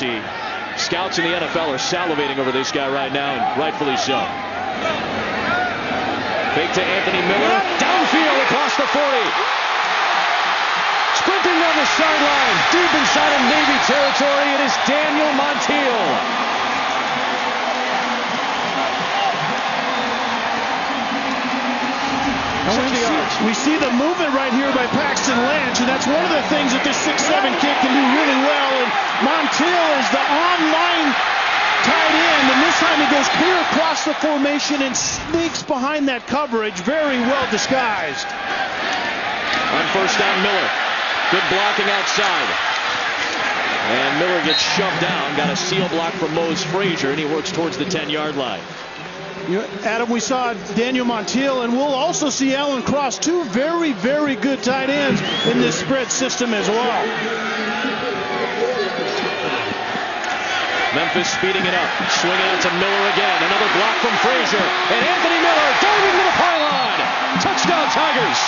Tennessee. Scouts in the NFL are salivating over this guy right now, and rightfully so. Fake to Anthony Miller. Downfield across the 40. Sprinting down the sideline. Deep inside of Navy territory, it is Daniel Montiel. We see the movement right here by Paxton Lynch, and that's one of the things that this 6'7" kid can do really well. And Montiel is the online tight end, and this time he goes clear across the formation and sneaks behind that coverage. Very well disguised. On first down, Miller. Good blocking outside. And Miller gets shoved down. Got a seal block from Mose Frazier, and he works towards the 10-yard line. Adam, we saw Daniel Montiel, and we'll also see Alan Cross, two very, very good tight ends in this spread system as well. Memphis speeding it up, swinging out to Miller again. Another block from Frazier, and Anthony Miller diving to the pylon. Touchdown, Tigers.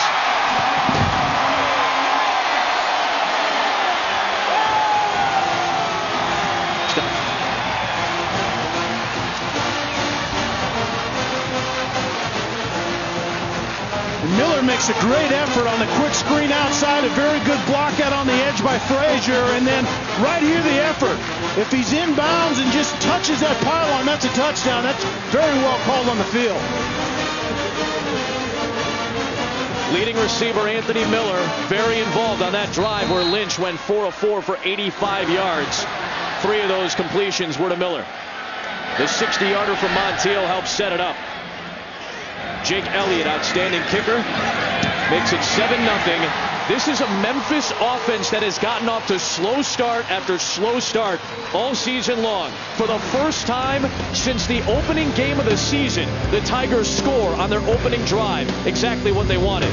Miller makes a great effort on the quick screen outside. A very good block out on the edge by Frazier. And then right here the effort. If he's inbounds and just touches that pylon, that's a touchdown. That's very well called on the field. Leading receiver Anthony Miller very involved on that drive where Lynch went 4 of 4 for 85 yards. 3 of those completions were to Miller. The 60-yarder from Montiel helped set it up. Jake Elliott, outstanding kicker, makes it 7-0. This is a Memphis offense that has gotten off to slow start after slow start all season long. For the first time since the opening game of the season, the Tigers score on their opening drive. Exactly what they wanted.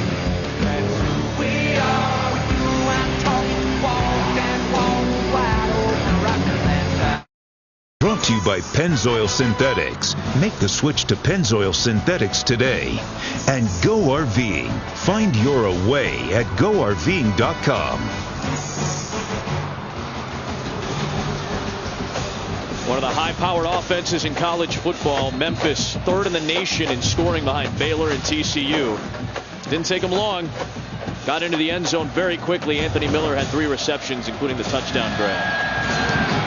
Brought to you by Pennzoil Synthetics. Make the switch to Pennzoil Synthetics today. And Go RVing. Find your away at GoRVing.com. One of the high-powered offenses in college football. Memphis, 3rd in the nation in scoring behind Baylor and TCU. Didn't take them long. Got into the end zone very quickly. Anthony Miller had 3 receptions, including the touchdown grab.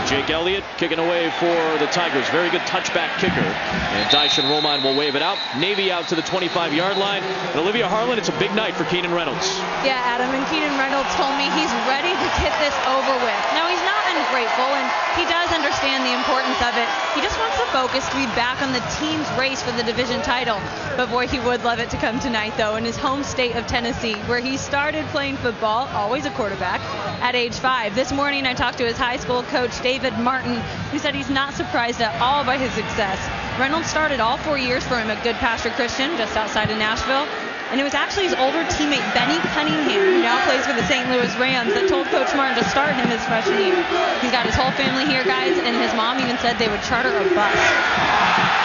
Jake Elliott kicking away for the Tigers. Very good touchback kicker. And Dyson Romine will wave it out. Navy out to the 25-yard line. And Olivia Harlan, it's a big night for Keenan Reynolds. Yeah, Adam, and Keenan Reynolds told me he's ready to get this over with. Now, he's not ungrateful, and he does understand the importance of it. He just wants the focus to be back on the team's race for the division title. But boy, he would love it to come tonight, though, in his home state of Tennessee, where he started playing football, always a quarterback, at age 5. This morning, I talked to his high school coach, David Martin, who said he's not surprised at all by his success. Reynolds started all 4 years for him at Good Pasture Christian, just outside of Nashville. And it was actually his older teammate, Benny Cunningham, who now plays for the St. Louis Rams, that told Coach Martin to start him his freshman year. He's got his whole family here, guys, and his mom even said they would charter a bus.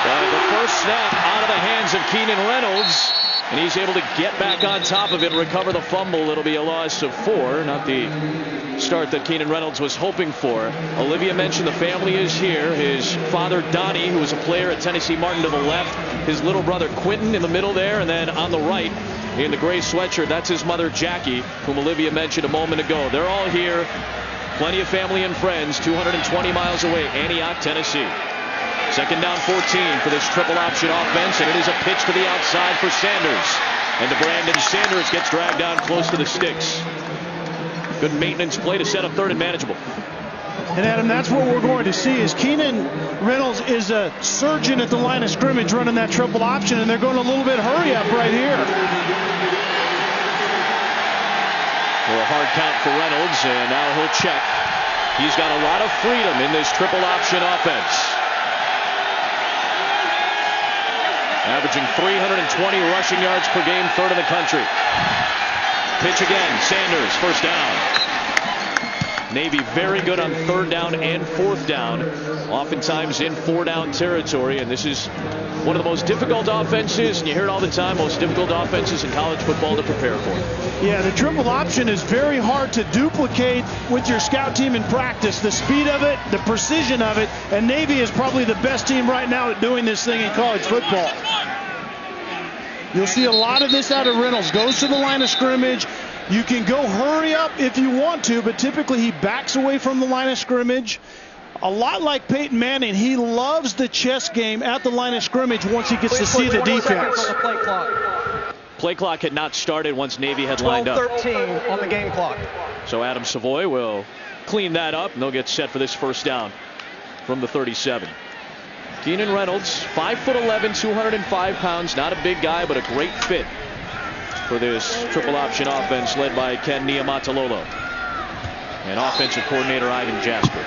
The first snap out of the hands of Keenan Reynolds, and he's able to get back on top of it and recover the fumble. It'll be a loss of 4, not the start that Keenan Reynolds was hoping for. Olivia mentioned the family is here. His father, Donnie, who was a player at Tennessee Martin, to the left. His little brother, Quentin, in the middle there. And then on the right, in the gray sweatshirt, that's his mother, Jackie, whom Olivia mentioned a moment ago. They're all here. Plenty of family and friends, 220 miles away, Antioch, Tennessee. Second down 14 for this triple option offense, and it is a pitch to the outside for Sanders. And Brandon Sanders gets dragged down close to the sticks. Good maintenance play to set up 3rd and manageable. And Adam, that's what we're going to see is Keenan Reynolds is a surgeon at the line of scrimmage running that triple option, and they're going a little bit hurry up right here. For a hard count for Reynolds, and now he'll check. He's got a lot of freedom in this triple option offense. Averaging 320 rushing yards per game, 3rd in the country. Pitch again, Sanders, first down. Navy very good on 3rd down and 4th down, oftentimes in 4-down territory, and this is one of the most difficult offenses, and you hear it all the time, most difficult offenses in college football to prepare for. Yeah, the triple option is very hard to duplicate with your scout team in practice. The speed of it, the precision of it, and Navy is probably the best team right now at doing this thing in college football. You'll see a lot of this out of Reynolds. Goes to the line of scrimmage. You can go hurry up if you want to, but typically he backs away from the line of scrimmage. A lot like Peyton Manning, he loves the chess game at the line of scrimmage once he gets to see the defense. Play clock had not started once Navy had lined up. 12:13 on the game clock. So Adam Savoy will clean that up, and they'll get set for this 1st down from the 37. Keenan Reynolds, 5'11", 205 pounds, not a big guy, but a great fit for this triple option offense led by Ken Niumatalolo and offensive coordinator Ivan Jasper.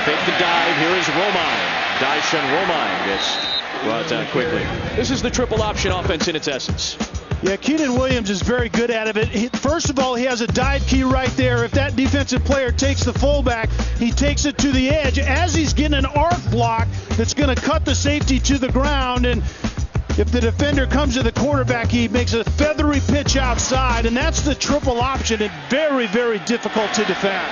Fake the dive. Here is Romine. Dyson Romine gets brought down quickly. This is the triple option offense in its essence. Yeah, Keenan Williams is very good at it. First of all, he has a dive key right there. If that defensive player takes the fullback, he takes it to the edge as he's getting an arc block that's going to cut the safety to the ground. And if the defender comes to the quarterback, he makes a feathery pitch outside. And that's the triple option, and very, very difficult to defend.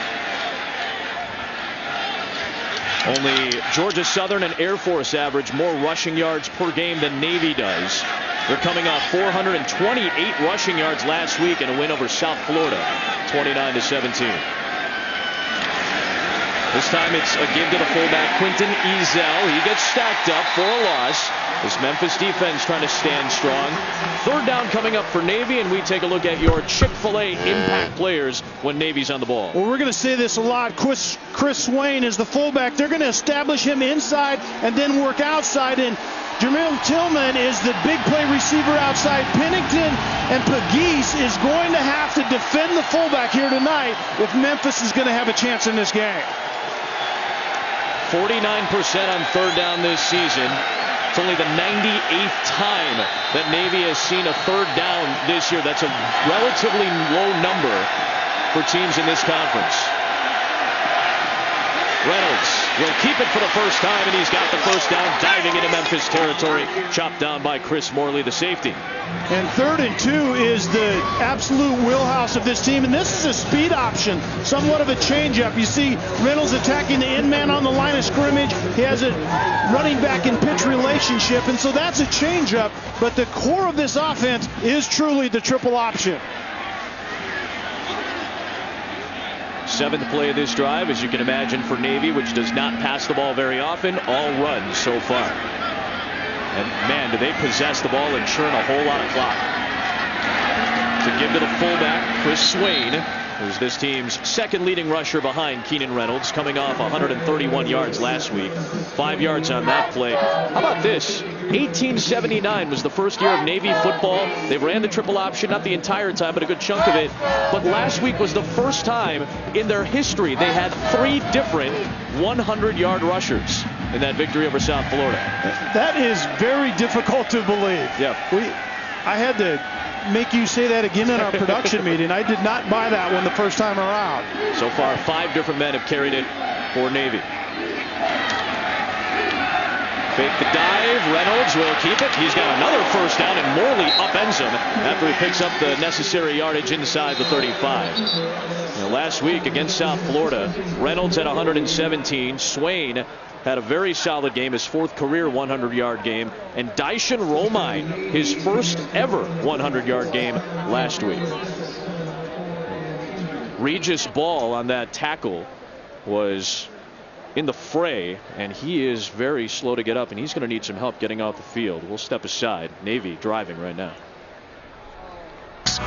Only Georgia Southern and Air Force average more rushing yards per game than Navy does. They're coming off 428 rushing yards last week in a win over South Florida, 29-17. This time it's a give to the fullback, Quinton Ezell. He gets stacked up for a loss. This Memphis defense trying to stand strong. 3rd down coming up for Navy, and we take a look at your Chick-fil-A impact players when Navy's on the ball. Well, we're going to say this a lot. Chris Swain is the fullback. They're going to establish him inside and then work outside. And Jamil Tillman is the big play receiver outside. Pennington and Pegues is going to have to defend the fullback here tonight if Memphis is going to have a chance in this game. 49% on 3rd down this season. It's only the 98th time that Navy has seen a 3rd down this year. That's a relatively low number for teams in this conference. Reynolds will keep it for the first time, and he's got the 1st down, diving into Memphis territory. Chopped down by Chris Morley, the safety. And 3rd and 2 is the absolute wheelhouse of this team, and this is a speed option, somewhat of a changeup. You see Reynolds attacking the end man on the line of scrimmage. He has a running back and pitch relationship, and so that's a changeup. But the core of this offense is truly the triple option. 7th play of this drive, as you can imagine, for Navy, which does not pass the ball very often. All runs so far. And man, do they possess the ball and churn a whole lot of clock. To give to the fullback, Chris Swain, who's this team's 2nd leading rusher behind Keenan Reynolds, coming off 131 yards last week. 5 yards on that play. How about this? 1879 was the first year of Navy football. They ran the triple option, not the entire time, but a good chunk of it. But last week was the first time in their history they had 3 different 100-yard rushers in that victory over South Florida. That is very difficult to believe. Yeah. I had to make you say that again in our production meeting. I did not buy that one the first time around. So far, 5 different men have carried it for Navy. Fake the dive. Reynolds will keep it. He's got another 1st down, and Morley upends him after he picks up the necessary yardage inside the 35. Now, last week against South Florida, Reynolds had 117. Swain had a very solid game, his 4th career 100-yard game. And Dyson Romine, his 1st ever 100-yard game last week. Regis Ball on that tackle was in the fray, and he is very slow to get up, and he's going to need some help getting off the field. We'll step aside. Navy driving right now.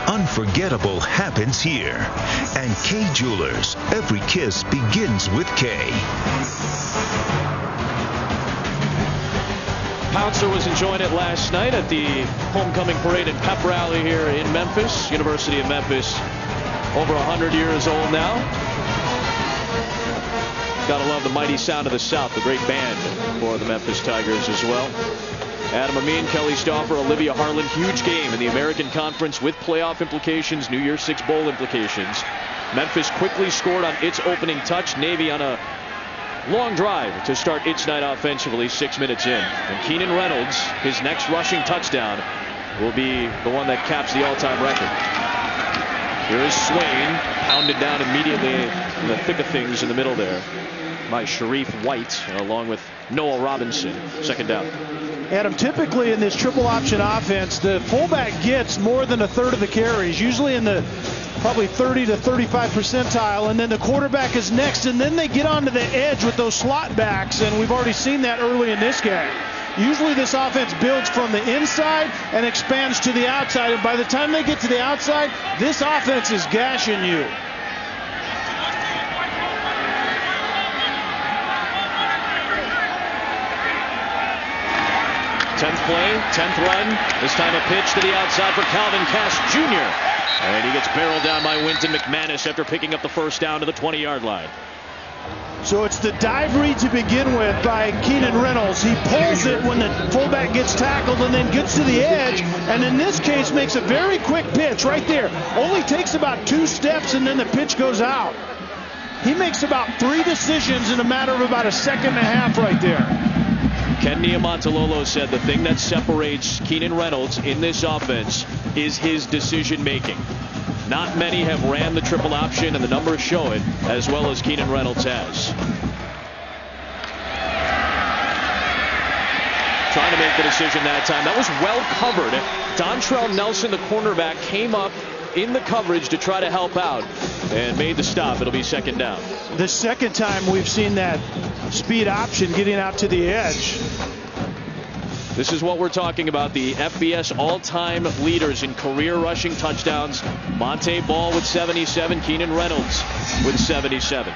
Unforgettable happens here. And K Jewelers, every kiss begins with K. Pouncer was enjoying it last night at the homecoming parade and pep rally here in Memphis. University of Memphis, over 100 years old now. Gotta love the mighty sound of the South, the great band for the Memphis Tigers as well. Adam Amin, Kelly Stauffer, Olivia Harlan, huge game in the American Conference with playoff implications, New Year's Six Bowl implications. Memphis quickly scored on its opening touch. Navy on a long drive to start its night offensively 6 minutes in. And Keenan Reynolds, his next rushing touchdown, will be the one that caps the all-time record. Here is Swain, pounded down immediately in the thick of things in the middle there by Sharif White, along with Noah Robinson. Second down. Adam, typically in this triple option offense, the fullback gets more than a third of the carries, usually in the probably 30 to 35 percentile, and then the quarterback is next, and then they get onto the edge with those slot backs, and we've already seen that early in this game. Usually this offense builds from the inside and expands to the outside, and by the time they get to the outside, this offense is gashing you. Tenth play, 10th run. This time a pitch to the outside for Calvin Cass Jr. And he gets barreled down by Wynton McManus after picking up the first down to the 20-yard line. So it's the dive read to begin with by Keenan Reynolds. He pulls it when the fullback gets tackled and then gets to the edge, and in this case makes a very quick pitch right there. Only takes about 2 steps and then the pitch goes out. He makes about 3 decisions in a matter of about a second and a half right there. Ken Niumatalolo said the thing that separates Keenan Reynolds in this offense is his decision making. Not many have ran the triple option, and the numbers show it, as well as Keenan Reynolds has. Trying to make the decision that time. That was well covered. Dontrell Nelson, the cornerback, came up in the coverage to try to help out and made the stop. It'll be second down. The second time we've seen that speed option getting out to the edge. This is what we're talking about. The FBS all-time leaders in career rushing touchdowns. Monte Ball with 77. Keenan Reynolds with 77.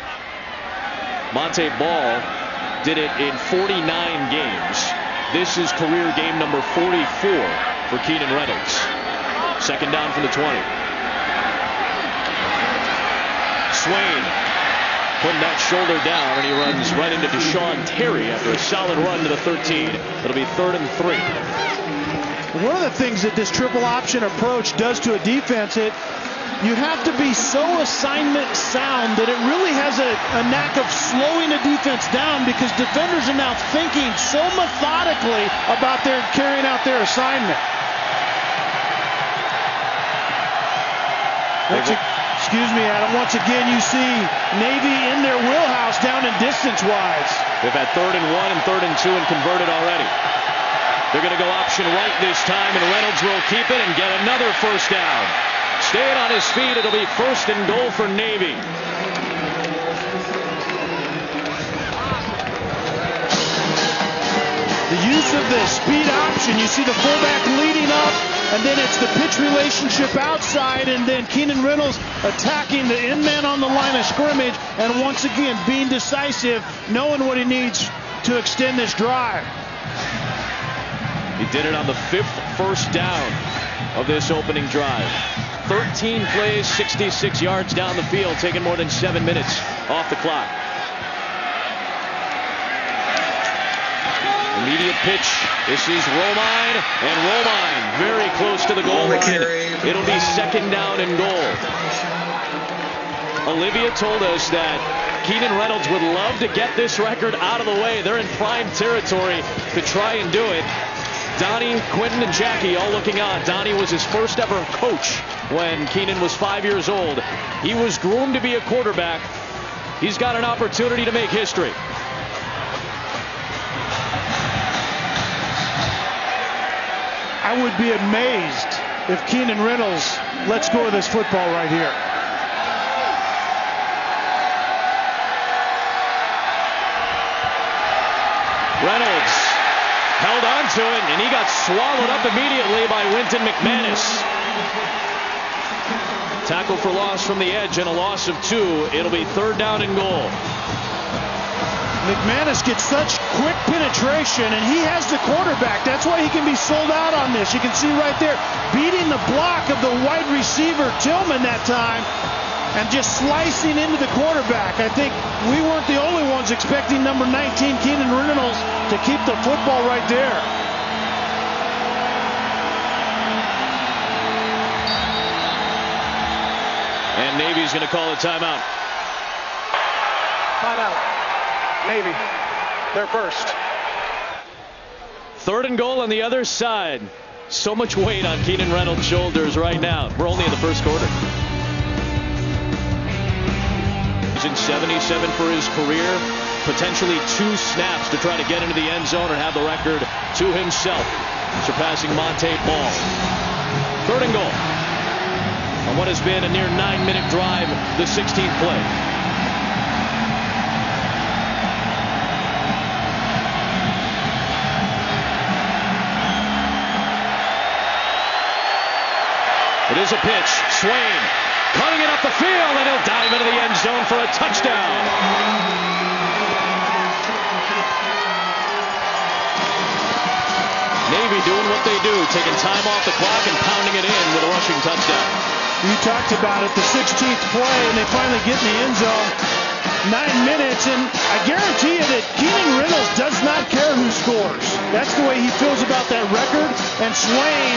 Monte Ball did it in 49 games. This is career game number 44 for Keenan Reynolds. Second down from the 20. Swain putting that shoulder down, and he runs right into Deshaun Terry after a solid run to the 13. It'll be 3rd and 3. One of the things that this triple option approach does to a defense, you have to be so assignment sound that it really has a knack of slowing a defense down, because defenders are now thinking so methodically about their carrying out their assignment. Excuse me, Adam. Once again, you see Navy in their wheelhouse down in distance-wise. They've had 3rd and 1 and 3rd and 2 and converted already. They're going to go option right this time, and Reynolds will keep it and get another first down. Staying on his feet, it'll be 1st and goal for Navy. The use of the speed option, you see the fullback leading up, and then it's the pitch relationship outside, and then Keenan Reynolds attacking the end man on the line of scrimmage, and once again being decisive, knowing what he needs to extend this drive. He did it on the 5th first down of this opening drive. 13 plays, 66 yards down the field, taking more than 7 minutes off the clock. Immediate pitch. This is Romine, and Romine very close to the goal line. It'll be 2nd down and goal. Olivia told us that Keenan Reynolds would love to get this record out of the way. They're in prime territory to try and do it. Donnie, Quentin, and Jackie all looking on. Donnie was his first ever coach when Keenan was 5 years old. He was groomed to be a quarterback. He's got an opportunity to make history. I would be amazed if Keenan Reynolds lets go of this football right here. Reynolds held on to it, and he got swallowed up immediately by Wynton McManus. Tackle for loss from the edge and a loss of 2. It'll be 3rd down and goal. McManus gets such quick penetration, and he has the quarterback. That's why he can be sold out on this. You can see right there, beating the block of the wide receiver, Tillman, that time. and just slicing into the quarterback. I think we weren't the only ones expecting number 19, Keenan Reynolds, to keep the football right there. And Navy's going to call a timeout. Timeout. Navy, they're first. 3rd and goal on the other side. So much weight on Keenan Reynolds' shoulders right now. We're only in the first quarter. He's in 77 for his career. Potentially 2 snaps to try to get into the end zone and have the record to himself, surpassing Monte Ball. 3rd and goal on what has been a near 9-minute drive, the 16th play. It is a pitch. Swain cutting it up the field, and he'll dive into the end zone for a touchdown. Navy doing what they do, taking time off the clock and pounding it in with a rushing touchdown. You talked about it, the 16th play, and they finally get in the end zone. 9 minutes, and I guarantee you that Keenan Reynolds does not care who scores. That's the way he feels about that record, and Swain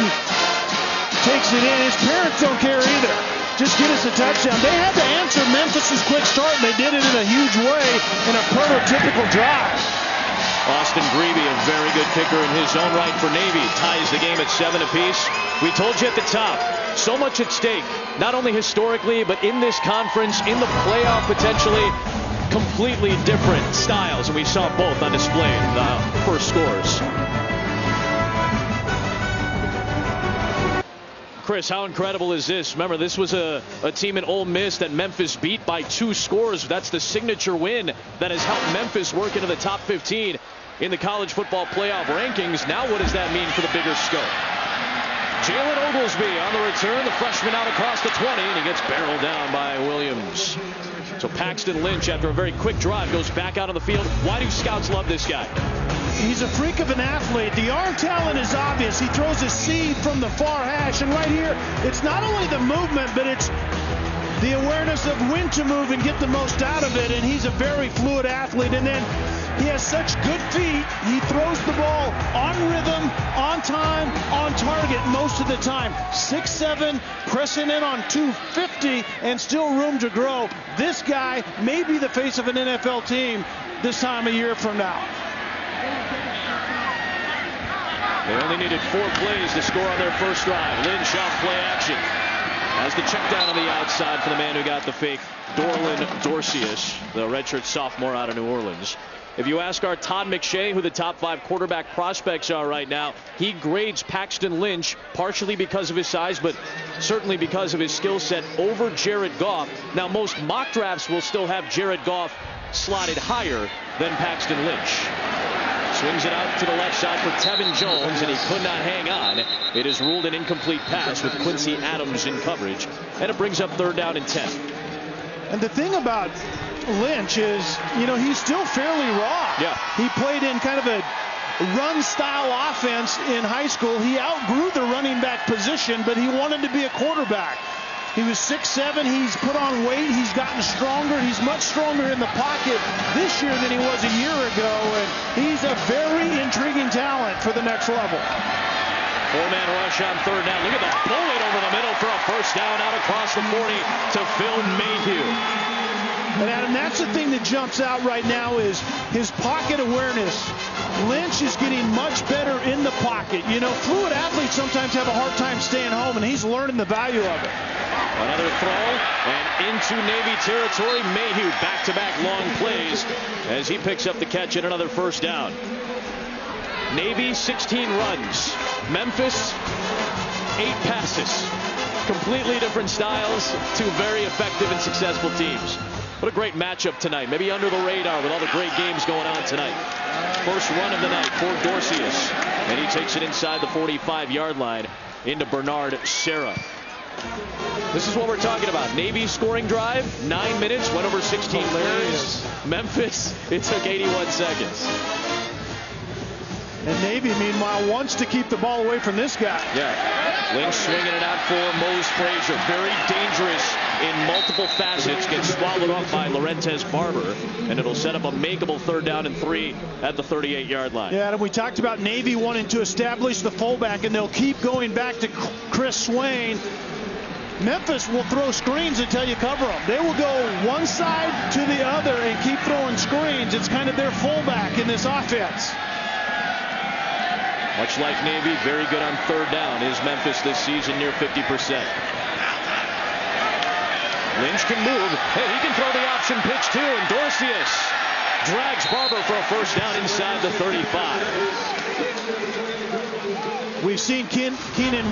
takes it in. His parents don't care either. Just get us a touchdown. They had to answer Memphis's quick start, and they did it in a huge way in a prototypical drive. Austin Grebe, a very good kicker in his own right for Navy, ties the game at 7 apiece. We told you at the top, so much at stake, not only historically, but in this conference, in the playoff potentially, completely different styles, and we saw both on display in the first scores. Chris, how incredible is this? Remember, this was a team in Ole Miss that Memphis beat by 2 scores. That's the signature win that has helped Memphis work into the top 15 in the college football playoff rankings. Now what does that mean for the bigger scope? Jalen Oglesby on the return, the freshman out across the 20, and he gets barreled down by Williams. So Paxton Lynch, after a very quick drive, goes back out on the field. Why do scouts love this guy? He's a freak of an athlete. The arm talent is obvious. He throws a seed from the far hash. And right here, it's not only the movement, but it's the awareness of when to move and get the most out of it. And he's a very fluid athlete. And then he has such good feet. He throws the ball on rhythm, on time, on target most of the time. 6'7", pressing in on 250, and still room to grow. This guy may be the face of an NFL team this time a year from now. They only needed 4 plays to score on their first drive. Lynch off play action. As the check down on the outside for the man who got the fake, Dorlin Dorcius, the redshirt sophomore out of New Orleans. If you ask our Todd McShay who the top 5 quarterback prospects are right now, he grades Paxton Lynch partially because of his size, but certainly because of his skill set over Jared Goff. Now, most mock drafts will still have Jared Goff slotted higher than Paxton Lynch. Swings it out to the left side for Tevin Jones, and he could not hang on. It is ruled an incomplete pass with Quincy Adams in coverage, and it brings up 3rd down and 10. And the thing about Lynch is, you know, he's still fairly raw. Yeah. He played in kind of a run-style offense in high school. He outgrew the running back position, but he wanted to be a quarterback. He was 6'7". He's put on weight. He's gotten stronger. He's much stronger in the pocket this year than he was a year ago. And he's a very intriguing talent for the next level. 4-man rush on 3rd down. Look at the bullet over the middle for a first down out across the 40 to Phil Mayhew. And Adam, that's the thing that jumps out right now is his pocket awareness. Lynch is getting much better in the pocket. You know, fluid athletes sometimes have a hard time staying home, and he's learning the value of it. Another throw, and into Navy territory. Mayhew back-to-back long plays as he picks up the catch and another first down. Navy 16 runs. Memphis 8 passes. Completely different styles, 2 very effective and successful teams. What a great matchup tonight. Maybe under the radar with all the great games going on tonight. First run of the night for Dorcius, and he takes it inside the 45-yard line into Bernard Serra. This is what we're talking about. Navy scoring drive, 9 minutes, went over 16 plays. Memphis, it took 81 seconds. And Navy, meanwhile, wants to keep the ball away from this guy. Yeah. Lynch swinging it out for Mose Frazier. Very dangerous in multiple facets gets swallowed up by Laurentez Barber, and it'll set up a makeable 3rd down and 3 at the 38-yard line. Yeah, and we talked about Navy wanting to establish the fullback, and they'll keep going back to Chris Swain. Memphis will throw screens until you cover them. They will go one side to the other and keep throwing screens. It's kind of their fullback in this offense. Much like Navy, very good on 3rd down is Memphis this season, near 50%. Lynch can move. Hey, he can throw the option pitch too, and Dorcius drags Barber for a 1st down inside the 35. We've seen Keenan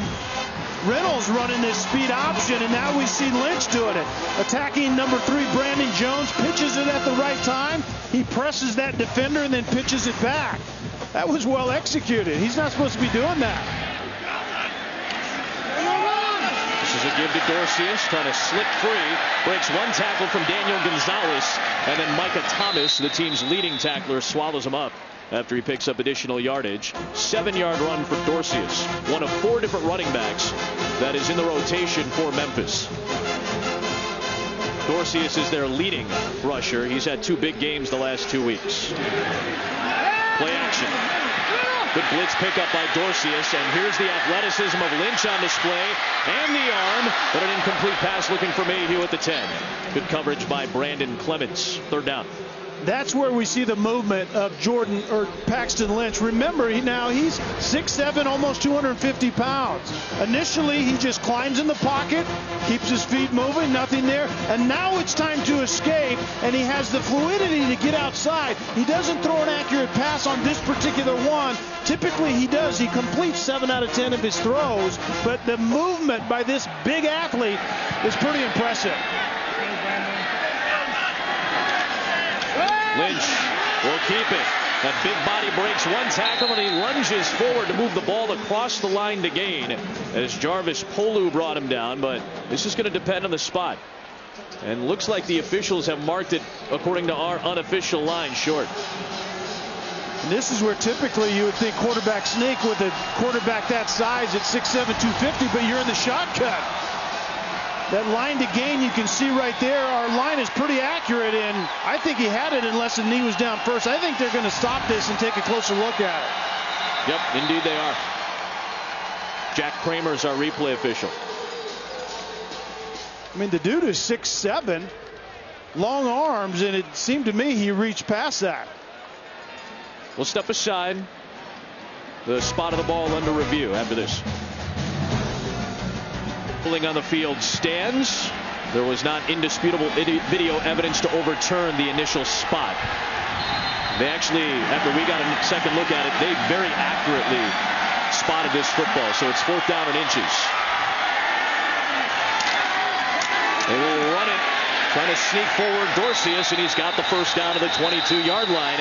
Reynolds running this speed option, and now we see Lynch doing it. Attacking number 3, Brandon Jones, pitches it at the right time. He presses that defender and then pitches it back. That was well executed. He's not supposed to be doing that. This is a give to Dorcius, trying to slip free. Breaks one tackle from Daniel Gonzalez, and then Micah Thomas, the team's leading tackler, swallows him up after he picks up additional yardage. 7-yard run for Dorcius, one of 4 different running backs that is in the rotation for Memphis. Dorcius is their leading rusher. He's had 2 big games the last 2 weeks. Play action. Good blitz pickup by Dorcius, and here's the athleticism of Lynch on display, and the arm, but an incomplete pass looking for Mayhew at the 10. Good coverage by Brandon Clements. 3rd down. That's where we see the movement of Paxton Lynch. Remember, he's 6'7", almost 250 pounds. Initially, he just climbs in the pocket, keeps his feet moving, nothing there. And now it's time to escape, and he has the fluidity to get outside. He doesn't throw an accurate pass on this particular one. Typically, he does. He completes 7 out of 10 of his throws. But the movement by this big athlete is pretty impressive. Lynch will keep it. That big body breaks one tackle, and he lunges forward to move the ball across the line to gain as Jarvis Polu brought him down, but this is going to depend on the spot. And looks like the officials have marked it, according to our unofficial line, short. And this is where typically you would think quarterback sneak with a quarterback that size at 6'7", 250, but you're in the shotgun. That line to gain, you can see right there, our line is pretty accurate, and I think he had it unless the knee was down first. I think they're going to stop this and take a closer look at it. Yep, indeed they are. Jack Kramer's our replay official. I mean, the dude is 6'7", long arms, and it seemed to me he reached past that. We'll step aside. The spot of the ball under review after this. Pulling on the field stands. There was not indisputable video evidence to overturn the initial spot. They actually, after we got a second look at it, they very accurately spotted this football. So it's 4th down and inches. They will run it, trying to sneak forward Dorcius, and he's got the 1st down to the 22-yard line.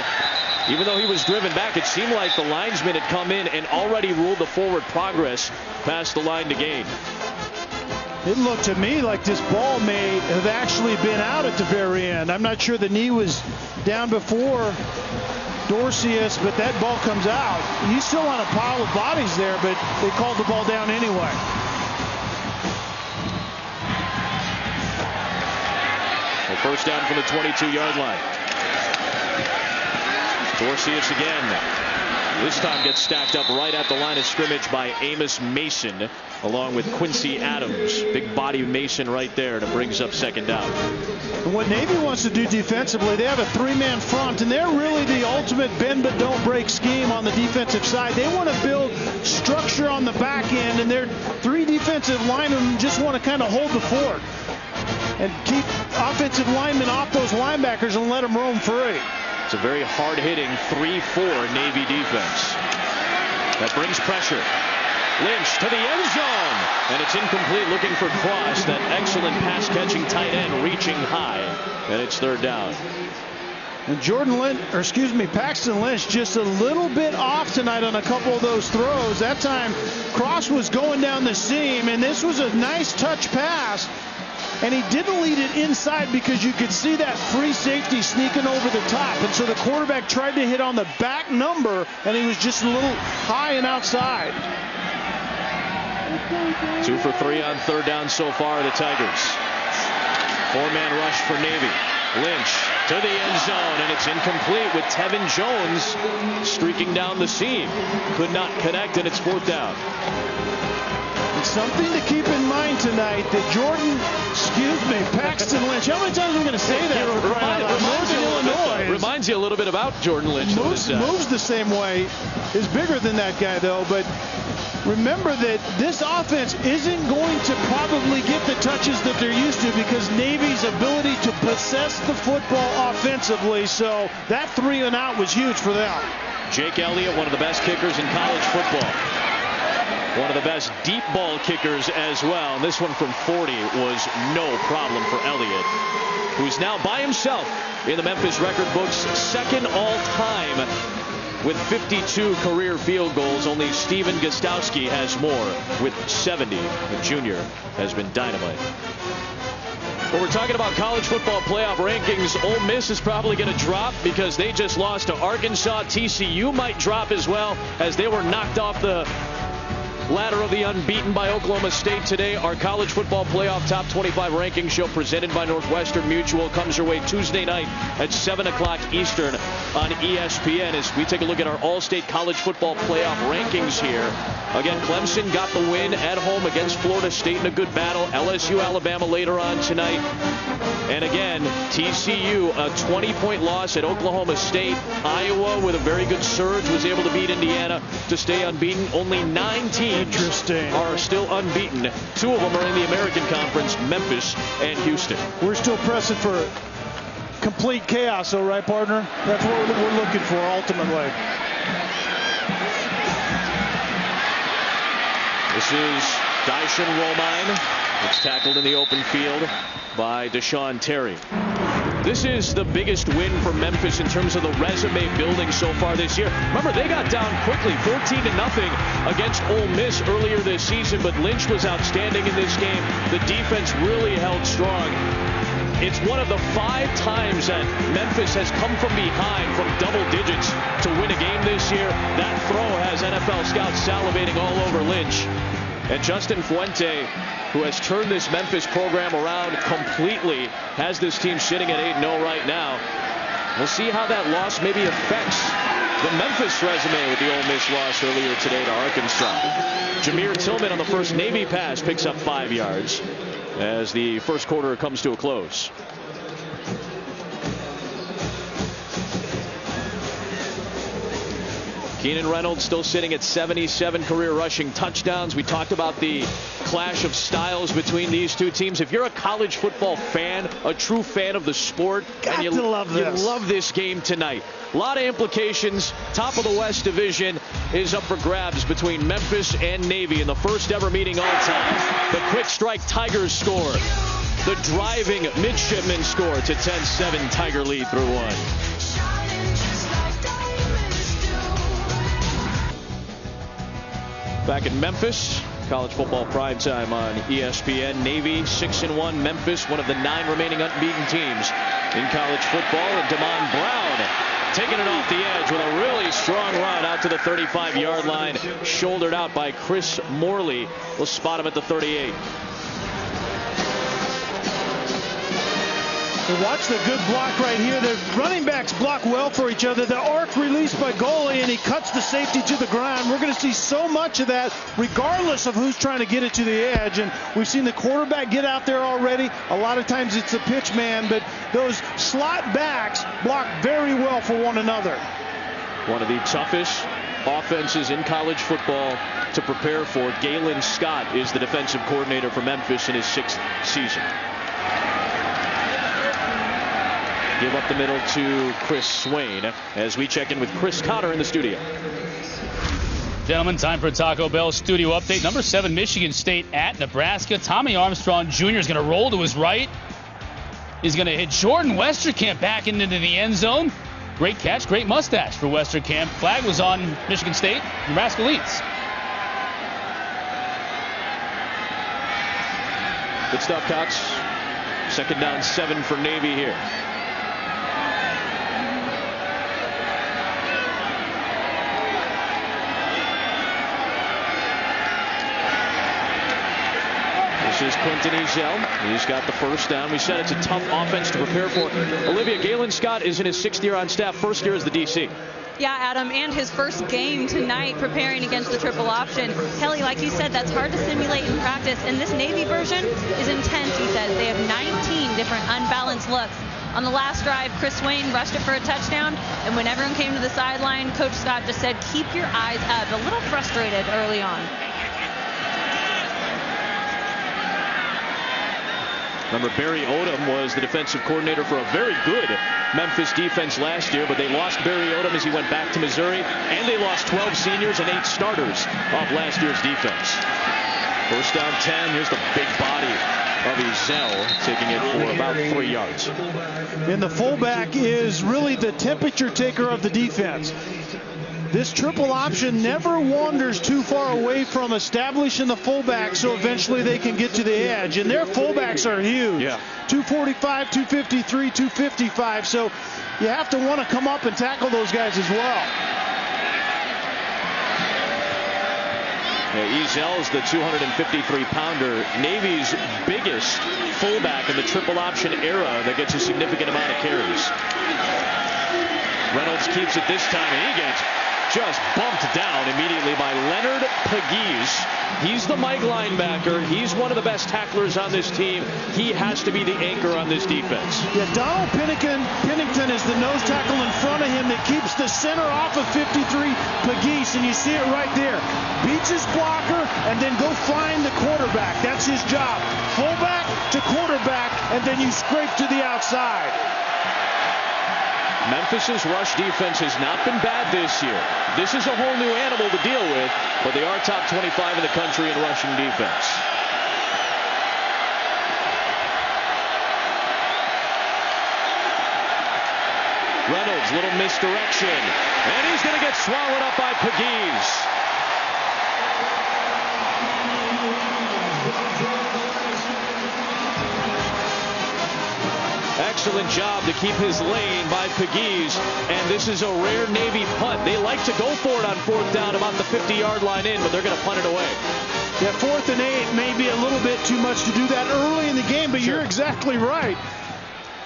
Even though he was driven back, it seemed like the linesman had come in and already ruled the forward progress past the line to gain. It looked to me like this ball may have actually been out at the very end. I'm not sure the knee was down before Dorcius, but that ball comes out. He's still on a pile of bodies there, but they called the ball down anyway. The 1st down from the 22-yard line. Dorcius again. This time gets stacked up right at the line of scrimmage by Amos Mason, along with Quincy Adams. Big body Mason right there that brings up 2nd down. And what Navy wants to do defensively, they have a 3-man front, and they're really the ultimate bend but don't break scheme on the defensive side. They want to build structure on the back end, and their 3 defensive linemen just want to kind of hold the fort and keep offensive linemen off those linebackers and let them roam free. It's a very hard-hitting 3-4 Navy defense. That brings pressure. Lynch to the end zone, and it's incomplete, looking for Cross, that excellent pass-catching tight end reaching high, and it's 3rd down. And Paxton Lynch just a little bit off tonight on a couple of those throws. That time Cross was going down the seam, and this was a nice touch pass. And he didn't lead it inside because you could see that free safety sneaking over the top. And so the quarterback tried to hit on the back number, and he was just a little high and outside. 2 for 3 on 3rd down so far, the Tigers. Four-man rush for Navy. Lynch to the end zone, and it's incomplete with Tevin Jones streaking down the seam. Could not connect, and it's 4th down. It's something to keep in mind tonight that Paxton Lynch. How many times am I going to say that? Reminds you a little bit about Jordan Lynch. Moves the same way. Is bigger than that guy, though, but remember that this offense isn't going to probably get the touches that they're used to because Navy's ability to possess the football offensively. So that 3 and out was huge for them. Jake Elliott, one of the best kickers in college football. One of the best deep ball kickers as well. And this one from 40 was no problem for Elliott, who's now by himself in the Memphis record books, second all-time with 52 career field goals. Only Steven Gostowski has more with 70. The junior has been dynamite. Well, we're talking about college football playoff rankings. Ole Miss is probably going to drop because they just lost to Arkansas. TCU might drop as well as they were knocked off the ladder of the unbeaten by Oklahoma State today. Our college football playoff top 25 ranking show presented by Northwestern Mutual comes your way Tuesday night at 7 o'clock Eastern on ESPN as we take a look at our all-state college football playoff rankings here. Again, Clemson got the win at home against Florida State in a good battle. LSU, Alabama later on tonight. And again, TCU, a 20-point loss at Oklahoma State. Iowa, with a very good surge, was able to beat Indiana to stay unbeaten. Only 9 teams are still unbeaten. 2 of them are in the American Conference, Memphis and Houston. We're still pressing for complete chaos, though, right, partner? That's what we're looking for, ultimately. This is Dyson Romine. It's tackled in the open field by Deshaun Terry. This is the biggest win for Memphis in terms of the resume building so far this year. Remember, they got down quickly, 14-0 against Ole Miss earlier this season, but Lynch was outstanding in this game. The defense really held strong. It's one of the 5 times that Memphis has come from behind from double digits to win a game this year. That throw has NFL scouts salivating all over Lynch. And Justin Fuente, who has turned this Memphis program around completely, has this team sitting at 8-0 right now. We'll see how that loss maybe affects the Memphis resume with the Ole Miss loss earlier today to Arkansas. Jameer Tillman on the first Navy pass picks up 5 yards as the first quarter comes to a close. Keenan Reynolds still sitting at 77 career rushing touchdowns. We talked about the clash of styles between these two teams. If you're a college football fan, a true fan of the sport, and you love this game tonight. A lot of implications. Top of the West Division is up for grabs between Memphis and Navy in the first ever meeting all time. The quick strike Tigers score. The driving midshipmen score to 10-7. Tiger lead through 1. Back in Memphis, college football primetime on ESPN. Navy 6-1. Memphis, one of the 9 remaining unbeaten teams in college football. And Damon Brown taking it off the edge with a really strong run out to the 35-yard line. Shouldered out by Chris Morley. We'll spot him at the 38. Watch the good block right here. The running backs block well for each other. The arc released by goalie, and he cuts the safety to the ground. We're going to see so much of that regardless of who's trying to get it to the edge. And we've seen the quarterback get out there already. A lot of times it's the pitch man, but those slot backs block very well for one another. One of the toughest offenses in college football to prepare for. Galen Scott is the defensive coordinator for Memphis in his 6th season. Give up the middle to Chris Swain as we check in with Chris Cotter in the studio. Gentlemen, time for a Taco Bell studio update. Number 7, Michigan State at Nebraska. Tommy Armstrong Jr. is going to roll to his right. He's going to hit Jordan Westerkamp back into the end zone. Great catch, great mustache for Westerkamp. Flag was on Michigan State. Nebraska leads. Good stuff, Cox. 2nd down 7 for Navy here. This This is Quinton Ezell. He's got the first down. We said it's a tough offense to prepare for. Olivia, Galen Scott is in his 6th year on staff, 1st year as the DC. Yeah, Adam, and his first game tonight preparing against the triple option. Kelly, like you said, that's hard to simulate in practice, and this Navy version is intense, he says. They have 19 different unbalanced looks. On the last drive, Chris Swain rushed it for a touchdown, and when everyone came to the sideline, Coach Scott just said, keep your eyes up. A little frustrated early on. Remember, Barry Odom was the defensive coordinator for a very good Memphis defense last year, but they lost Barry Odom as he went back to Missouri, and they lost 12 seniors and 8 starters off last year's defense. First down 10. Here's the big body of Ezell, taking it for about 3 yards. And the fullback is really the temperature taker of the defense. This triple option never wanders too far away from establishing the fullback, so eventually they can get to the edge. And their fullbacks are huge. Yeah. 245, 253, 255. So you have to want to come up and tackle those guys as well. Yeah, Ezell is the 253-pounder, Navy's biggest fullback in the triple option era that gets a significant amount of carries. Reynolds keeps it this time, and he gets just bumped down immediately by Leonard Pegues. He's the Mike linebacker. He's one of the best tacklers on this team. He has to be the anchor on this defense. Yeah, Donald Pennington is the nose tackle in front of him that keeps the center off of 53 Pegues, and you see it right there. Beats his blocker and then go find the quarterback. That's his job. Fullback to quarterback, and then you scrape to the outside. Memphis's rush defense has not been bad this year. This is a whole new animal to deal with, but they are top 25 in the country in rushing defense. Reynolds, little misdirection, and he's going to get swallowed up by Pegues. Excellent job to keep his lane by Pegues, and this is a rare Navy punt. They like to go for it on 4th down about the 50-yard line in, but they're going to punt it away. Yeah, 4th and 8 may be a little bit too much to do that early in the game, but Sure. You're exactly right.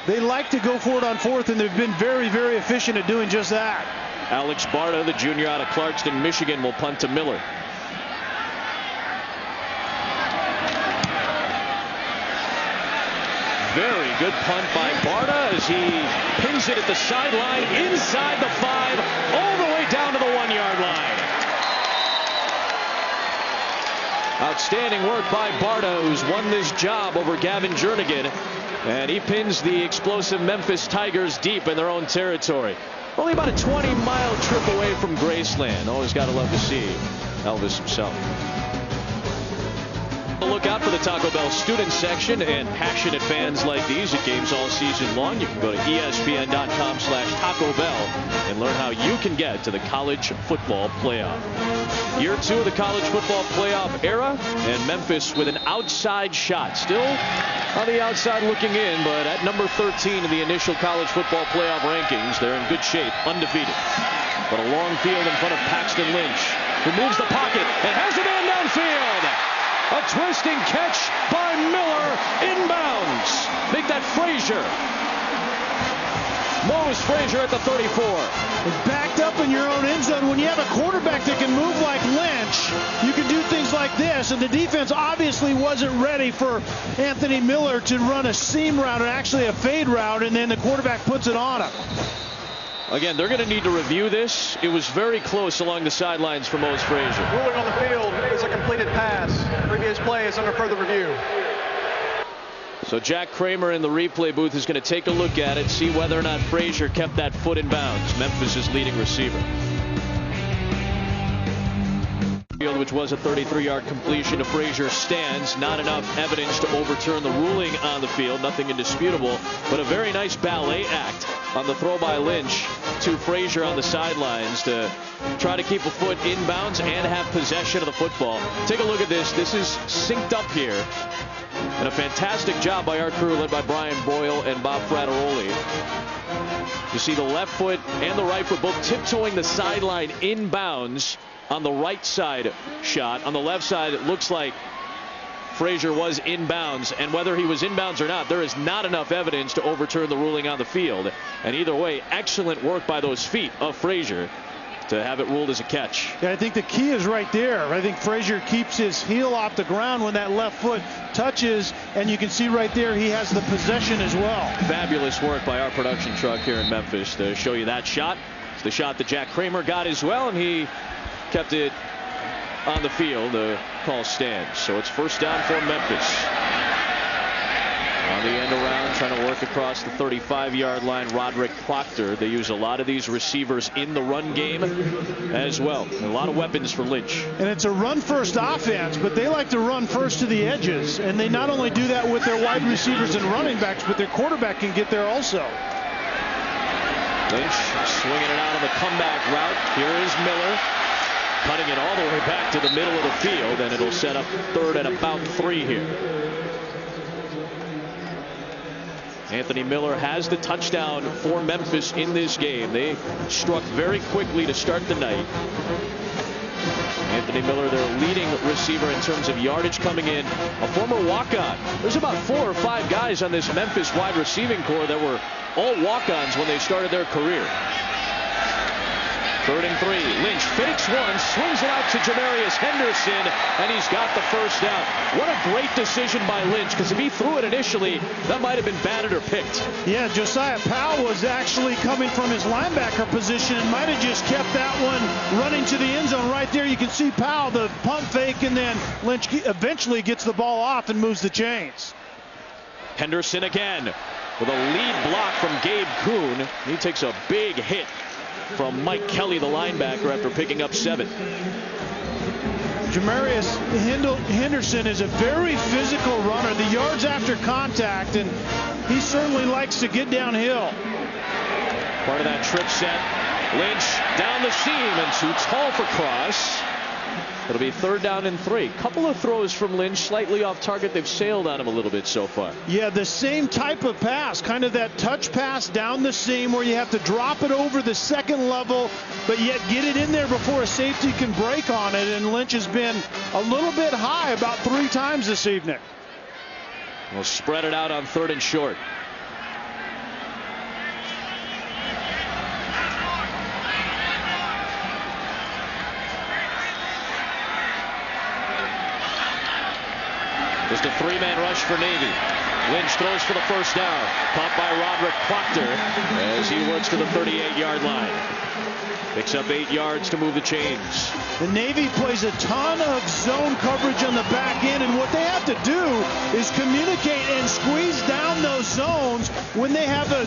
They like to go for it on 4th, and they've been very, very efficient at doing just that. Alex Barta, the junior out of Clarkston, Michigan, will punt to Miller. Very good punt by Barta as he pins it at the sideline, inside the 5, all the way down to the 1-yard line. Outstanding work by Barta, who's won this job over Gavin Jernigan, and he pins the explosive Memphis Tigers deep in their own territory. Only about a 20-mile trip away from Graceland. Always got to love to see Elvis himself. Look out for the Taco Bell student section and passionate fans like these at games all season long. You can go to ESPN.com/Taco Bell and learn how you can get to the college football playoff. Year 2 of the college football playoff era, and Memphis with an outside shot. Still on the outside looking in, but at number 13 in the initial college football playoff rankings, they're in good shape, undefeated. But a long field in front of Paxton Lynch, who moves the pocket and has a man downfield. A twisting catch by Miller, inbounds. Make that Frazier. Mose Frazier at the 34. Backed up in your own end zone. When you have a quarterback that can move like Lynch, you can do things like this. And the defense obviously wasn't ready for Anthony Miller to run a seam route and actually a fade route, and then the quarterback puts it on him. Again, they're going to need to review this. It was very close along the sidelines for Mose Frazier. Ruling on the field is a completed pass. Previous play is under further review. So Jack Kramer in the replay booth is going to take a look at it, see whether or not Frazier kept that foot in bounds. Memphis' leading receiver. Which was a 33-yard completion to Frazier stands. Not enough evidence to overturn the ruling on the field. Nothing indisputable, but a very nice ballet act on the throw by Lynch to Frazier on the sidelines to try to keep a foot inbounds and have possession of the football. Take a look at this. This is synced up here. And a fantastic job by our crew led by Brian Boyle and Bob Frattaroli. You see the left foot and the right foot both tiptoeing the sideline inbounds on the right side shot. On the left side, it looks like Frazier was inbounds, and whether he was inbounds or not, there is not enough evidence to overturn the ruling on the field. And either way, excellent work by those feet of Frazier to have it ruled as a catch. Yeah, I think the key is right there. I think Frazier keeps his heel off the ground when that left foot touches, and you can see right there he has the possession as well. Fabulous work by our production truck here in Memphis to show you that shot. It's the shot that Jack Kramer got as well, and he kept it on the field. The call stands. So it's first down for Memphis. On the end around, trying to work across the 35-yard line, Roderick Proctor. They use a lot of these receivers in the run game as well. A lot of weapons for Lynch. And it's a run-first offense, but they like to run first to the edges. And they not only do that with their wide receivers and running backs, but their quarterback can get there also. Lynch swinging it out on the comeback route. Here is Miller, cutting it all the way back to the middle of the field, and it'll set up third and about 3 here. Anthony Miller has the touchdown for Memphis in this game. They struck very quickly to start the night. Anthony Miller, their leading receiver in terms of yardage coming in, a former walk-on. There's about 4 or 5 guys on this Memphis wide receiving corps that were all walk-ons when they started their career. 3rd and 3. Lynch fakes one, swings it out to Jamarius Henderson, and he's got the first down. What a great decision by Lynch, because if he threw it initially, that might have been batted or picked. Yeah, Josiah Powell was actually coming from his linebacker position and might have just kept that one running to the end zone. Right there, you can see Powell, the pump fake, and then Lynch eventually gets the ball off and moves the chains. Henderson again with a lead block from Gabe Kuhn. He takes a big hit from Mike Kelly, the linebacker, after picking up 7. Jamarius Henderson is a very physical runner. The yards after contact, and he certainly likes to get downhill. Part of that trip set. Lynch down the seam and too tall for Cross. It'll be 3rd down and 3. Couple of throws from Lynch, slightly off target. They've sailed on him a little bit so far. Yeah, the same type of pass, kind of that touch pass down the seam where you have to drop it over the second level, but yet get it in there before a safety can break on it. And Lynch has been a little bit high about 3 times this evening. We'll spread it out on 3rd and short. Just a 3-man rush for Navy. Lynch throws for the first down. Caught by Roderick Proctor as he works to the 38-yard line. Picks up 8 yards to move the chains. The Navy plays a ton of zone coverage on the back end, and what they have to do is communicate and squeeze down those zones when they have a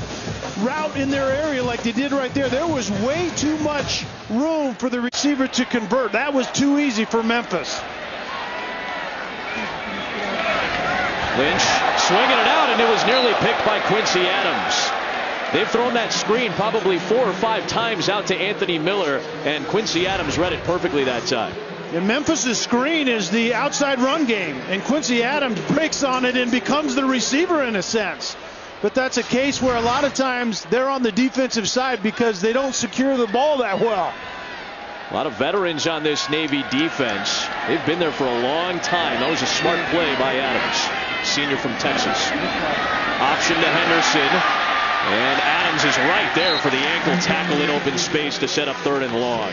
route in their area like they did right there. There was way too much room for the receiver to convert. That was too easy for Memphis. Lynch swinging it out, and it was nearly picked by Quincy Adams. They've thrown that screen probably 4 or 5 times out to Anthony Miller, and Quincy Adams read it perfectly that time. And Memphis' screen is the outside run game, and Quincy Adams breaks on it and becomes the receiver in a sense. But that's a case where a lot of times they're on the defensive side because they don't secure the ball that well. A lot of veterans on this Navy defense. They've been there for a long time. That was a smart play by Adams, senior from Texas. Option to Henderson, and Adams is right there for the ankle tackle in open space to set up 3rd and long.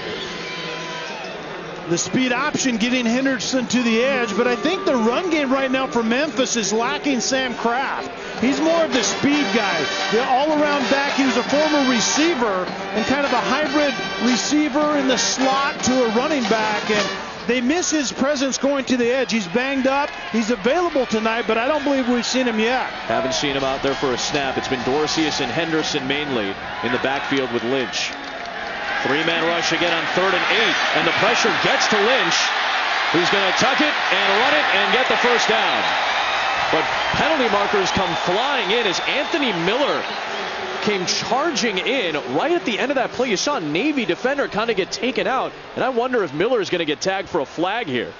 The speed option getting Henderson to the edge, but I think the run game right now for Memphis is lacking Sam Kraft. He's more of the speed guy, the all-around back. He was a former receiver and kind of a hybrid receiver in the slot to a running back, and they miss his presence going to the edge. He's banged up. He's available tonight, but I don't believe we've seen him yet. Haven't seen him out there for a snap. It's been Dorcius and Henderson mainly in the backfield with Lynch. 3-man rush again on 3rd and 8, and the pressure gets to Lynch, who's going to tuck it and run it and get the first down. But penalty markers come flying in as Anthony Miller came charging in right at the end of that play. You saw a Navy defender kind of get taken out, and I wonder if Miller is going to get tagged for a flag here.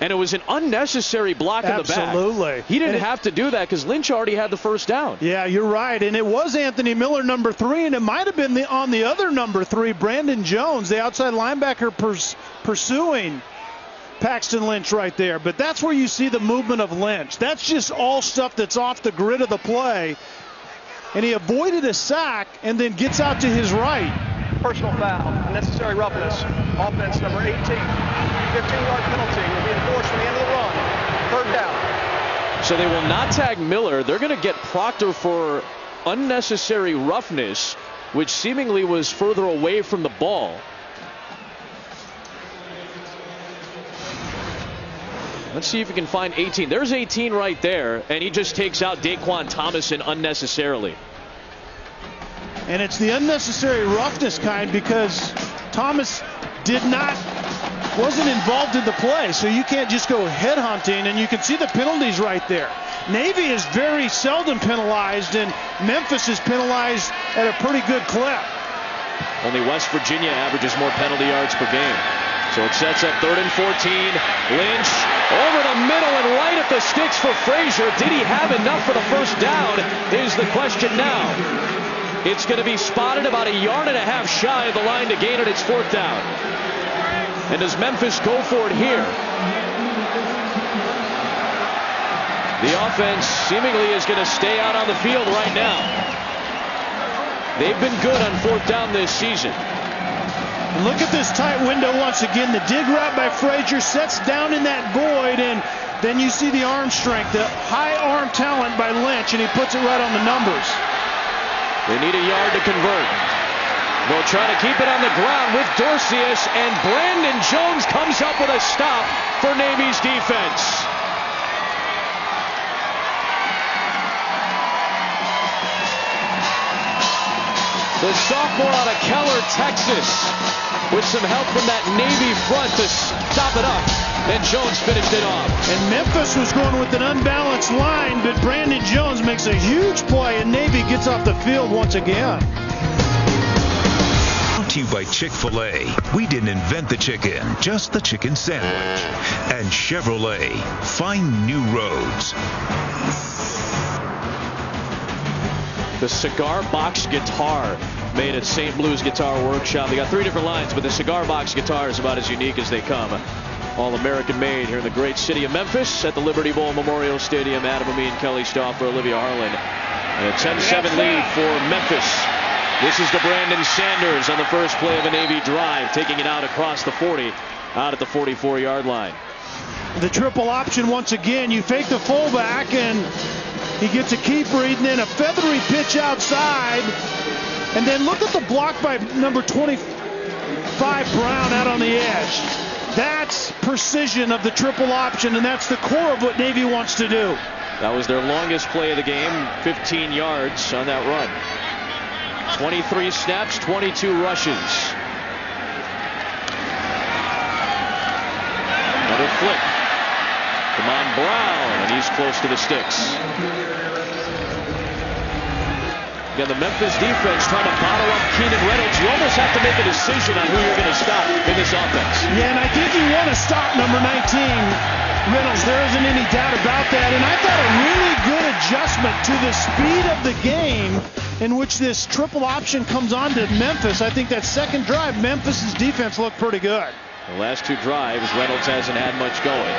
And it was an unnecessary block in the back. Absolutely. He didn't have to do that because Lynch already had the first down. Yeah, you're right. And it was Anthony Miller, number 3, and it might have been on the other number 3, Brandon Jones, the outside linebacker pursuing. Paxton Lynch right there. But that's where you see the movement of Lynch. That's just all stuff that's off the grid of the play. And he avoided a sack and then gets out to his right. Personal foul, unnecessary roughness. Offense number 18. 15-yard penalty will be enforced from the end of the run. Third down. So they will not tag Miller. They're going to get Proctor for unnecessary roughness, which seemingly was further away from the ball. Let's see if we can find 18. There's 18 right there, and he just takes out Daquan Thomason unnecessarily. And it's the unnecessary roughness kind because Thomas wasn't involved in the play, so you can't just go head hunting, and you can see the penalties right there. Navy is very seldom penalized, and Memphis is penalized at a pretty good clip. Only West Virginia averages more penalty yards per game. So it sets up 3rd and 14. Lynch over the middle and right at the sticks for Frazier. Did he have enough for the first down is the question now. It's going to be spotted about 1.5 yards shy of the line to gain it. It's 4th down. And does Memphis go for it here? The offense seemingly is going to stay out on the field right now. They've been good on 4th down this season. Look at this tight window once again. The dig route by Frazier sets down in that void, and then you see the arm strength, the high arm talent by Lynch, and he puts it right on the numbers. They need 1 yard to convert. They'll try to keep it on the ground with Dorcius, and Brandon Jones comes up with a stop for Navy's defense. The sophomore out of Keller, Texas, with some help from that Navy front to stop it up. And Jones finished it off. And Memphis was going with an unbalanced line, but Brandon Jones makes a huge play, and Navy gets off the field once again. Brought to you by Chick-fil-A. We didn't invent the chicken, just the chicken sandwich. And Chevrolet. Find new roads. The Cigar Box guitar made at St. Blue's Guitar Workshop. They got 3 different lines, but the Cigar Box guitar is about as unique as they come. All American made here in the great city of Memphis at the Liberty Bowl Memorial Stadium. Adam Amin, Kelly Stauffer, Olivia Harlan. And a 10-7 lead for Memphis. This is the Brandon Sanders on the first play of a Navy drive, taking it out across the 40, out at the 44-yard line. The triple option once again. You fake the fullback, and he gets a keep read, and then a feathery pitch outside. And then look at the block by number 25, Brown, out on the edge. That's precision of the triple option, and that's the core of what Navy wants to do. That was their longest play of the game, 15 yards on that run. 23 snaps, 22 rushes. Another flick. Come on, Brown, and he's close to the sticks. Again, the Memphis defense trying to bottle up Keenan Reynolds. You almost have to make a decision on who you're going to stop in this offense. Yeah, and I think you want to stop number 19, Reynolds. There isn't any doubt about that. And I thought a really good adjustment to the speed of the game in which this triple option comes on to Memphis. I think that second drive, Memphis's defense looked pretty good. The last 2 drives, Reynolds hasn't had much going.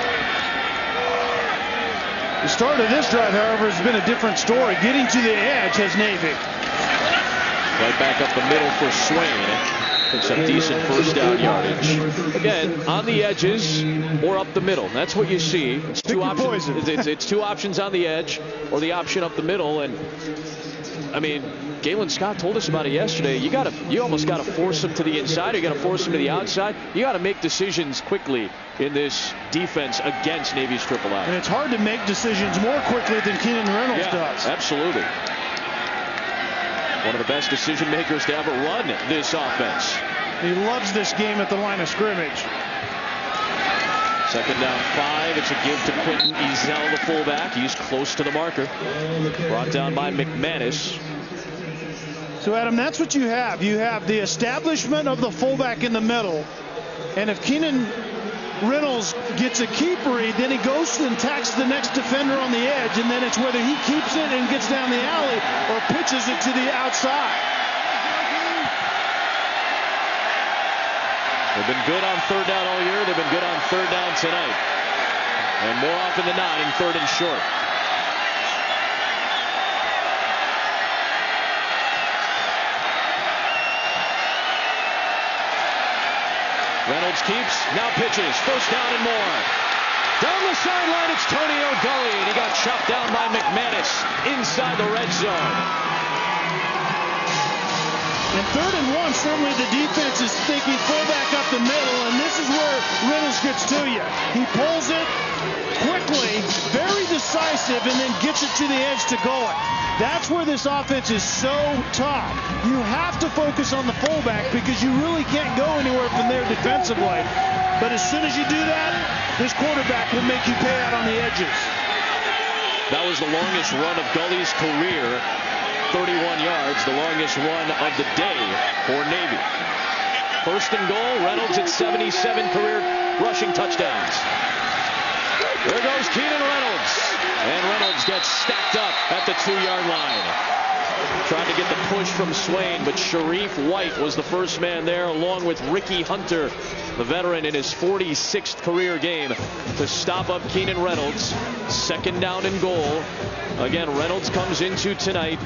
The start of this drive, however, has been a different story. Getting to the edge has Navy. Right back up the middle for Swain. Picks up decent first down yardage. Again, on the edges or up the middle. That's what you see. It's 2 options. It's 2 options on the edge or the option up the middle. And I mean, Galen Scott told us about it yesterday. You almost got to force him to the inside. You got to force him to the outside. You got to make decisions quickly in this defense against Navy's triple out. And it's hard to make decisions more quickly than Keenan Reynolds does. Absolutely. One of the best decision makers to ever run this offense. He loves this game at the line of scrimmage. 2nd down 5. It's a give to Quentin Ezell, the fullback. He's close to the marker. Brought down by McManus. So, Adam, that's what you have. You have the establishment of the fullback in the middle. And if Keenan Reynolds gets a keep read, then he goes and attacks the next defender on the edge, and then it's whether he keeps it and gets down the alley or pitches it to the outside. They've been good on third down all year. They've been good on third down tonight. And more often than not in third and short. Reynolds keeps, now pitches, first down and more. Down the sideline, it's Tony O'Gully, and he got chopped down by McManus inside the red zone. And 3rd and 1, certainly the defense is thinking fullback up the middle, and this is where Reynolds gets to you. He pulls it quickly, very decisive, and then gets it to the edge to go it. That's where this offense is so tough. You have to focus on the fullback because you really can't go anywhere from there defensively. But as soon as you do that, this quarterback will make you pay out on the edges. That was the longest run of Gully's career. 31 yards, the longest run of the day for Navy. First and goal, Reynolds at 77 career rushing touchdowns. There goes Keenan Reynolds. And Reynolds gets stacked up at the 2-yard line. Tried to get the push from Swain, but Sharif White was the first man there, along with Ricky Hunter, the veteran in his 46th career game, to stop up Keenan Reynolds. Second down and goal. Again, Reynolds comes into tonight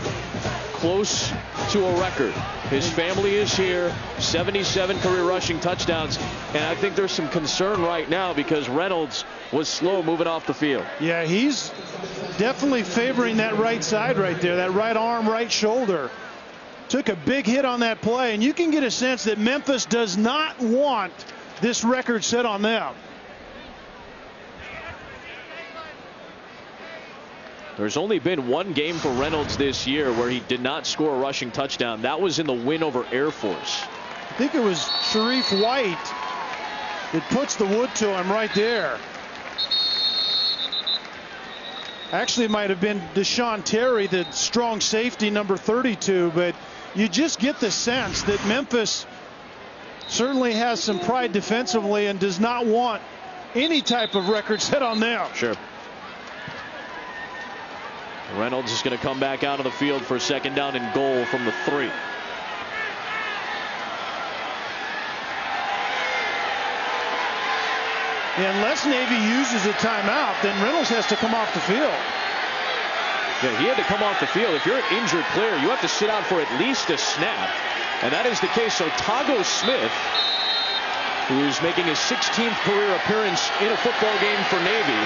close to a record. His family is here, 77 career rushing touchdowns, and I think there's some concern right now because Reynolds was slow moving off the field. Yeah, he's definitely favoring that right side right there, that right arm, right shoulder. Took a big hit on that play, and you can get a sense that Memphis does not want this record set on them. There's only been one game for Reynolds this year where he did not score a rushing touchdown. That was in the win over Air Force. I think it was Sharif White that puts the wood to him right there. Actually, it might have been Deshaun Terry, the strong safety, number 32, but you just get the sense that Memphis certainly has some pride defensively and does not want any type of record set on them. Sure. Reynolds is going to come back out of the field for second down and goal from the 3. Yeah, unless Navy uses a timeout, then Reynolds has to come off the field. Yeah, he had to come off the field. If you're an injured player, you have to sit out for at least a snap. And that is the case. So Tago Smith, who's making his 16th career appearance in a football game for Navy.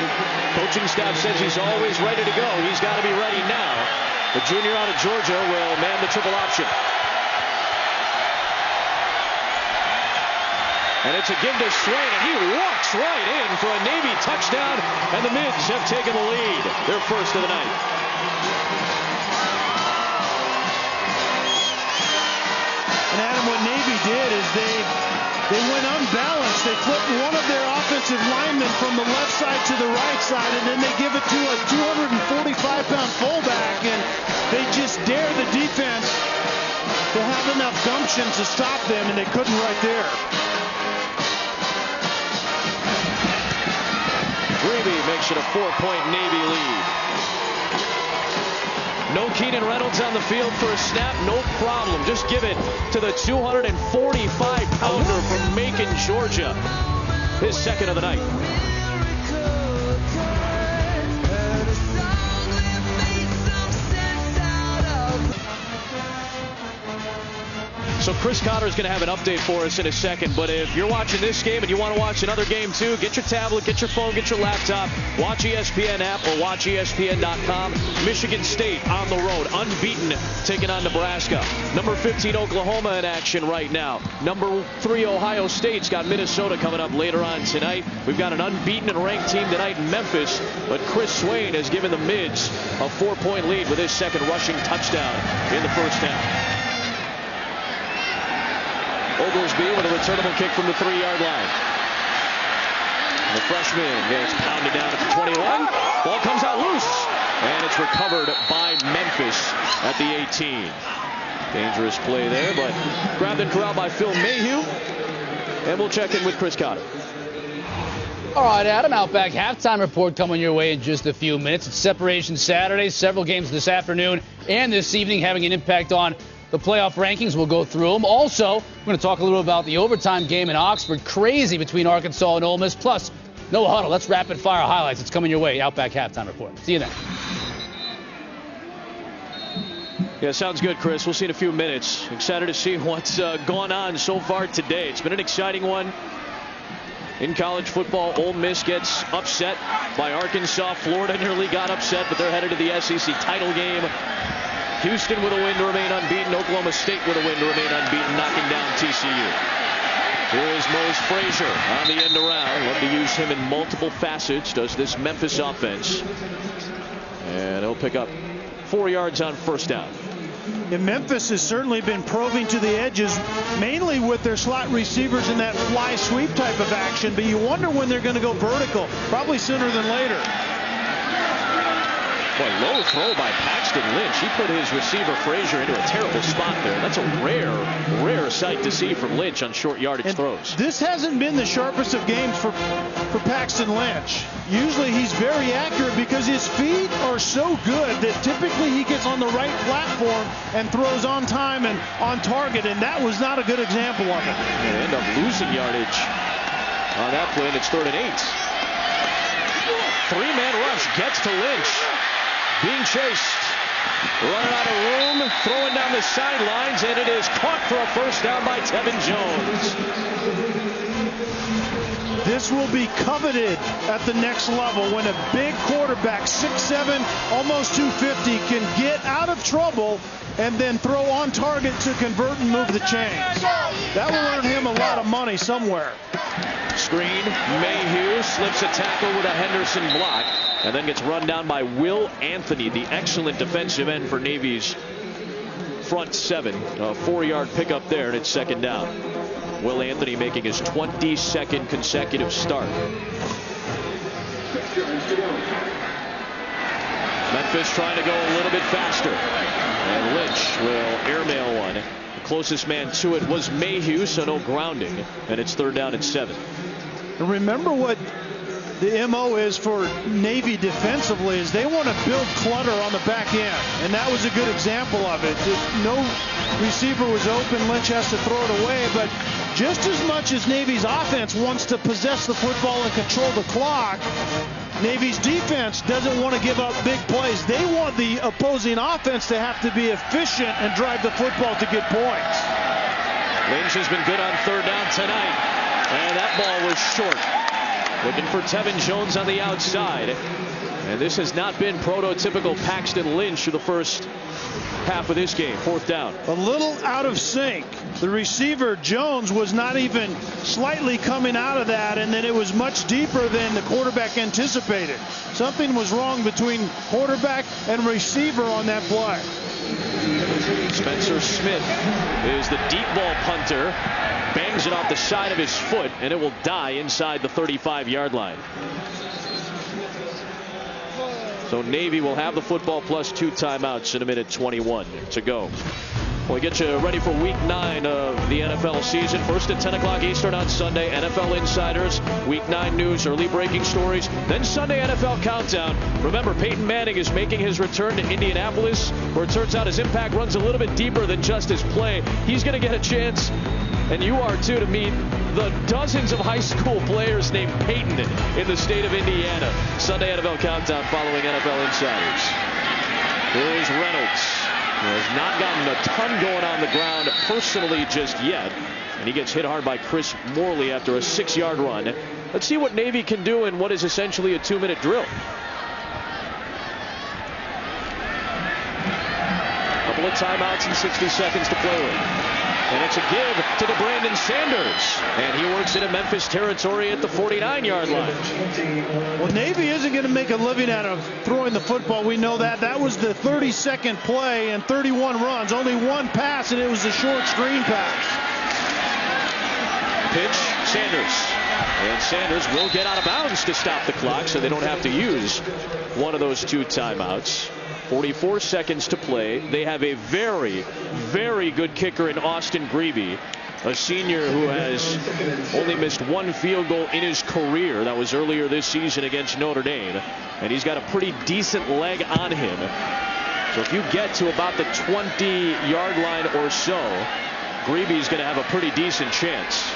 Coaching staff says he's always ready to go. He's got to be ready now. The junior out of Georgia will man the triple option. And it's a give to Swain, and he walks right in for a Navy touchdown, and the Mids have taken the lead. Their first of the night. And Adam, what Navy did is they went unbalanced. They flipped one of their offensive linemen from the left side to the right side, and then they give it to a 245-pound fullback, and they just dare the defense to have enough gumption to stop them, and they couldn't right there. Greavy makes it a 4-point Navy lead. No Keenan Reynolds on the field for a snap, no problem. Just give it to the 245-pounder from Macon, Georgia. His second of the night. So Chris Cotter is going to have an update for us in a second, but if you're watching this game and you want to watch another game too, get your tablet, get your phone, get your laptop, watch ESPN app or watch ESPN.com. Michigan State on the road, unbeaten, taking on Nebraska. Number 15 Oklahoma in action right now. Number 3 Ohio State's got Minnesota coming up later on tonight. We've got an unbeaten and ranked team tonight in Memphis, but Chris Swain has given the Mids a 4-point lead with his second rushing touchdown in the first half. Oglesby with a returnable kick from the 3-yard line. The freshman gets pounded down at the 21. Ball comes out loose, and it's recovered by Memphis at the 18. Dangerous play there, but grabbed and corralled by Phil Mayhew. And we'll check in with Chris Cotter. All right, Adam, Outback halftime report coming your way in just a few minutes. It's Separation Saturday, several games this afternoon and this evening having an impact on the playoff rankings. We'll go through them. Also, we're going to talk a little about the overtime game in Oxford. Crazy between Arkansas and Ole Miss. Plus, no huddle. Let's rapid fire highlights. It's coming your way. Outback Halftime Report. See you then. Yeah, sounds good, Chris. We'll see in a few minutes. Excited to see what's gone on so far today. It's been an exciting one. In college football, Ole Miss gets upset by Arkansas. Florida nearly got upset, but they're headed to the SEC title game. Houston with a win to remain unbeaten. Oklahoma State with a win to remain unbeaten, knocking down TCU. Here is Mose Frazier on the end around. Love to use him in multiple facets. Does this Memphis offense. And he'll pick up 4 yards on first down. And Memphis has certainly been probing to the edges, mainly with their slot receivers in that fly sweep type of action. But you wonder when they're going to go vertical. Probably sooner than later. Boy, low throw by Paxton Lynch. He put his receiver Frazier into a terrible spot there. That's a rare sight to see from Lynch on short yardage throws. This hasn't been the sharpest of games for Paxton Lynch. Usually he's very accurate because his feet are so good that typically he gets on the right platform and throws on time and on target, and that was not a good example of it. They end up losing yardage on that play, and it's 3rd and 8. Three-man rush gets to Lynch. Being chased. Running out of room, throwing down the sidelines, and it is caught for a first down by Tevin Jones. This will be coveted at the next level when a big quarterback, 6'7", almost 250, can get out of trouble and then throw on target to convert and move the chains. That will earn him a lot of money somewhere. Screen, Mayhew slips a tackle with a Henderson block and then gets run down by Will Anthony, the excellent defensive end for Navy's front seven. A 4-yard pickup there, and it's second down. Will Anthony making his 22nd consecutive start. Memphis trying to go a little bit faster, and Lynch will airmail one. The closest man to it was Mayhew, so no grounding, and it's 3rd down and 7. And remember what the MO is for Navy defensively is they want to build clutter on the back end, and that was a good example of it. No receiver was open. Lynch has to throw it away, but just as much as Navy's offense wants to possess the football and control the clock, Navy's defense doesn't want to give up big plays. They want the opposing offense to have to be efficient and drive the football to get points. Lynch has been good on 3rd down tonight, and that ball was short. Looking for Tevin Jones on the outside. And this has not been prototypical Paxton Lynch through the first half of this game. 4th down. A little out of sync. The receiver, Jones, was not even slightly coming out of that, and then it was much deeper than the quarterback anticipated. Something was wrong between quarterback and receiver on that play. Spencer Smith is the deep ball punter. Bangs it off the side of his foot, and it will die inside the 35-yard line. So Navy will have the football plus 2 timeouts in a minute 21 to go. We'll get you ready for week 9 of the NFL season. First at 10 o'clock Eastern on Sunday, NFL Insiders, week 9 news, early breaking stories. Then Sunday NFL Countdown. Remember, Peyton Manning is making his return to Indianapolis, where it turns out his impact runs a little bit deeper than just his play. He's going to get a chance, and you are too, to meet the dozens of high school players named Peyton in the state of Indiana. Sunday NFL Countdown following NFL Insiders. Here's Reynolds. He has not gotten a ton going on the ground personally just yet. And he gets hit hard by Chris Morley after a 6-yard run. Let's see what Navy can do in what is essentially a 2-minute drill. Couple of timeouts and 60 seconds to play with. And it's a give to the Brandon Sanders. And he works into Memphis territory at the 49-yard line. Well, Navy isn't going to make a living out of throwing the football. We know that. That was the 32nd play and 31 runs. Only one pass, and it was a short screen pass. Pitch, Sanders. And Sanders will get out of bounds to stop the clock, so they don't have to use one of those 2 timeouts. 44 seconds to play. They have a very, very good kicker in Austin Greavy, a senior who has only missed 1 field goal in his career. That was earlier this season against Notre Dame. And he's got a pretty decent leg on him. So if you get to about the 20-yard line or so, Greeby's going to have a pretty decent chance.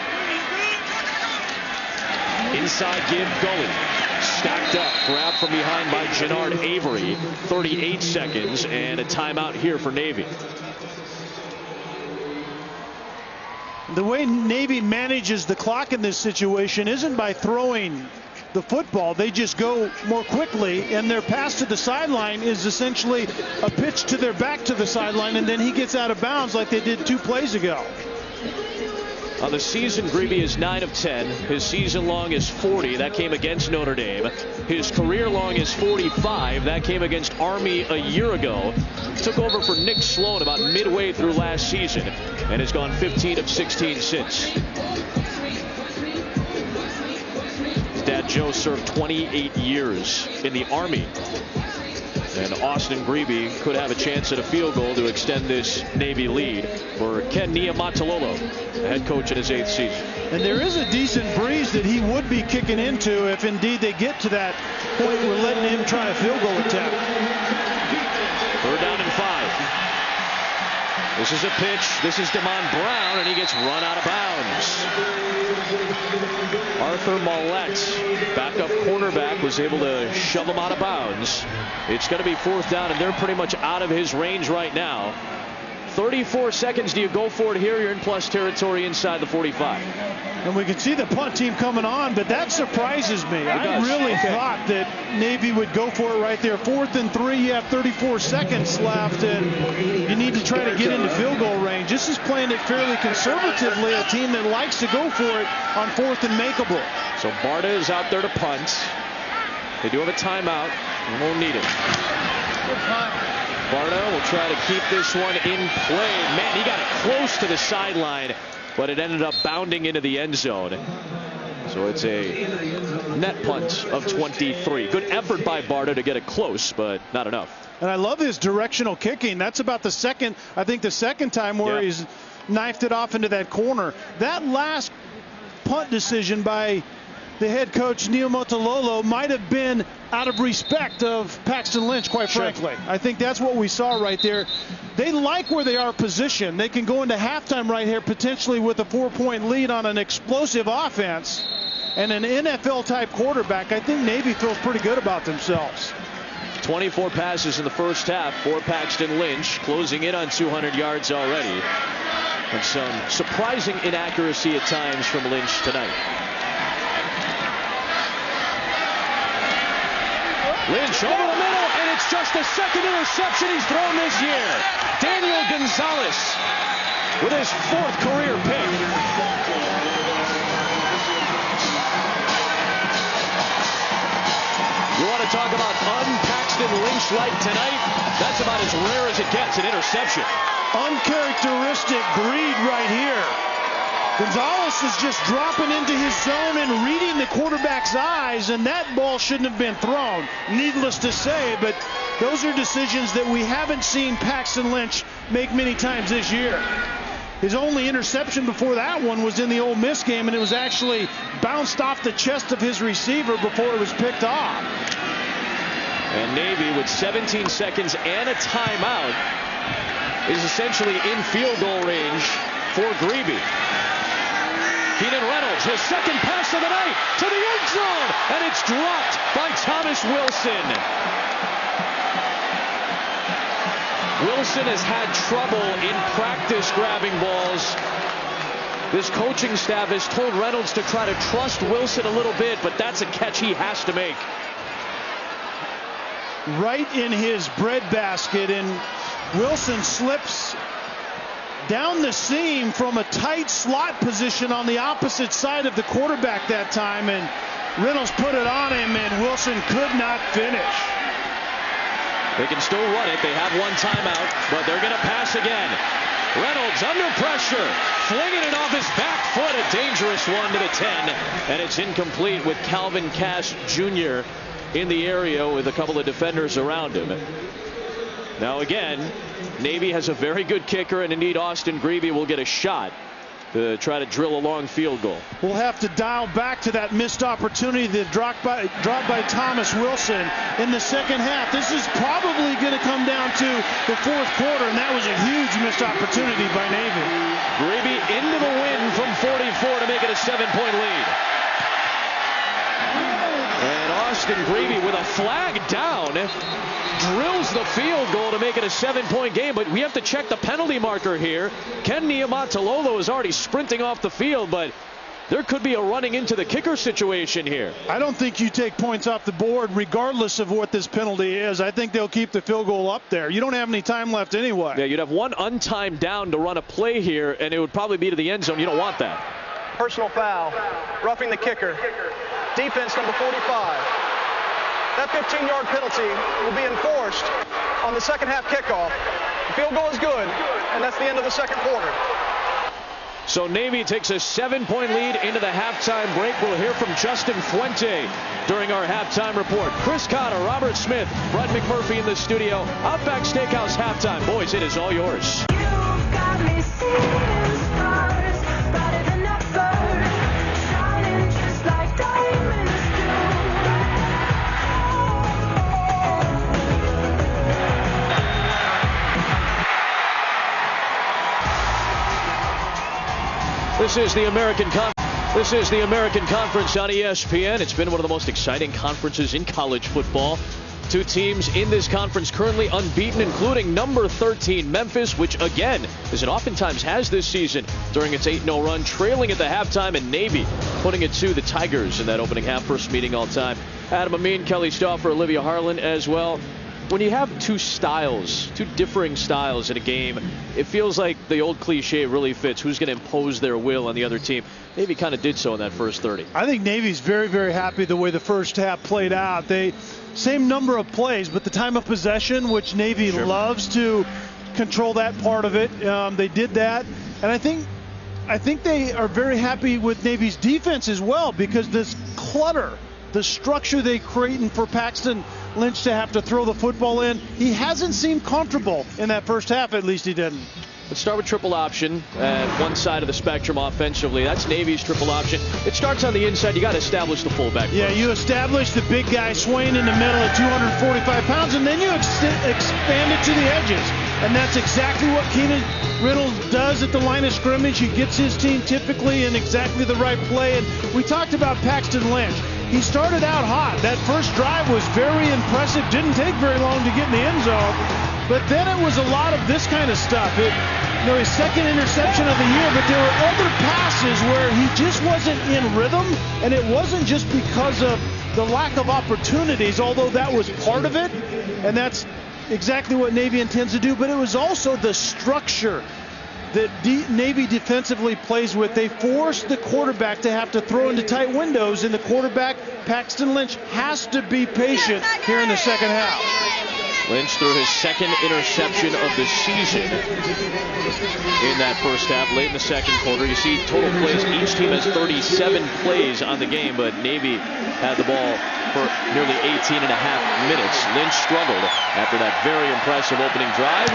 Inside give, Gully. Stacked up, grabbed from behind by Jannard Avery. 38 seconds and a timeout here for Navy. The way Navy manages the clock in this situation isn't by throwing the football. They just go more quickly, and their pass to the sideline is essentially a pitch to their back to the sideline, and then he gets out of bounds like they did 2 plays ago. On the season, Greeby is 9 of 10. His season long is 40. That came against Notre Dame. His career long is 45. That came against Army a year ago. Took over for Nick Sloan about midway through last season and has gone 15 of 16 since. His dad Joe served 28 years in the Army. And Austin Greeby could have a chance at a field goal to extend this Navy lead for Ken Niumatalolo, the head coach in his 8th season. And there is a decent breeze that he would be kicking into if indeed they get to that point where letting him try a field goal attempt. 3rd down and 5. This is a pitch. This is Damon Brown, and he gets run out of bounds. Arthur Mollett, backup cornerback, was able to shove him out of bounds. It's going to be 4th down, and they're pretty much out of his range right now. 34 seconds. Do you go for it here? You're in plus territory inside the 45. And we can see the punt team coming on, but that surprises me. I really thought that Navy would go for it right there. 4th and 3, you have 34 seconds left, and you need to try to get into field goal range. This is playing it fairly conservatively, a team that likes to go for it on 4th and makeable. So Barta is out there to punt. They do have a timeout, and won't need it. Barta will try to keep this one in play. Man, he got it close to the sideline, but it ended up bounding into the end zone. So it's a net punt of 23. Good effort by Barta to get it close, but not enough. And I love his directional kicking. That's about the second time where he's knifed it off into that corner. That last punt decision by the head coach Niumatalolo might have been out of respect of Paxton Lynch, quite frankly. I think that's what we saw right there. They like where they are positioned. They can go into halftime right here potentially with a 4-point lead on an explosive offense and an NFL-type quarterback. I think Navy feels pretty good about themselves. 24 passes in the first half for Paxton Lynch, closing in on 200 yards already. And some surprising inaccuracy at times from Lynch tonight. Lynch over the middle, and it's just the second interception he's thrown this year. Daniel Gonzalez with his 4th career pick. You want to talk about un-Paxton Lynch-like tonight? That's about as rare as it gets, an interception. Uncharacteristic greed right here. Gonzalez is just dropping into his zone and reading the quarterback's eyes, and that ball shouldn't have been thrown. Needless to say, but those are decisions that we haven't seen Paxton Lynch make many times this year. His only interception before that one was in the Ole Miss game, and it was actually bounced off the chest of his receiver before it was picked off. And Navy, with 17 seconds and a timeout, is essentially in field goal range for Greeby. Keenan Reynolds, his second pass of the night to the end zone, and it's dropped by Thomas Wilson. Wilson has had trouble in practice grabbing balls. This coaching staff has told Reynolds to try to trust Wilson a little bit, but that's a catch he has to make. Right in his breadbasket, and Wilson slips down the seam from a tight slot position on the opposite side of the quarterback that time, and Reynolds put it on him, and Wilson could not finish. They can still run it. They have one timeout, but they're going to pass again. Reynolds under pressure, flinging it off his back foot, a dangerous one to the 10, and it's incomplete with Calvin Cash Jr. in the area with a couple of defenders around him. Now again, Navy has a very good kicker, and indeed Austin Greeby will get a shot. to try to drill a long field goal. We'll have to dial back to that missed opportunity that dropped by Thomas Wilson in the second half. This is probably going to come down to the fourth quarter, and that was a huge missed opportunity by Navy. Grebe into the win from 44 to make it a 7-point lead. And Austin Grebe with a flag down drills the field goal to make it a 7-point game, but we have to check the penalty marker here. Ken Niumatalolo is already sprinting off the field, but there could be a running into the kicker situation here. I don't think you take points off the board regardless of what this penalty is. I think they'll keep the field goal up there. You don't have any time left anyway. Yeah, you'd have one untimed down to run a play here, and it would probably be to the end zone. You don't want that. Personal foul, roughing the kicker. Defense number 45. That 15-yard penalty will be enforced on the second half kickoff. The field goal is good, and that's the end of the second quarter. So Navy takes a 7-point lead into the halftime break. We'll hear from Justin Fuente during our halftime report. Chris Cotter, Robert Smith, Brett McMurphy in the studio. Outback Steakhouse halftime. Boys, it is all yours. You've got me seeing stars, brighter than ever, shining just like diamonds do. This is the American Conference on ESPN. It's been one of the most exciting conferences in college football. Two teams in this conference currently unbeaten, including number 13 Memphis, which again, as it oftentimes has this season during its 8-0 run, trailing at the halftime, and Navy putting it to the Tigers in that opening half, first meeting all time. Adam Amin, Kelly Stauffer, Olivia Harlan as well. When you have two differing styles in a game, it feels like the old cliche really fits. Who's going to impose their will on the other team? Navy kind of did so in that first 30. I think Navy's very, very happy the way the first half played out. Same number of plays, but the time of possession, which Navy loves to control that part of it, they did that. And I think they are very happy with Navy's defense as well, because this clutter, the structure they create for Paxton Lynch to have to throw the football in, he hasn't seemed comfortable in that first half. At least he didn't. Let's start with triple option at one side of the spectrum offensively. That's Navy's triple option. It starts on the inside. You got to establish the fullback Yeah, first. you establish the big guy swaying in the middle at 245 pounds, and then you expand it to the edges. And that's exactly what Keenan Reynolds does at the line of scrimmage. He gets his team typically in exactly the right play. And we talked about Paxton Lynch. He started out hot. That first drive was very impressive. Didn't take very long to get in the end zone. But then it was a lot of this kind of stuff. His second interception of the year, but there were other passes where he just wasn't in rhythm, and it wasn't just because of the lack of opportunities, although that was part of it, and that's exactly what Navy intends to do, but it was also the structure that Navy defensively plays with. They force the quarterback to have to throw into tight windows, and the quarterback, Paxton Lynch, has to be patient here in the second half. Lynch threw his second interception of the season in that first half, late in the second quarter. You see total plays. Each team has 37 plays on the game, but Navy had the ball for nearly 18 and a half minutes. Lynch struggled after that very impressive opening drive.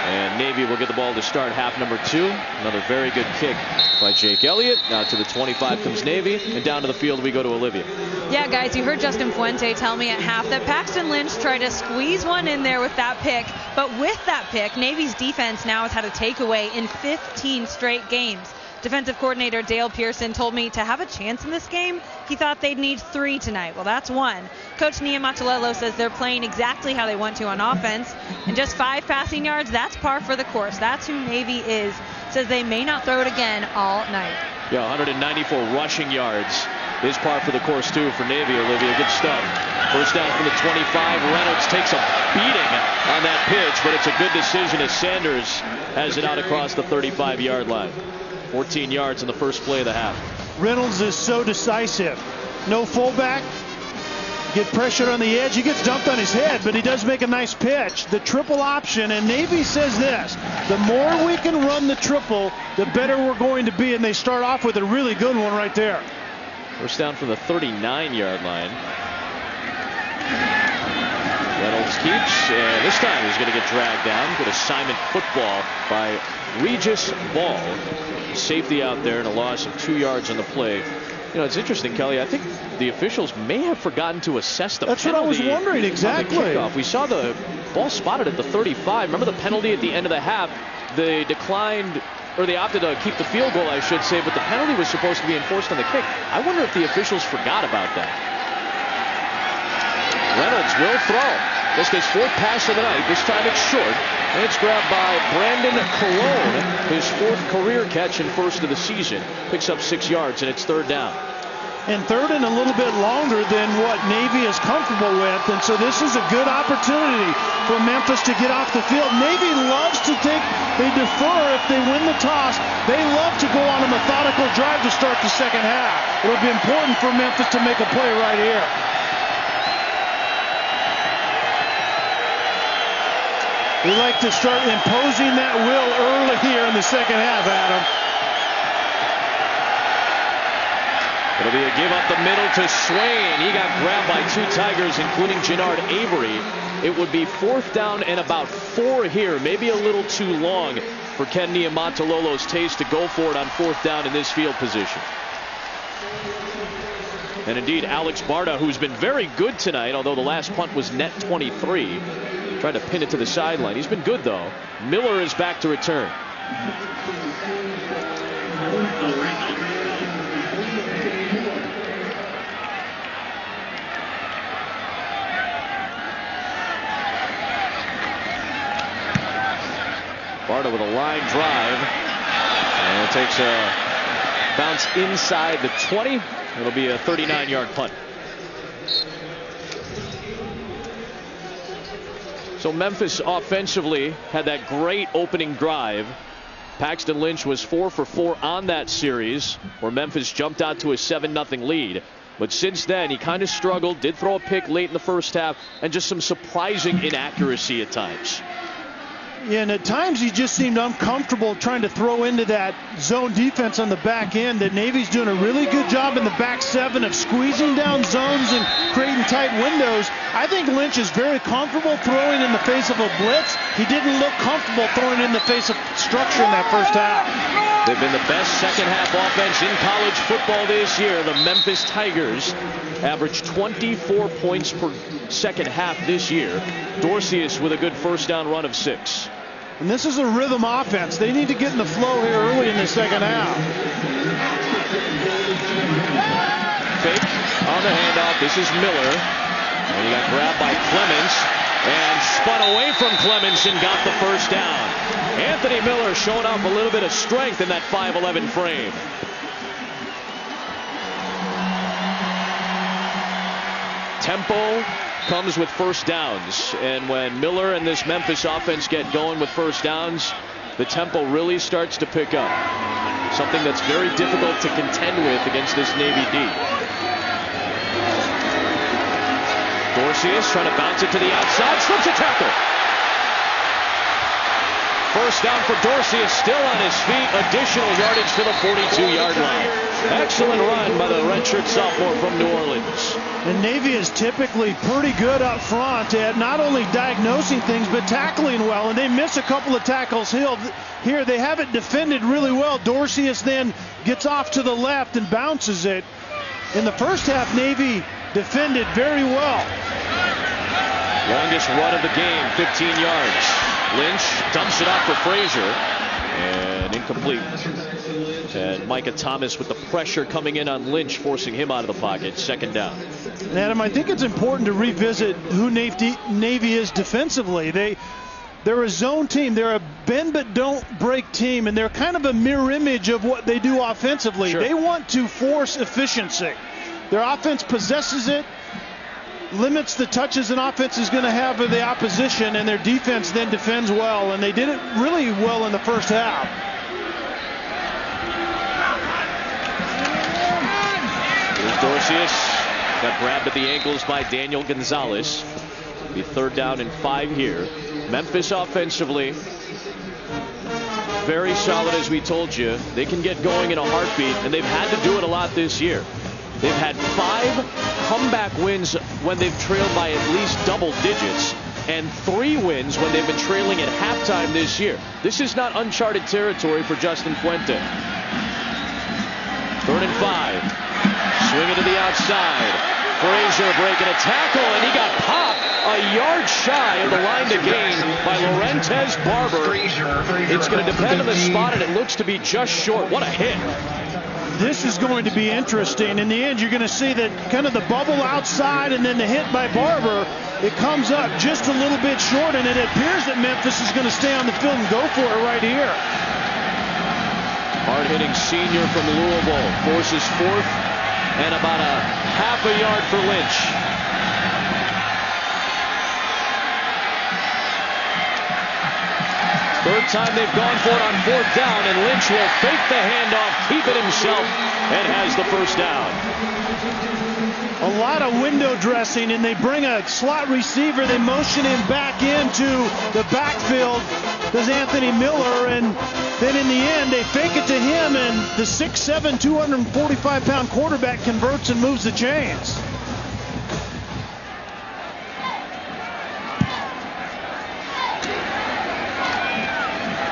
And Navy will get the ball to start half number 2. Another very good kick by Jake Elliott. Now to the 25 comes Navy, and down to the field we go to Olivia. Yeah, guys, you heard Justin Fuente tell me at half that Paxton Lynch tried to squeeze one in there with that pick. But with that pick, Navy's defense now has had a takeaway in 15 straight games. Defensive coordinator Dale Pearson told me to have a chance in this game, he thought they'd need 3 tonight. Well, that's 1. Coach Niumatalolo says they're playing exactly how they want to on offense. And just 5 passing yards, that's par for the course. That's who Navy is. Says they may not throw it again all night. Yeah, 194 rushing yards is par for the course, too, for Navy, Olivia. Good stuff. First down from the 25. Reynolds takes a beating on that pitch, but it's a good decision as Sanders has it out across the 35-yard line. 14 yards in the first play of the half. Reynolds is so decisive. No fullback. Get pressured on the edge. He gets dumped on his head, but he does make a nice pitch. The triple option, and Navy says this: the more we can run the triple, the better we're going to be, and they start off with a really good one right there. First down from the 39-yard line. Reynolds keeps, and this time he's going to get dragged down. Good assignment football by Regis Ball. Safety out there and a loss of 2 yards on the play. You know, it's interesting, Kelly. I think the officials may have forgotten to assess the That's penalty. what I was wondering, exactly. On the kickoff. We saw the ball spotted at the 35. Remember the penalty at the end of the half? They declined, or they opted to keep the field goal, I should say, but the penalty was supposed to be enforced on the kick. I wonder if the officials forgot about that. Reynolds will throw. Just his 4th pass of the night. This time it's short. And it's grabbed by Brandon Colon. His 4th career catch and 1st of the season. Picks up 6 yards, and it's 3rd down. And 3rd and a little bit longer than what Navy is comfortable with. And so this is a good opportunity for Memphis to get off the field. Navy loves to they defer if they win the toss. They love to go on a methodical drive to start the second half. It'll be important for Memphis to make a play right here. We like to start imposing that will early here in the second half, Adam. It'll be a give up the middle to Swain. He got grabbed by 2 Tigers, including Jannard Avery. It would be 4th down and about 4 here. Maybe a little too long for Ken Niumatalolo's taste to go for it on 4th down in this field position. And indeed, Alex Barta, who's been very good tonight, although the last punt was net 23, tried to pin it to the sideline. He's been good, though. Miller is back to return. Barta with a line drive. And it takes a bounce inside the 20. It'll be a 39-yard punt. So Memphis offensively had that great opening drive. Paxton Lynch was 4 for 4 on that series, where Memphis jumped out to a 7-0 lead. But since then, he kind of struggled, did throw a pick late in the first half, and just some surprising inaccuracy at times. Yeah, and at times he just seemed uncomfortable trying to throw into that zone defense on the back end. That Navy's doing a really good job in the back 7 of squeezing down zones and creating tight windows. I think Lynch is very comfortable throwing in the face of a blitz. He didn't look comfortable throwing in the face of structure in that first half. They've been the best second half offense in college football this year. The Memphis Tigers averaged 24 points per second half this year. Dorcius with a good first down run of 6. And this is a rhythm offense. They need to get in the flow here early in the second half. Fake on the handoff. This is Miller. And he got grabbed by Clements and spun away from Clements and got the first down. Anthony Miller showing off a little bit of strength in that 5'11" frame. Tempo comes with first downs, and when Miller and this Memphis offense get going with first downs, the tempo really starts to pick up. Something that's very difficult to contend with against this Navy D. Dorcius trying to bounce it to the outside, slips a tackle. First down for Dorcius, still on his feet. Additional yardage to the 42-yard line. Excellent run by the redshirt sophomore from New Orleans. And Navy is typically pretty good up front at not only diagnosing things, but tackling well. And they miss a couple of tackles here. They have it defended really well. Dorcius then gets off to the left and bounces it. In the first half, Navy defended very well. Longest run of the game, 15 yards. Lynch dumps it off for Frazier. And incomplete. And Micah Thomas with the pressure coming in on Lynch, forcing him out of the pocket. Second down. And Adam, I think it's important to revisit who Navy is defensively. They're a zone team. They're a bend but don't break team, and they're kind of a mirror image of what they do offensively. Sure. They want to force efficiency. Their offense possesses it, limits the touches an offense is going to have of the opposition, and their defense then defends well, and they did it really well in the first half. Here's Dorcius. Got grabbed at the ankles by Daniel Gonzalez. The 3rd down and 5 here. Memphis offensively, very solid, as we told you. They can get going in a heartbeat, and they've had to do it a lot this year. They've had 5 comeback wins when they've trailed by at least double digits, and 3 wins when they've been trailing at halftime this year. This is not uncharted territory for Justin Fuente. 3rd and 5. Swinging to the outside. Frazier breaking a tackle, and he got popped a yard shy of the line to gain by Laurentez Barber. It's going to depend on the spot, and it looks to be just short. What a hit. This is going to be interesting. In the end, you're going to see that kind of the bubble outside and then the hit by Barber. It comes up just a little bit short, and it appears that Memphis is going to stay on the field and go for it right here. Hard-hitting senior from Louisville forces 4th and about a half a yard for Lynch. Third time they've gone for it on 4th down, and Lynch will fake the handoff, keep it himself, and has the first down. A lot of window dressing, and they bring a slot receiver. They motion him back into the backfield. Does Anthony Miller, and then in the end, they fake it to him, and the 6'7", 245-pound quarterback converts and moves the chains.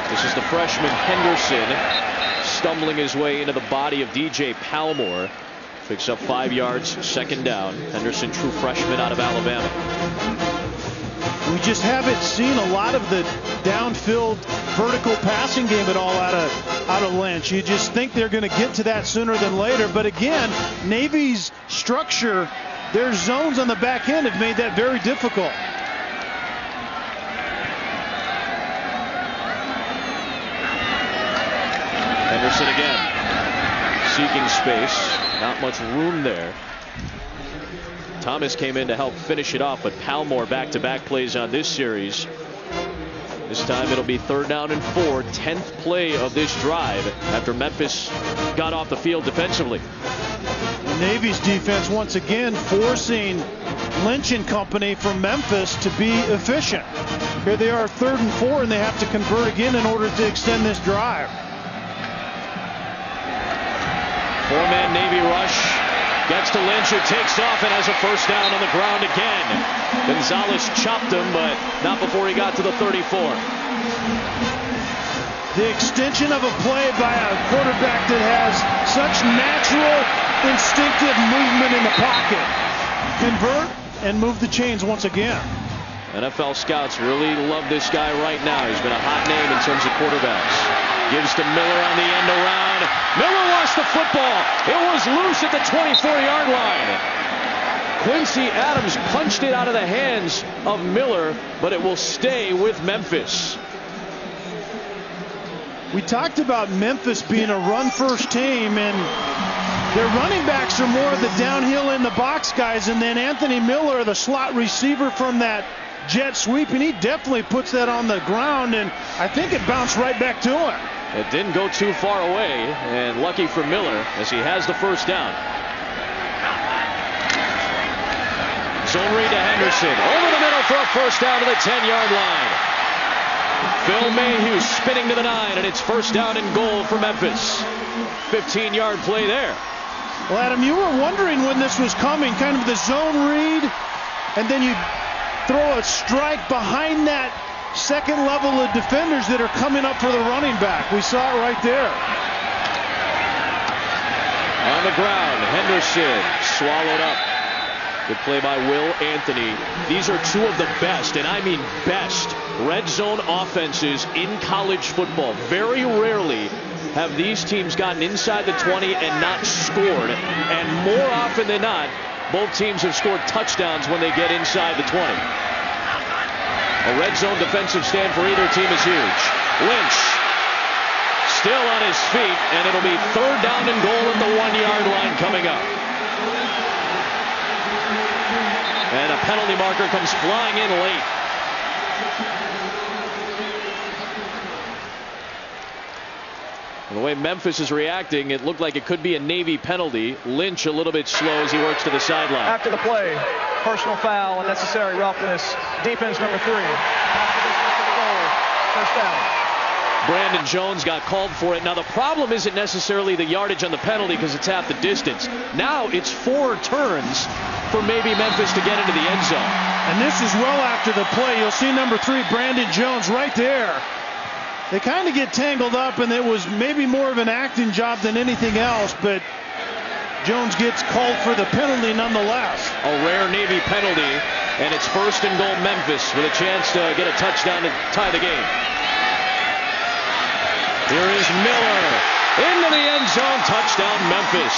This is the freshman Henderson stumbling his way into the body of DJ Palmore. Picks up 5 yards, 2nd down. Henderson, true freshman out of Alabama. We just haven't seen a lot of the downfield vertical passing game at all out of Lynch. You just think they're going to get to that sooner than later. But again, Navy's structure, their zones on the back end have made that very difficult. Henderson again, seeking space. Not much room there. Thomas came in to help finish it off, but Palmore back-to-back plays on this series. This time it'll be 3rd down and 4, 10th play of this drive after Memphis got off the field defensively. The Navy's defense once again forcing Lynch and company from Memphis to be efficient. Here they are 3rd and 4, and they have to convert again in order to extend this drive. 4-man Navy rush. Gets to Lynch, who takes off and has a first down on the ground again. Gonzalez chopped him, but not before he got to the 34. The extension of a play by a quarterback that has such natural, instinctive movement in the pocket. Convert and move the chains once again. NFL scouts really love this guy right now. He's been a hot name in terms of quarterbacks. Gives to Miller on the end around. Miller lost the football. It was loose at the 24-yard line. Quincy Adams punched it out of the hands of Miller, but it will stay with Memphis. We talked about Memphis being a run-first team, and their running backs are more of the downhill in the box guys, and then Anthony Miller, the slot receiver from that jet sweep, and he definitely puts that on the ground, and I think it bounced right back to him. It didn't go too far away, and lucky for Miller as he has the first down. Zone read to Henderson. Over the middle for a first down to the 10-yard line. Phil Mayhew spinning to the 9, and it's first down and goal for Memphis. 15-yard play there. Well, Adam, you were wondering when this was coming, kind of the zone read, and then you throw a strike behind that second level of defenders that are coming up for the running back. We saw it right there. On the ground, Henderson swallowed up. Good play by Will Anthony. These are two of the best, and I mean best, red zone offenses in college football. Very rarely have these teams gotten inside the 20 and not scored, and more often than not, both teams have scored touchdowns when they get inside the 20. A red zone defensive stand for either team is huge. Lynch still on his feet, and it'll be 3rd down and goal at the 1-yard line coming up. And a penalty marker comes flying in late. And the way Memphis is reacting, it looked like it could be a Navy penalty. Lynch a little bit slow as he works to the sideline. After the play, personal foul, unnecessary roughness, defense number 3. First down. Brandon Jones got called for it. Now the problem isn't necessarily the yardage on the penalty because it's half the distance. Now it's 4 turns for maybe Memphis to get into the end zone. And this is well after the play. You'll see number 3, Brandon Jones, right there. They kind of get tangled up, and it was maybe more of an acting job than anything else, but Jones gets called for the penalty nonetheless. A rare Navy penalty, and it's 1st and goal Memphis with a chance to get a touchdown to tie the game. Here is Miller into the end zone, touchdown Memphis.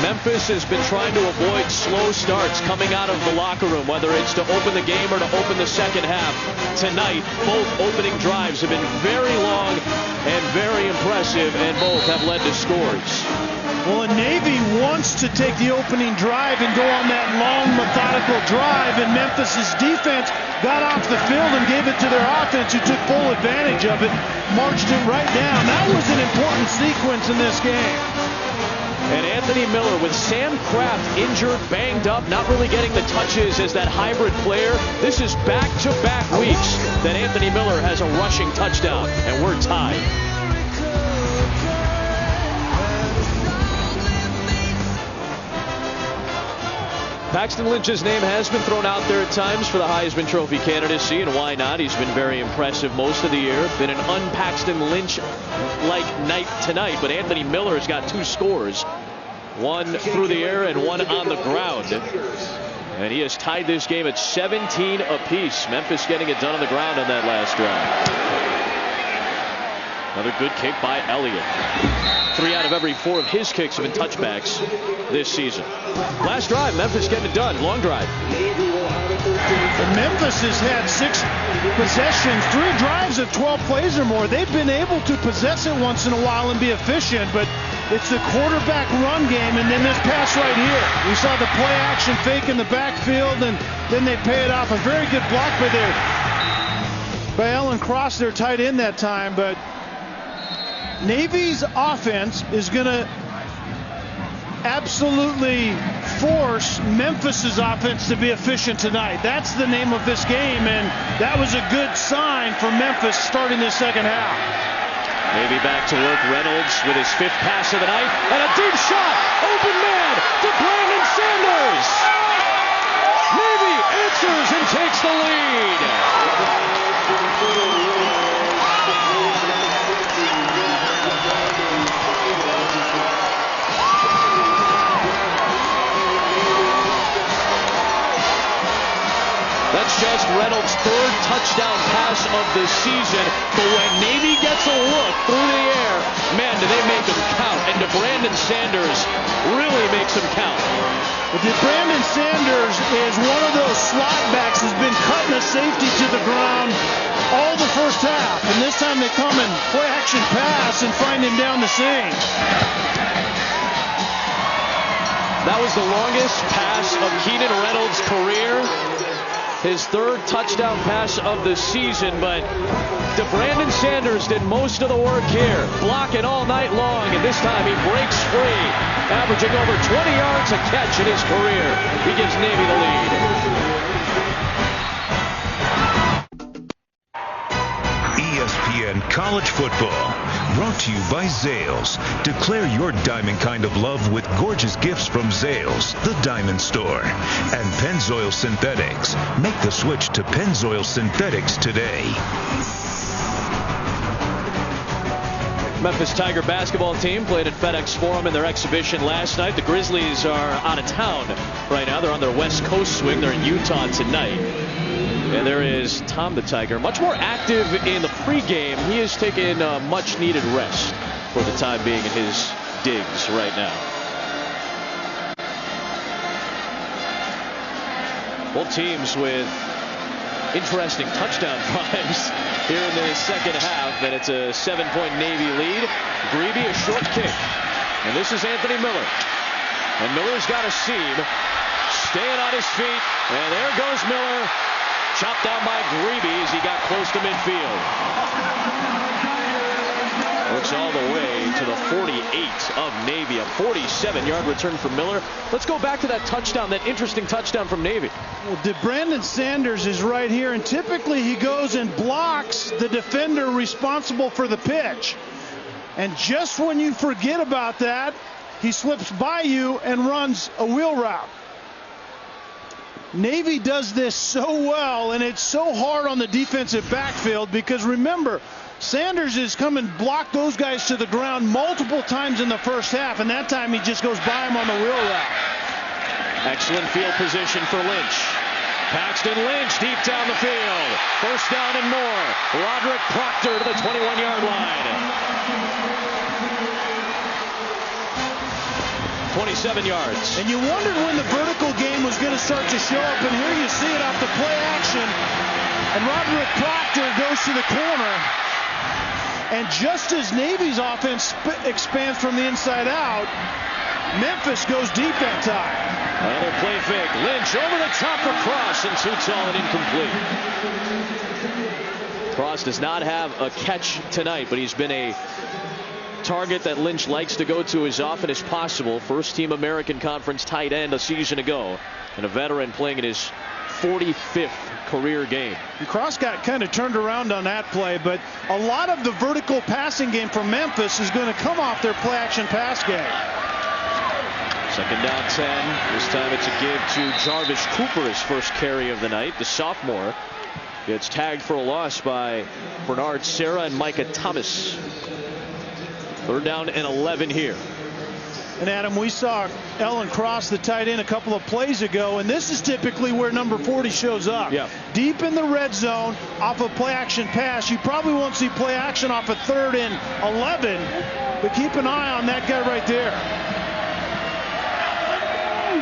Memphis has been trying to avoid slow starts coming out of the locker room, whether it's to open the game or to open the second half. Tonight, both opening drives have been very long and very impressive, and both have led to scores. Well, Navy wants to take the opening drive and go on that long, methodical drive, and Memphis's defense got off the field and gave it to their offense, who took full advantage of it, marched it right down. That was an important sequence in this game. And Anthony Miller, with Sam Kraft injured, banged up, not really getting the touches as that hybrid player. This is back-to-back weeks that Anthony Miller has a rushing touchdown, and we're tied. Paxton Lynch's name has been thrown out there at times for the Heisman Trophy candidacy, and why not? He's been very impressive most of the year. Been an un-Paxton Lynch-like night tonight, but Anthony Miller has got 2 scores. One through the air and one on the ground. And he has tied this game at 17 apiece. Memphis getting it done on the ground on that last drive. Another good kick by Elliott. 3 out of every 4 of his kicks have been touchbacks this season. Last drive, Memphis getting it done. Long drive. Memphis has had 6 possessions, 3 drives of 12 plays or more. They've been able to possess it once in a while and be efficient, but it's the quarterback run game, and then this pass right here. We saw the play action fake in the backfield, and then they pay it off. A very good block by Alan Cross, their tight end that time, but Navy's offense is going to absolutely force Memphis's offense to be efficient tonight. That's the name of this game, and that was a good sign for Memphis starting this second half. Navy back to work. Reynolds with his 5th pass of the night, and a deep shot. Open man to Brandon Sanders. Navy answers and takes the lead. That's just Reynolds' 3rd touchdown pass of the season. But when Navy gets a look through the air, man, do they make them count. And DeBrandon Sanders really makes them count. But DeBrandon Sanders is one of those slot backs who's been cutting a safety to the ground all the first half. And this time they come and play action pass and find him down the seam. That was the longest pass of Keenan Reynolds' career. His 3rd touchdown pass of the season, but DeBrandon Sanders did most of the work here, blocking all night long, and this time he breaks free, averaging over 20 yards a catch in his career. He gives Navy the lead. ESPN College Football, brought to you by Zales. Declare your diamond kind of love with gorgeous gifts from Zales, the Diamond Store. And Pennzoil Synthetics. Make the switch to Pennzoil Synthetics today. Memphis Tiger basketball team played at FedEx Forum in their exhibition last night. The Grizzlies are out of town right now. They're on their West Coast swing. They're in Utah tonight. And there is Tom the Tiger, much more active in the pregame. He is taking a much-needed rest for the time being in his digs right now. Both teams with interesting touchdown drives here in the second half, and it's a 7-point Navy lead. Greeby, a short kick, and this is Anthony Miller. And Miller's got a seam, staying on his feet, and there goes Miller. Chopped down by Greeby as he got close to midfield. Works all the way to the 48 of Navy. A 47-yard return for Miller. Let's go back to that touchdown, that interesting touchdown from Navy. Well, DeBrandon Sanders is right here, and typically he goes and blocks the defender responsible for the pitch. And just when you forget about that, he slips by you and runs a wheel route. Navy does this so well, and it's so hard on the defensive backfield because remember, Sanders has come and blocked those guys to the ground multiple times in the first half, and that time he just goes by him on the wheel route. Excellent field position for Lynch. Paxton Lynch deep down the field. First down and more. Roderick Proctor to the 21-yard line. 27 yards. And you wondered when the vertical game was going to start to show up, and here you see it off the play action. And Roderick Proctor goes to the corner. And just as Navy's offense expands from the inside out, Memphis goes deep that time. Another play fake. Lynch over the top for Cross, and too tall and incomplete. Cross does not have a catch tonight, but he's been a target that Lynch likes to go to as often as possible. First team American Conference tight end a season ago, and a veteran playing in his 45th career game. And Cross got kind of turned around on that play, but a lot of the vertical passing game for Memphis is going to come off their play action pass game. Second down 10. This time it's a give to Jarvis Cooper, his first carry of the night. The sophomore gets tagged for a loss by Bernard Serra and Micah Thomas. Third down and 11 here. And Adam, we saw Ellen Cross, the tight end, a couple of plays ago, and this is typically where number 40 shows up. Yeah. Deep in the red zone, off a play action pass. You probably won't see play action off a 3rd and 11, but keep an eye on that guy right there.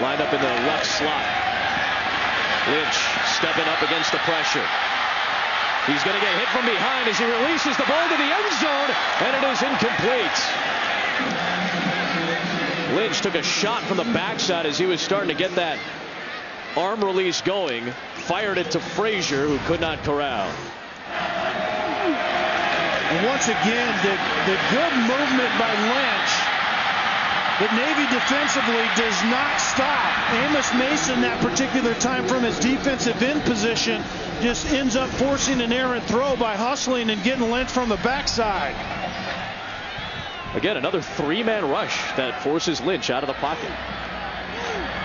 Lined up in the left slot. Lynch stepping up against the pressure. He's going to get hit from behind as he releases the ball to the end zone, and it is incomplete. Lynch took a shot from the backside as he was starting to get that arm release going. Fired it to Frazier, who could not corral. And once again, the good movement by Lynch. But Navy defensively does not stop. Amos Mason that particular time from his defensive end position just ends up forcing an errant throw by hustling and getting Lynch from the backside. Again, another 3-man rush that forces Lynch out of the pocket.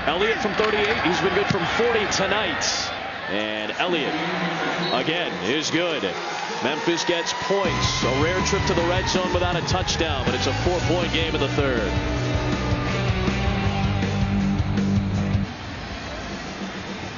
Elliott from 38. He's been good from 40 tonight. And Elliott, again, is good. Memphis gets points. A rare trip to the red zone without a touchdown, but it's a 4-point game in the third.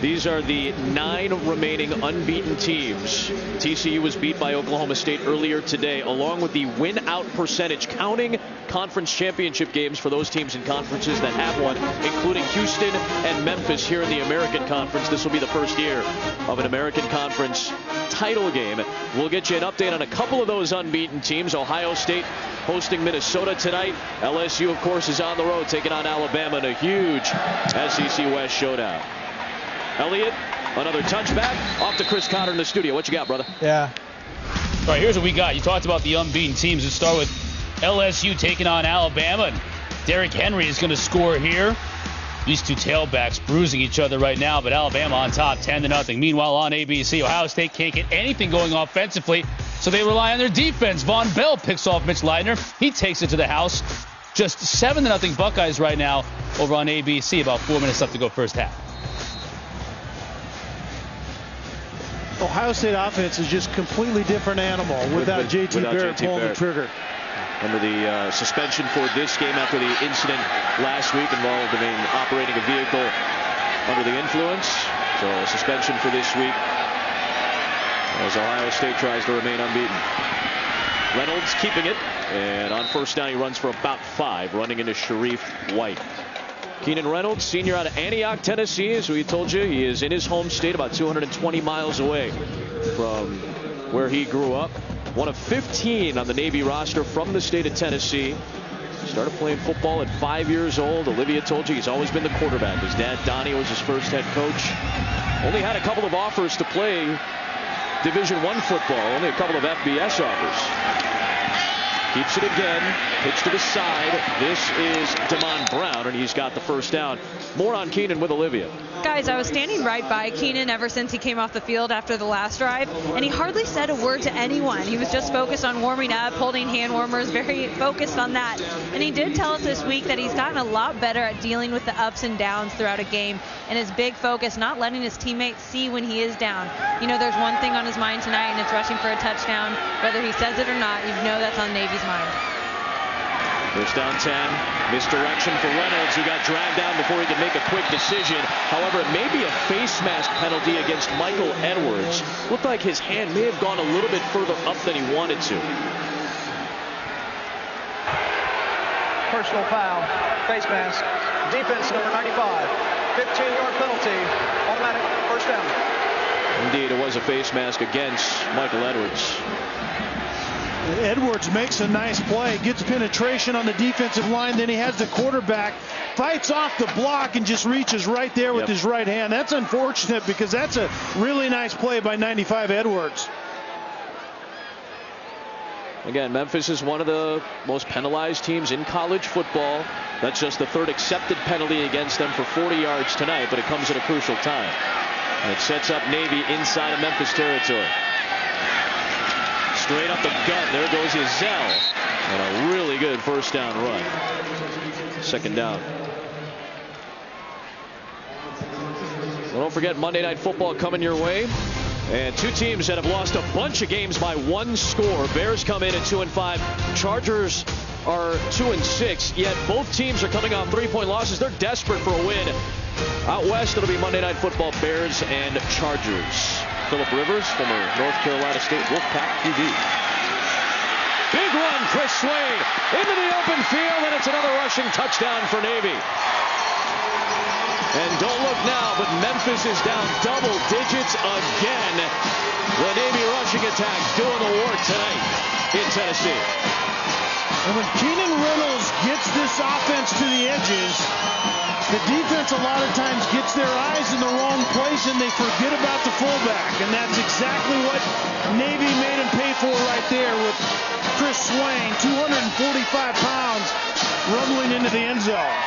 These are the 9 remaining unbeaten teams. TCU was beat by Oklahoma State earlier today, along with the win-out percentage, counting conference championship games for those teams in conferences that have one, including Houston and Memphis here in the American Conference. This will be the first year of an American Conference title game. We'll get you an update on a couple of those unbeaten teams. Ohio State hosting Minnesota tonight. LSU, of course, is on the road taking on Alabama in a huge SEC West showdown. Elliott, another touchback. Off to Chris Cotter in the studio. What you got, brother? Yeah. All right, here's what we got. You talked about the unbeaten teams. Let's start with LSU taking on Alabama. And Derrick Henry is going to score here. These two tailbacks bruising each other right now, but Alabama on top 10-0. Meanwhile, on ABC, Ohio State can't get anything going offensively, so they rely on their defense. Von Bell picks off Mitch Leitner. He takes it to the house. Just 7-0 Buckeyes right now over on ABC. About 4 minutes left to go first half. Ohio State offense is just completely different animal without J.T. Barrett pulling the trigger. Under the suspension for this game after the incident last week involved operating a vehicle under the influence. So a suspension for this week as Ohio State tries to remain unbeaten. Reynolds keeping it, and on first down he runs for about 5, running into Sharif White. Keenan Reynolds, senior out of Antioch, Tennessee. As we told you, he is in his home state, about 220 miles away from where he grew up. One of 15 on the Navy roster from the state of Tennessee. Started playing football at 5 years old. Olivia told you he's always been the quarterback. His dad, Donnie, was his first head coach. Only had a couple of offers to play Division I football. Only a couple of FBS offers. Keeps it again. Pitch to the side. This is Damon Brown, and he's got the first down. More on Keenan with Olivia. Guys, I was standing right by Keenan ever since he came off the field after the last drive, and he hardly said a word to anyone. He was just focused on warming up, holding hand warmers, very focused on that. And he did tell us this week that he's gotten a lot better at dealing with the ups and downs throughout a game, and his big focus, not letting his teammates see when he is down. You know, there's one thing on his mind tonight, and it's rushing for a touchdown. Whether he says it or not, you know that's on Navy's mind. First down 10. Misdirection for Reynolds, who got dragged down before he could make a quick decision. However, it may be a face mask penalty against Michael Edwards. Looked like his hand may have gone a little bit further up than he wanted to. Personal foul, face mask, defense number 95, 15-yard penalty, automatic first down. Indeed, it was a face mask against Michael Edwards. Edwards makes a nice play, gets penetration on the defensive line, then he has the quarterback, fights off the block and just reaches right there with his right hand. That's unfortunate because that's a really nice play by 95 Edwards. Again, Memphis is one of the most penalized teams in college football. That's just the third accepted penalty against them for 40 yards tonight, but it comes at a crucial time. And it sets up Navy inside of Memphis territory. Straight up the gut. There goes Yazell. And a really good first down run. Second down. Well, don't forget Monday Night Football coming your way. And two teams that have lost a bunch of games by one score. Bears come in at 2-5. Chargers are 2-6. Yet both teams are coming off 3-point losses. They're desperate for a win. Out west, it'll be Monday Night Football, Bears and Chargers. Phillip Rivers, former North Carolina State Wolfpack QB. Big run, Chris Swain into the open field, and it's another rushing touchdown for Navy. And don't look now, but Memphis is down double digits again. The Navy rushing attack doing the work tonight in Tennessee. And when Keenan Reynolds gets this offense to the edges, the defense a lot of times gets their eyes in the wrong place and they forget about the fullback. And that's exactly what Navy made him pay for right there with Chris Swain, 245 pounds, rumbling into the end zone.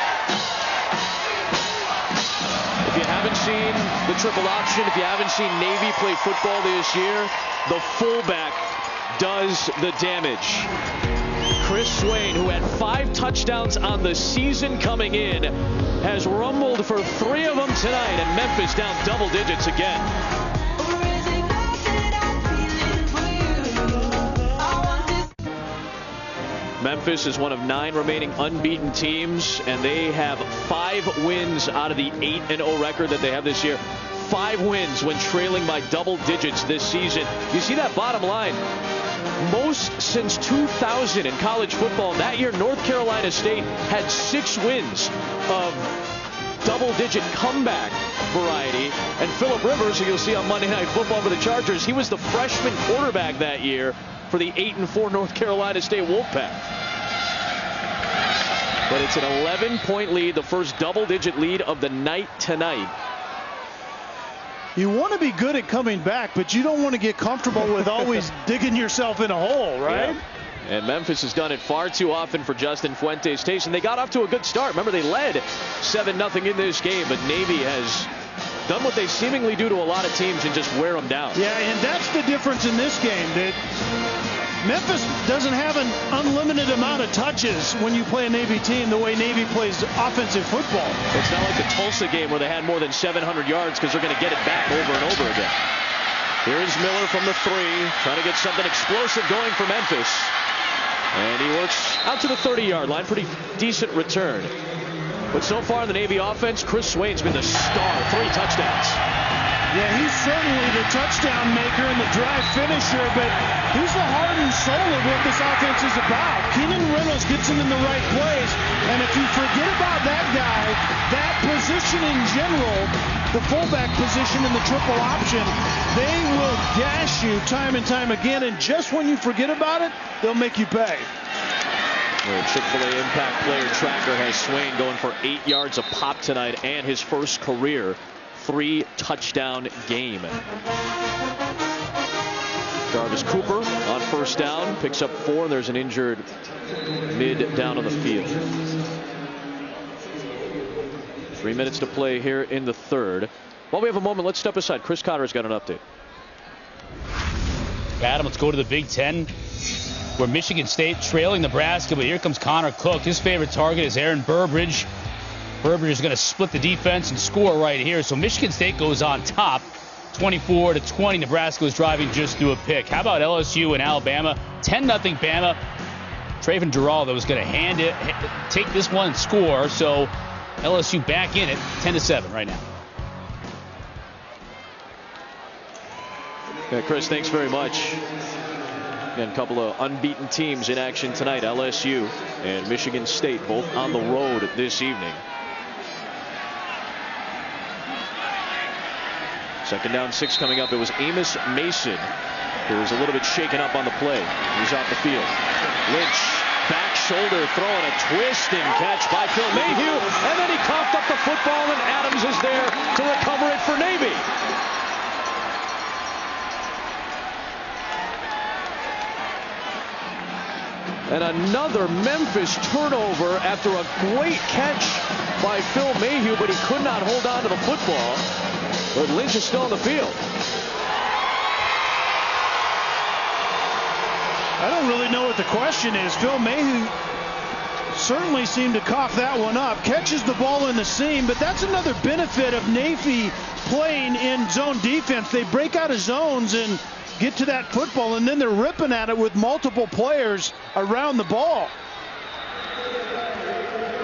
If you haven't seen the triple option, if you haven't seen Navy play football this year, the fullback does the damage. Chris Swain, who had 5 touchdowns on the season coming in, has rumbled for 3 of them tonight, and Memphis down double digits again. Memphis is one of 9 remaining unbeaten teams, and they have 5 wins out of the 8-0 record that they have this year. 5 wins when trailing by double digits this season. You see that bottom line? Most since 2000 in college football. That year, North Carolina State had 6 wins of double-digit comeback variety. And Phillip Rivers, who you'll see on Monday Night Football for the Chargers, he was the freshman quarterback that year for the 8-4 North Carolina State Wolfpack. But it's an 11-point lead, the first double-digit lead of the night tonight. You want to be good at coming back, but you don't want to get comfortable with always digging yourself in a hole, right? Yeah. And Memphis has done it far too often for Justin Fuente's taste, and they got off to a good start. Remember, they led 7-0 in this game, but Navy has done what they seemingly do to a lot of teams and just wear them down. Yeah, and that's the difference in this game. That Memphis doesn't have an unlimited amount of touches when you play a Navy team the way Navy plays offensive football. It's not like the Tulsa game where they had more than 700 yards because they're going to get it back over and over again. Here's Miller from the 3, trying to get something explosive going for Memphis. And he works out to the 30-yard line. Pretty decent return. But so far in the Navy offense, Chris Swain's been the star. 3 touchdowns. Yeah, he's certainly the touchdown maker and the drive finisher, but he's the heart and soul of what this offense is about. Keenan Reynolds gets him in the right place, and if you forget about that guy, that position in general, the fullback position in the triple option, they will gash you time and time again, and just when you forget about it, they'll make you pay. The Chick-fil-A impact player tracker has Swain going for 8 yards a pop tonight and his first career 3-touchdown game. Jarvis Travis Cooper on first down, picks up 4, and there's an injured mid down on the field. 3 minutes to play here in the third. While we have a moment, let's step aside. Chris Cotter's got an update. Adam, let's go to the Big Ten, where Michigan State trailing Nebraska, but here comes Connor Cook. His favorite target is Aaron Burbridge. Burbridge is going to split the defense and score right here. So Michigan State goes on top, 24-20. Nebraska was driving just through a pick. How about LSU and Alabama? 10-0 Bama. Traven Duraldo was going to take this one and score. So LSU back in it, 10-7 right now. Yeah, Chris, thanks very much. Again, a couple of unbeaten teams in action tonight. LSU and Michigan State both on the road this evening. Second down, 6 coming up. It was Amos Mason who was a little bit shaken up on the play. He's off the field. Lynch, back shoulder, throwing a twisting catch by Phil Mayhew, and then he coughed up the football, and Adams is there to recover it for Navy. And another Memphis turnover after a great catch by Phil Mayhew, but he could not hold on to the football. But Lynch is still on the field. I don't really know what the question is. Phil Mayhew certainly seemed to cough that one up. Catches the ball in the seam, but that's another benefit of Navy playing in zone defense. They break out of zones and get to that football, and then they're ripping at it with multiple players around the ball.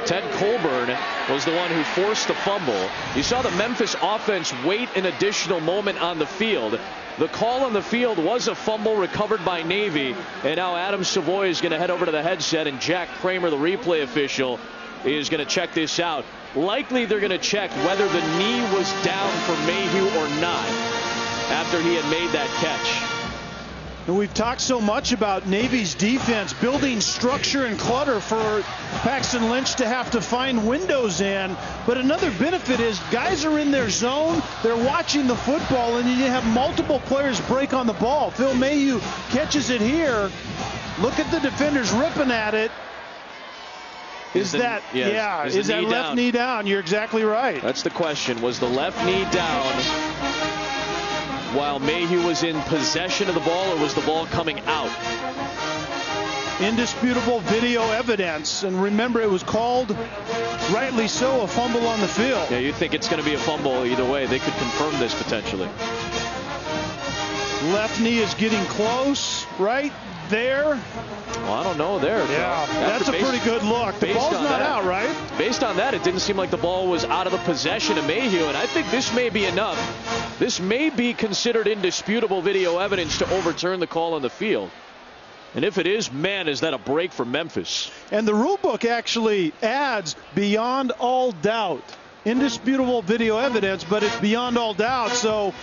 Ted Colburn was the one who forced the fumble. You saw the Memphis offense wait an additional moment on the field. The call on the field was a fumble recovered by Navy, and now Adam Savoy is going to head over to the headset, and Jack Kramer, the replay official, is going to check this out. Likely they're going to check whether the knee was down for Mayhew or not after he had made that catch. And we've talked so much about Navy's defense building structure and clutter for Paxton Lynch to have to find windows in. But another benefit is guys are in their zone, they're watching the football, and you have multiple players break on the ball. Phil Mayhew catches it here. Look at the defenders ripping at it. Is that left knee down? You're exactly right. That's the question. Was the left knee down while Mayhew was in possession of the ball, or was the ball coming out? Indisputable video evidence. And remember, it was called, rightly so, a fumble on the field. Yeah, you think it's going to be a fumble either way. They could confirm this potentially. Left knee is getting close right there. Well, I don't know there. Yeah, that's a pretty good look. The ball's not out, right? Based on that, it didn't seem like the ball was out of the possession of Mayhew, and I think this may be enough. This may be considered indisputable video evidence to overturn the call on the field. And if it is, man, is that a break for Memphis. And the rule book actually adds beyond all doubt. Indisputable video evidence, but it's beyond all doubt. So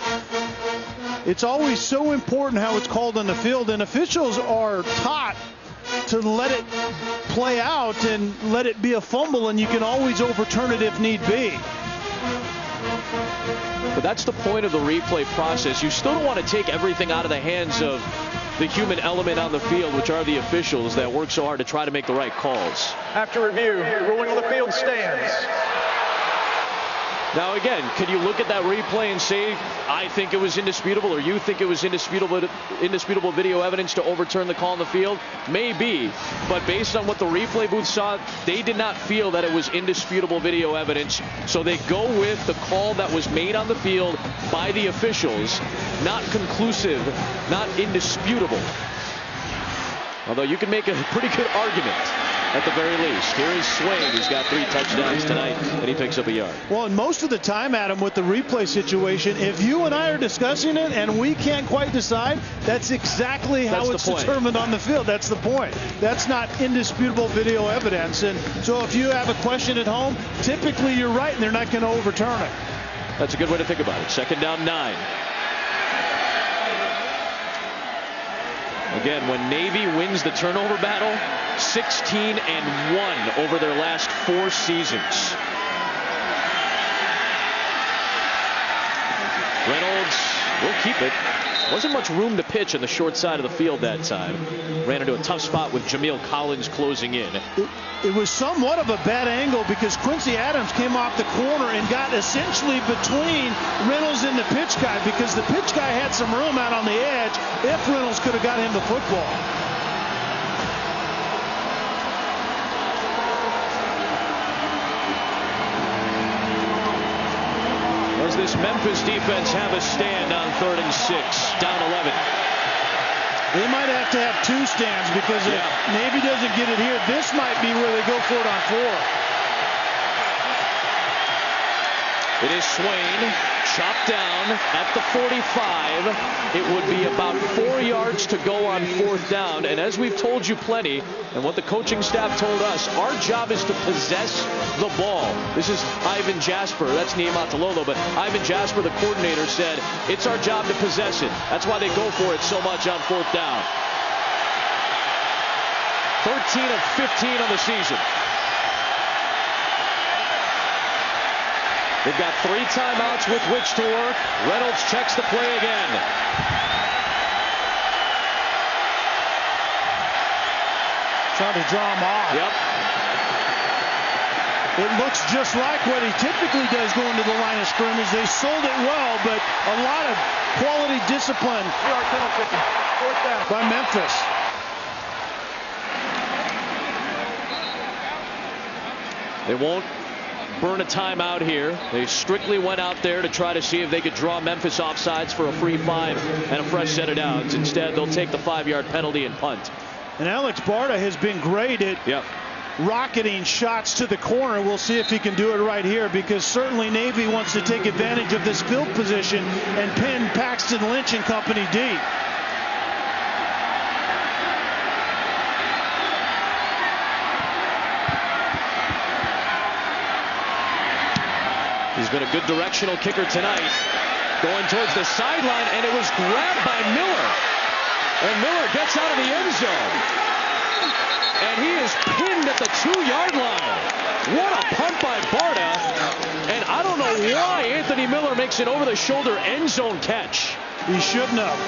it's always so important how it's called on the field, and officials are taught to let it play out and let it be a fumble, and you can always overturn it if need be. But that's the point of the replay process. You still don't want to take everything out of the hands of the human element on the field, which are the officials that work so hard to try to make the right calls. After review, ruling on the field stands. Now again, can you look at that replay and say, I think it was indisputable, or you think it was indisputable video evidence to overturn the call on the field? Maybe, but based on what the replay booth saw, they did not feel that it was indisputable video evidence, so they go with the call that was made on the field by the officials, not conclusive, not indisputable. Although you can make a pretty good argument at the very least. Here is Swain, who's got 3 touchdowns tonight, and he picks up a yard. Well, and most of the time, Adam, with the replay situation, if you and I are discussing it and we can't quite decide, that's exactly how it's determined on the field. That's the point. That's not indisputable video evidence. And so if you have a question at home, typically you're right and they're not going to overturn it. That's a good way to think about it. Second down, 9. Again, when Navy wins the turnover battle, 16-1 over their last 4 seasons. Reynolds will keep it. Wasn't much room to pitch on the short side of the field that time. Ran into a tough spot with Jameel Collins closing in. It was somewhat of a bad angle because Quincy Adams came off the corner and got essentially between Reynolds and the pitch guy, because the pitch guy had some room out on the edge if Reynolds could have got him the football. Does this Memphis defense have a stand on 3rd and 6, down 11? They might have to have 2 stands because if Navy doesn't get it here, this might be where they go for it on 4. It is Swain, chopped down at the 45. It would be about 4 yards to go on 4th down. And as we've told you plenty, and what the coaching staff told us, our job is to possess the ball. This is Ivan Jasper. That's Niumatalolo, but Ivan Jasper, the coordinator, said it's our job to possess it. That's why they go for it so much on 4th down. 13 of 15 on the season. They've got 3 timeouts with which to work. Reynolds checks the play again. Trying to draw him off. Yep. It looks just like what he typically does going to the line of scrimmage. They sold it well, but a lot of quality discipline by Memphis. They won't burn a timeout here. They strictly went out there to try to see if they could draw Memphis offsides for a free 5 and a fresh set of downs. Instead, they'll take the 5-yard penalty and punt. And Alex Barta has been great at rocketing shots to the corner. We'll see if he can do it right here, because certainly Navy wants to take advantage of this field position and pin Paxton Lynch and company deep. He's been a good directional kicker tonight. Going towards the sideline, and it was grabbed by Miller. And Miller gets out of the end zone. And he is pinned at the 2-yard line. What a punt by Barta. And I don't know why Anthony Miller makes an over-the-shoulder end zone catch. He shouldn't have.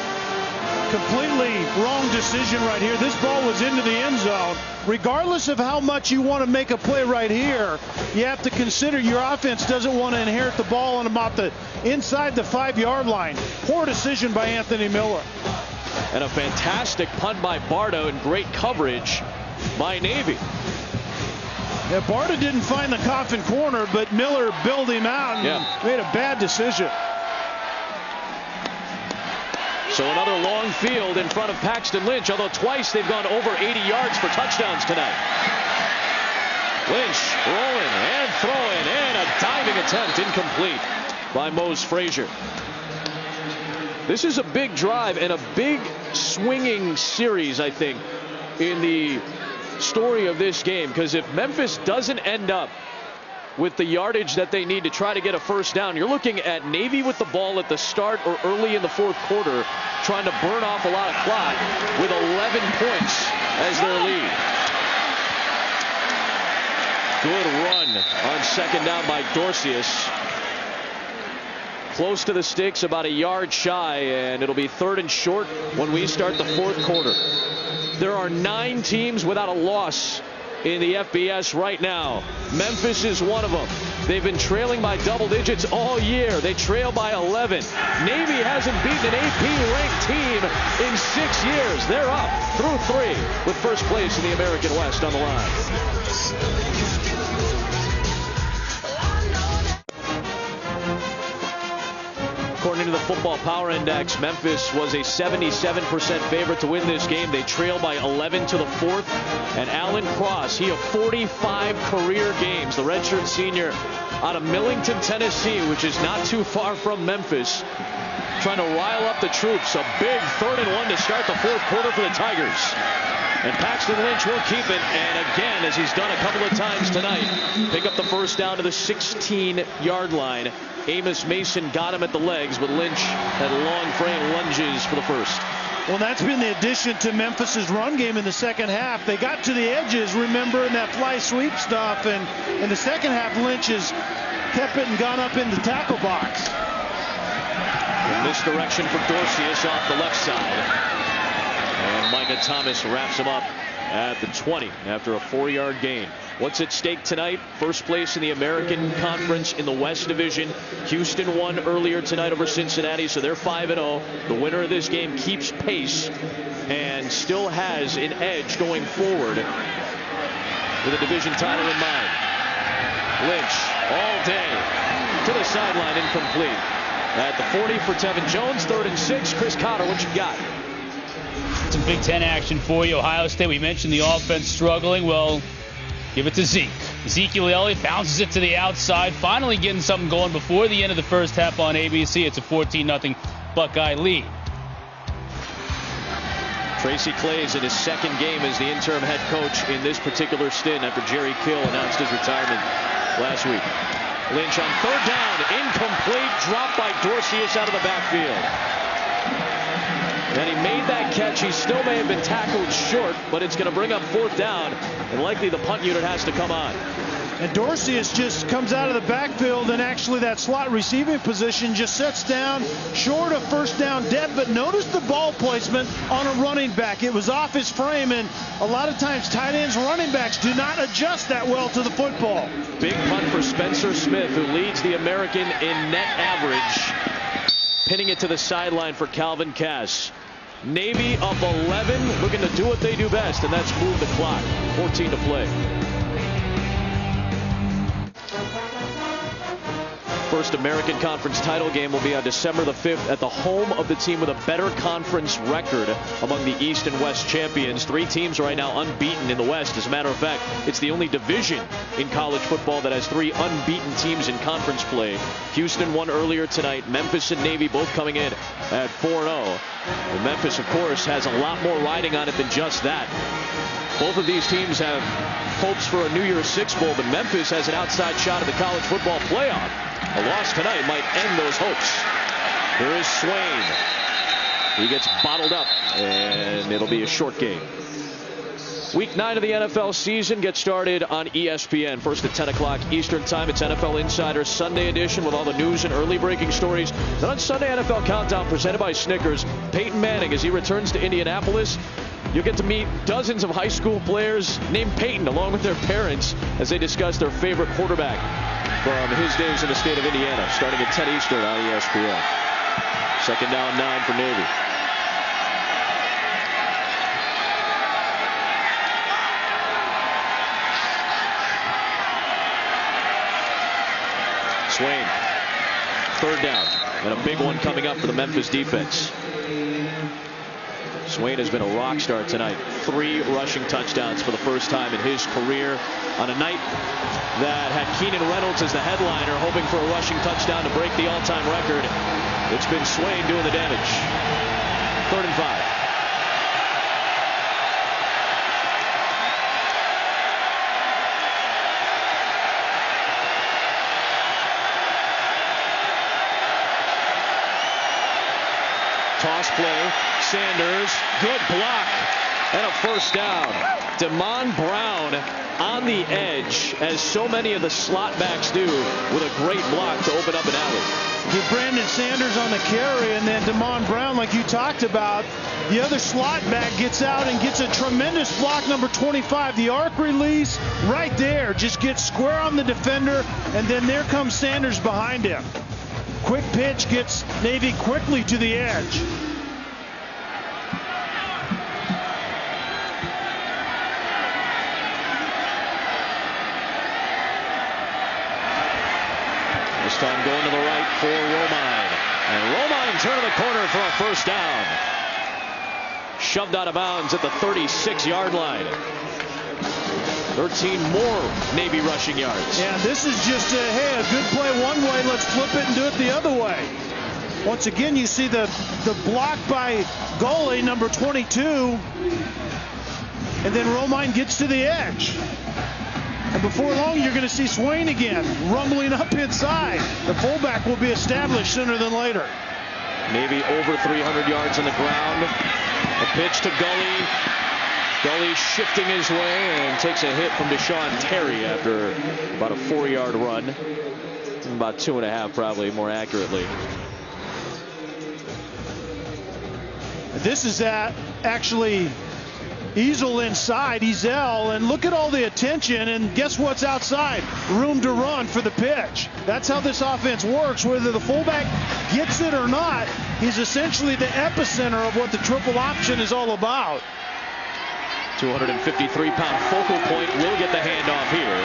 Completely wrong decision right here. This ball was into the end zone. Regardless of how much you want to make a play right here, you have to consider your offense doesn't want to inherit the ball on about the inside the 5-yard line. Poor decision by Anthony Miller. And a fantastic punt by Barta and great coverage by Navy. Yeah, Barta didn't find the coffin corner, but Miller billed him out and made a bad decision. So another long field in front of Paxton Lynch, although twice they've gone over 80 yards for touchdowns tonight. Lynch rolling and throwing, and a diving attempt incomplete by Mose Frazier. This is a big drive and a big swinging series, I think, in the story of this game, because if Memphis doesn't end up with the yardage that they need to try to get a first down, you're looking at Navy with the ball at the start or early in the 4th quarter, trying to burn off a lot of clock with 11 points as their lead. Good run on 2nd down by Dorcius. Close to the sticks, about a yard shy, and it'll be 3rd and short when we start the 4th quarter. There are 9 teams without a loss in the FBS right now. Memphis is one of them. They've been trailing by double digits all year. They trail by 11. Navy hasn't beaten an AP-ranked team in 6 years. They're up through 3 with first place in the American West on the line. According to the Football Power Index, Memphis was a 77% favorite to win this game. They trail by 11 to the 4th. And Alan Cross, he of 45 career games, the redshirt senior out of Millington, Tennessee, which is not too far from Memphis, trying to rile up the troops. A big 3rd and 1 to start the 4th quarter for the Tigers. And Paxton Lynch will keep it, and again, as he's done a couple of times tonight, pick up the first down to the 16-yard line. Amos Mason got him at the legs, but Lynch had long frame lunges for the first. Well, that's been the addition to Memphis's run game in the second half. They got to the edges, remember, in that fly sweep stuff, and in the second half, Lynch has kept it and gone up in the tackle box. Misdirection for Dorcius off the left side. And Micah Thomas wraps him up at the 20 after a 4-yard gain. What's at stake tonight? First place in the American Conference in the West Division. Houston won earlier tonight over Cincinnati, so they're 5-0. The winner of this game keeps pace and still has an edge going forward with a division title in mind. Lynch all day to the sideline, incomplete. At the 40 for Tevin Jones, 3rd and 6. Chris Cotter, what you got? Some Big Ten action for you. Ohio State, we mentioned the offense struggling. Well, give it to Zeke. Ezekiel Elliott bounces it to the outside, finally getting something going before the end of the first half on ABC. It's a 14-0 Buckeye lead. Tracy Claeys in his second game as the interim head coach in this particular stint after Jerry Kill announced his retirement last week. Lynch on 3rd down, incomplete, dropped by Dorcius out of the backfield. And he made that catch. He still may have been tackled short, but it's going to bring up 4th down, and likely the punt unit has to come on. And Dorcius just comes out of the backfield, and actually that slot receiving position just sets down short of 1st down dead. But notice the ball placement on a running back. It was off his frame, and a lot of times tight ends, running backs do not adjust that well to the football. Big punt for Spencer Smith, who leads the American in net average. Pinning it to the sideline for Calvin Cass. Navy up 11, looking to do what they do best, and that's move the clock. 14 to play. First American Conference title game will be on December the 5th at the home of the team with a better conference record among the East and West champions. 3 teams right now unbeaten in the West. As a matter of fact, it's the only division in college football that has 3 unbeaten teams in conference play. Houston won earlier tonight. Memphis and Navy both coming in at 4-0. And Memphis, of course, has a lot more riding on it than just that. Both of these teams have hopes for a New Year's Six Bowl, but Memphis has an outside shot at the college football playoff. A loss tonight might end those hopes. Here is Swain. He gets bottled up, and it'll be a short game. Week 9 of the NFL season gets started on ESPN. First at 10 o'clock Eastern Time. It's NFL Insider Sunday edition with all the news and early breaking stories. Then on Sunday, NFL Countdown presented by Snickers. Peyton Manning, as he returns to Indianapolis, you'll get to meet dozens of high school players named Peyton along with their parents as they discuss their favorite quarterback from his days in the state of Indiana, starting at 10 Eastern on ESPN. 2nd down 9 for Navy. Swain, 3rd down, and a big one coming up for the Memphis defense. Swain has been a rock star tonight. 3 rushing touchdowns for the first time in his career on a night that had Keenan Reynolds as the headliner, hoping for a rushing touchdown to break the all-time record. It's been Swain doing the damage. 3rd and 5. Toss play, Sanders, good block, and a 1st down. Damon Brown on the edge, as so many of the slot backs do, with a great block to open up an alley. Get Brandon Sanders on the carry, and then Damon Brown, like you talked about, the other slot back gets out and gets a tremendous block, number 25. The arc release right there, just gets square on the defender, and then there comes Sanders behind him. Quick pitch gets Navy quickly to the edge. This time going to the right for Romine. And Romine turning the corner for a 1st down. Shoved out of bounds at the 36-yard line. 13 more Navy rushing yards. Yeah, this is just a good play one way. Let's flip it and do it the other way. Once again, you see the block by goalie, number 22. And then Romine gets to the edge. And before long, you're going to see Swain again, rumbling up inside. The fullback will be established sooner than later. Navy over 300 yards on the ground. A pitch to Gully. Gully shifting his way and takes a hit from Deshaun Terry after about a 4-yard run. About 2.5 probably, more accurately. This is actually Ezel inside, Ezel, and look at all the attention, and guess what's outside? Room to run for the pitch. That's how this offense works. Whether the fullback gets it or not, he's essentially the epicenter of what the triple option is all about. 253-pound focal point will get the handoff here.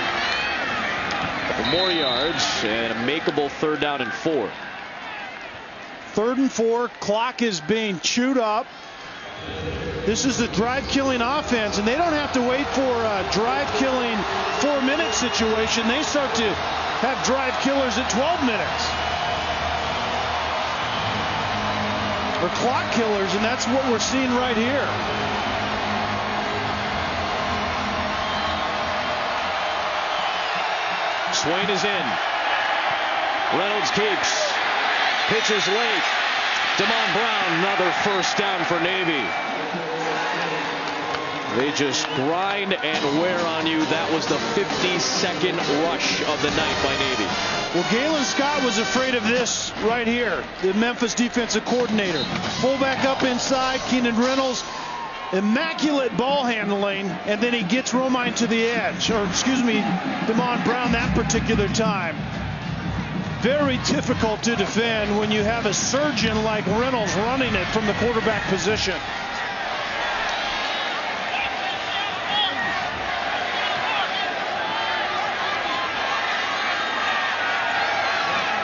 For more yards and a makeable 3rd down and 4. 3rd and 4, clock is being chewed up. This is a drive-killing offense, and they don't have to wait for a drive-killing 4-minute situation. They start to have drive killers at 12 minutes. Or clock killers, and that's what we're seeing right here. Swain is in. Reynolds keeps. Pitches late. Damon Brown, another 1st down for Navy. They just grind and wear on you. That was the 52nd rush of the night by Navy. Well, Galen Scott was afraid of this right here, the Memphis defensive coordinator. Fullback up inside, Keenan Reynolds, immaculate ball handling, and then he gets Romine to the edge, or excuse me, Damon Brown that particular time. Very difficult to defend when you have a surgeon like Reynolds running it from the quarterback position.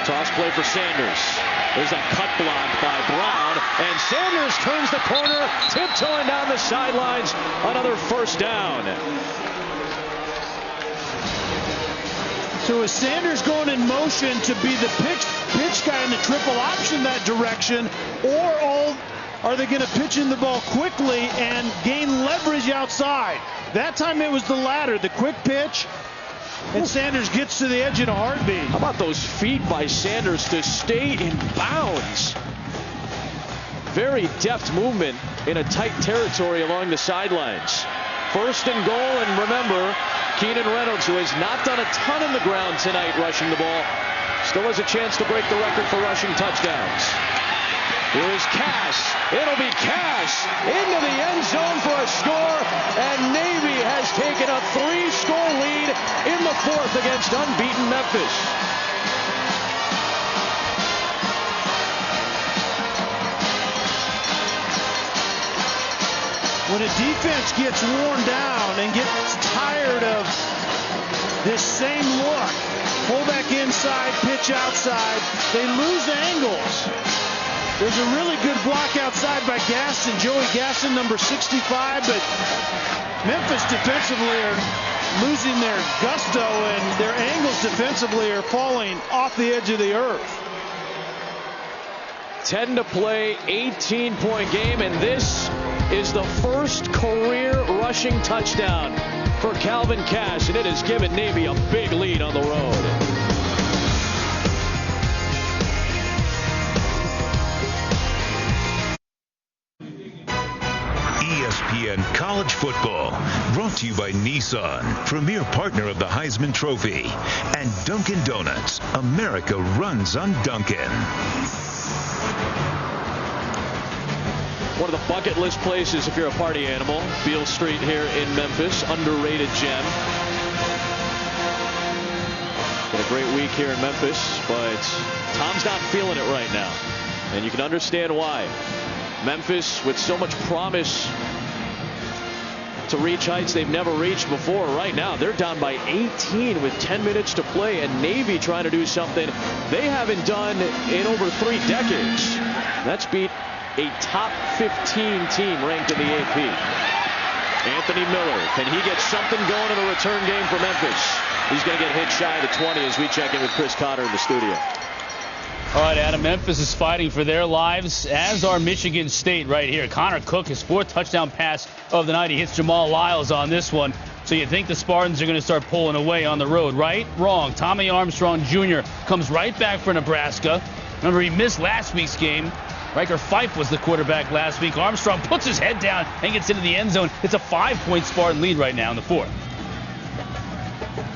Toss play for Sanders. There's a cut block by Brown, and Sanders turns the corner, tiptoeing down the sidelines. Another 1st down. So is Sanders going in motion to be the pitch guy in the triple option that direction, or are they going to pitch in the ball quickly and gain leverage outside? That time it was the latter, the quick pitch, and Sanders gets to the edge in a heartbeat. How about those feet by Sanders to stay in bounds? Very deft movement in a tight territory along the sidelines. 1st and goal, and remember, Keenan Reynolds, who has not done a ton in the ground tonight rushing the ball, still has a chance to break the record for rushing touchdowns. Here is Cass. It'll be Cass into the end zone for a score, and Navy has taken a 3-score lead in the 4th against unbeaten Memphis. When a defense gets worn down and gets tired of this same look, fullback inside, pitch outside, they lose angles. There's a really good block outside by Gaston, Joey Gaston, number 65, but Memphis defensively are losing their gusto, and their angles defensively are falling off the edge of the earth. 10 to play, 18-point game, and this is the 1st career rushing touchdown for Calvin Cass, and it has given Navy a big lead on the road. ESPN College Football, brought to you by Nissan, premier partner of the Heisman Trophy, and Dunkin' Donuts. America runs on Dunkin'. One of the bucket list places if you're a party animal. Beale Street here in Memphis, underrated gem. Been a great week here in Memphis, but Tom's not feeling it right now, and you can understand why. Memphis with so much promise to reach heights they've never reached before. Right now they're down by 18 with 10 minutes to play, and Navy trying to do something they haven't done in over 3 decades. That's beat a top 15 team ranked in the AP. Anthony Miller, can he get something going in the return game for Memphis? He's going to get hit shy of the 20 as we check in with Chris Cotter in the studio. All right, Adam, Memphis is fighting for their lives, as are Michigan State right here. Connor Cook, his 4th touchdown pass of the night. He hits Jamal Lyles on this one. So you think the Spartans are going to start pulling away on the road, right? Wrong. Tommy Armstrong Jr. comes right back for Nebraska. Remember, he missed last week's game. Riker Fife was the quarterback last week. Armstrong puts his head down and gets into the end zone. It's a 5-point Spartan lead right now in the 4th.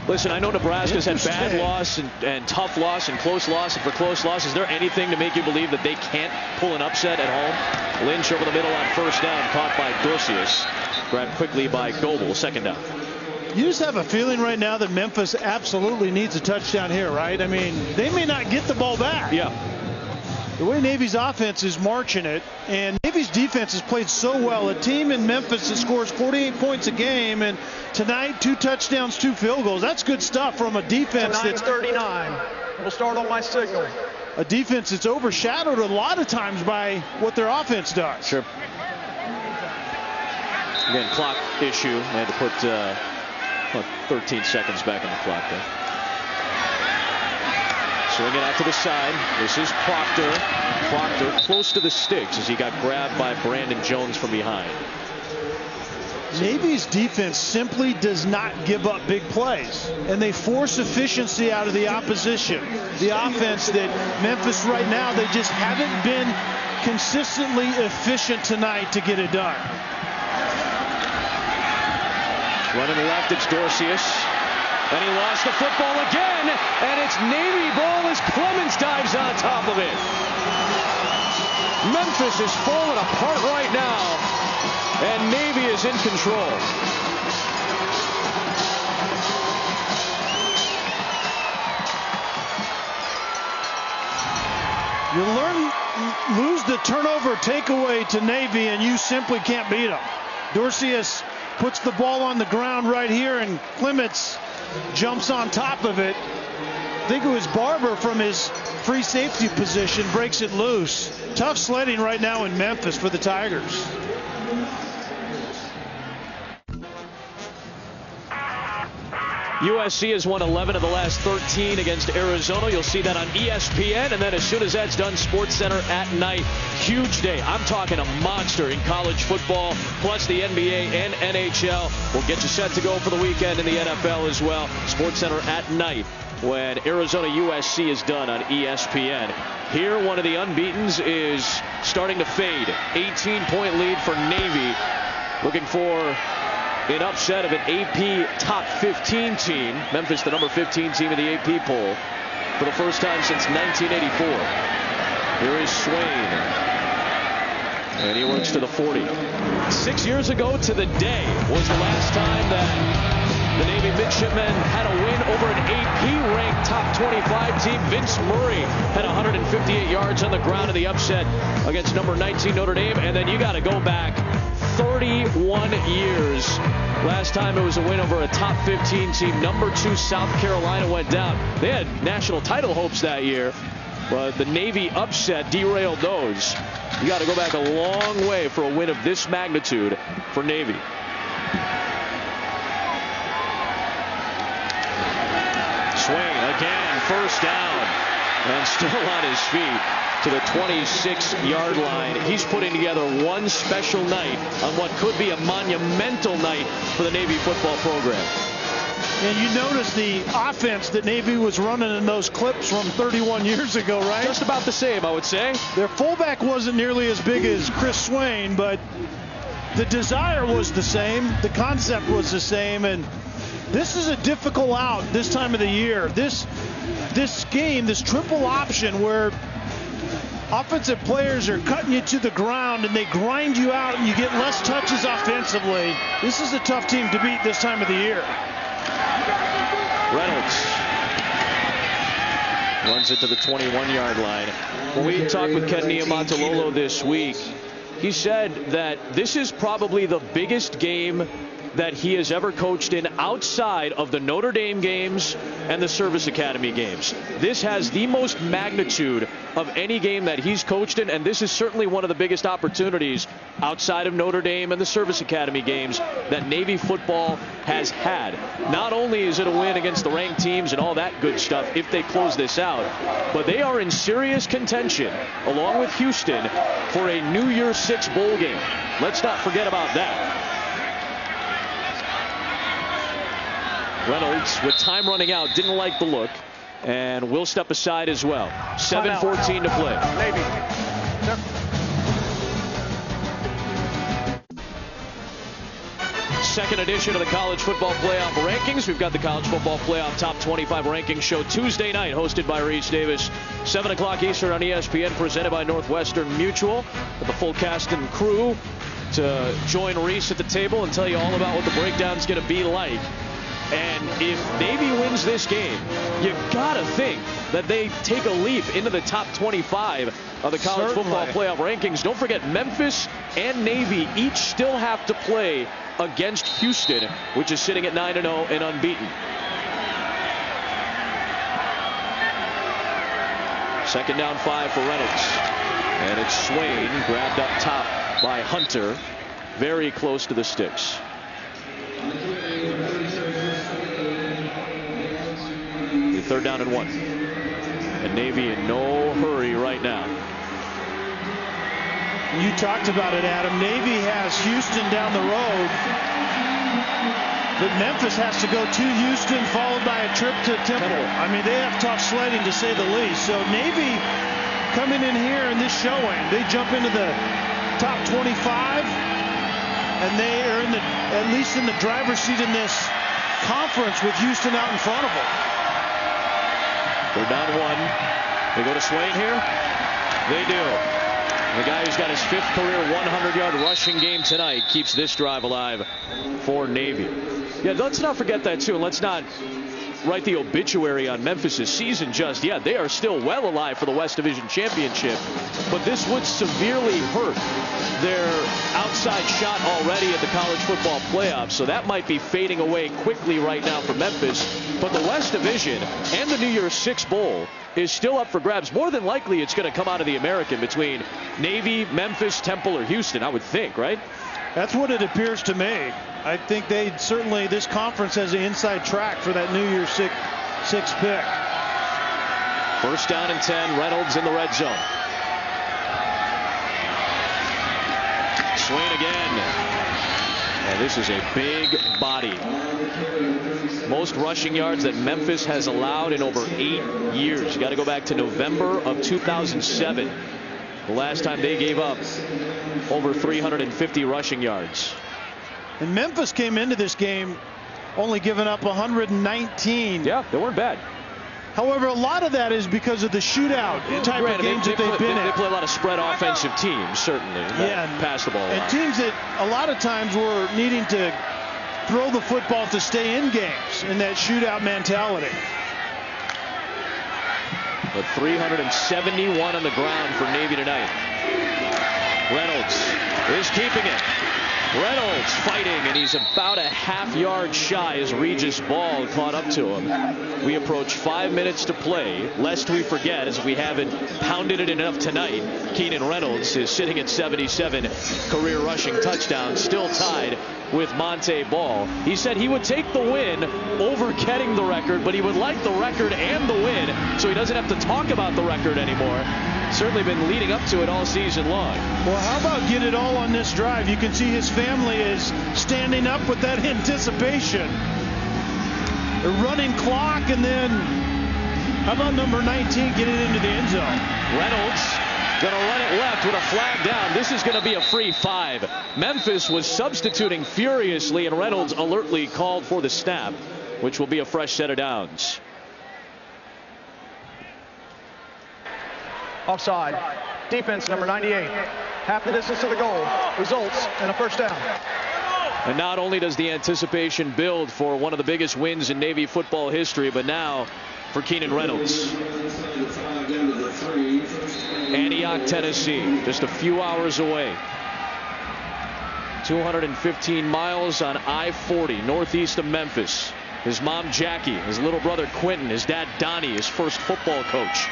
Listen, I know Nebraska's had bad loss and tough loss and close loss. And for close loss, is there anything to make you believe that they can't pull an upset at home? Lynch over the middle on first down, caught by Dorcius. Grabbed quickly by Goebel, second down. You just have a feeling right now that Memphis absolutely needs a touchdown here, right? I mean, they may not get the ball back. Yeah. The way Navy's offense is marching it, and Navy's defense has played so well. A team in Memphis that scores 48 points a game, and tonight 2 touchdowns, 2 field goals. That's good stuff from a defense that's 9:39. We'll start on my signal. a defense that's overshadowed a lot of times by what their offense does. Sure. Again, clock issue. They had to put 13 seconds back on the clock there. Swinging out to the side. This is Proctor. Proctor close to the sticks as he got grabbed by Brandon Jones from behind. Navy's defense simply does not give up big plays, and they force efficiency out of the opposition. The offense that Memphis right now, they just haven't been consistently efficient tonight to get it done. Running left, it's Dorcius. And he lost the football again, and it's Navy ball as Clemens dives on top of it. Memphis is falling apart right now, and Navy is in control. You lose the turnover takeaway to Navy, and you simply can't beat them. Dorcius puts the ball on the ground right here, and Clements jumps on top of it. I think it was Barber from his free safety position breaks it loose. Tough sledding right now in Memphis for the Tigers. USC has won 11 of the last 13 against Arizona. You'll see that on ESPN, and then as soon as that's done, SportsCenter at night. Huge day. I'm talking a monster in college football, plus the NBA and NHL. We'll get you set to go for the weekend in the NFL as well. SportsCenter at night when Arizona USC is done on ESPN. Here, one of the unbeatens is starting to fade. 18-point lead for Navy. Looking for an upset of an AP top 15 team. Memphis, the number 15 team in the AP poll for the first time since 1984. Here is Swain. And he works to the 40. 6 years ago to the day was the last time that the Navy midshipmen had a win over an AP-ranked top 25 team. Vince Murray had 158 yards on the ground in the upset against number 19 Notre Dame. And then you got to go back 31 years. Last time it was a win over a top 15 team. Number 2 South Carolina went down. They had national title hopes that year, but the Navy upset derailed those. You got to go back a long way for a win of this magnitude for Navy. Swain again, first down, and still on his feet to the 26-yard line. He's putting together one special night on what could be a monumental night for the Navy football program. And you notice the offense that Navy was running in those clips from 31 years ago, right? Just about the same, I would say. Their fullback wasn't nearly as big as Chris Swain, but the desire was the same. The concept was the same, and this is a difficult out this time of the year. This game, this triple option where offensive players are cutting you to the ground and they grind you out and you get less touches offensively. This is a tough team to beat this time of the year. Reynolds runs it to the 21-yard line. When we talked with Ken Niumatalolo this week, he said that this is probably the biggest game that he has ever coached in outside of the Notre Dame games and the Service Academy games. This has the most magnitude of any game that he's coached in, and this is certainly one of the biggest opportunities outside of Notre Dame and the Service Academy games that Navy football has had. Not only is it a win against the ranked teams and all that good stuff if they close this out, but they are in serious contention, along with Houston, for a New Year's Six bowl game. Let's not forget about that. Reynolds, with time running out, didn't like the look, and will step aside as well. 7:14 to play. Navy. second edition of the College Football Playoff Rankings. We've got the College Football Playoff Top 25 Rankings show Tuesday night, hosted by Reese Davis, 7 o'clock Eastern on ESPN, presented by Northwestern Mutual. With the full cast and crew to join Reese at the table and tell you all about what the breakdown's going to be like. And if Navy wins this game, you got to think that they take a leap into the top 25 of the College Football Playoff Rankings. Don't forget, Memphis and Navy each still have to play against Houston, which is sitting at 9-0 and unbeaten. Second down 5 for Reynolds. And it's Swain, grabbed up top by Hunter, very close to the sticks. Third down and 1. And Navy in no hurry right now. You talked about it, Adam. Navy has Houston down the road, but Memphis has to go to Houston, followed by a trip to Temple. I mean, they have tough sledding, to say the least. So Navy coming in here in this showing, they jump into the top 25, and they are at least in the driver's seat in this conference with Houston out in front of them. They're down 1. They go to Swain here. They do. The guy who's got his 5th career 100-yard rushing game tonight keeps this drive alive for Navy. Yeah, let's not forget that, too. And let's not write the obituary on Memphis' season just yet. They are still well alive for the West Division Championship. But this would severely hurt their outside shot already at the College Football Playoffs. So that might be fading away quickly right now for Memphis. But the West Division and the New Year's Six Bowl is still up for grabs. More than likely, it's going to come out of the American between Navy, Memphis, Temple, or Houston, I would think, right? That's what it appears to me. I think this conference has an inside track for that New Year's six pick. First down and 10, Reynolds in the red zone. Swain again. And this is a big body. Most rushing yards that Memphis has allowed in over 8 years. You got to go back to November of 2007. The last time they gave up over 350 rushing yards. And Memphis came into this game only giving up 119. Yeah, they weren't bad. However, a lot of that is because of the shootout type of games that they've been in. They play a lot of spread offensive teams, certainly. Yeah, pass the ball a lot. And teams that a lot of times were needing to throw the football to stay in games in that shootout mentality. But 371 on the ground for Navy tonight. Reynolds is keeping it. Reynolds fighting, and he's about a half-yard shy as Regis Ball caught up to him. We approach 5 minutes to play, lest we forget, as we haven't pounded it enough tonight. Keenan Reynolds is sitting at 77 career rushing touchdowns, still tied with Monte Ball. He said he would take the win over getting the record, but he would like the record and the win, so he doesn't have to talk about the record anymore. Certainly been leading up to it all season long. Well, how about get it all on this drive? You can see his family is standing up with that anticipation. The running clock, and then how about number 19 getting into the end zone? Reynolds going to run it left with a flag down. This is going to be a free 5. Memphis was substituting furiously, and Reynolds alertly called for the snap, which will be a fresh set of downs. Offside. Defense number 98. Half the distance to the goal. Results in a first down. And not only does the anticipation build for one of the biggest wins in Navy football history, but now for Keenan Reynolds. Antioch, Tennessee, just a few hours away. 215 miles on I-40 northeast of Memphis. His mom Jackie, his little brother Quentin, his dad Donnie, his first football coach.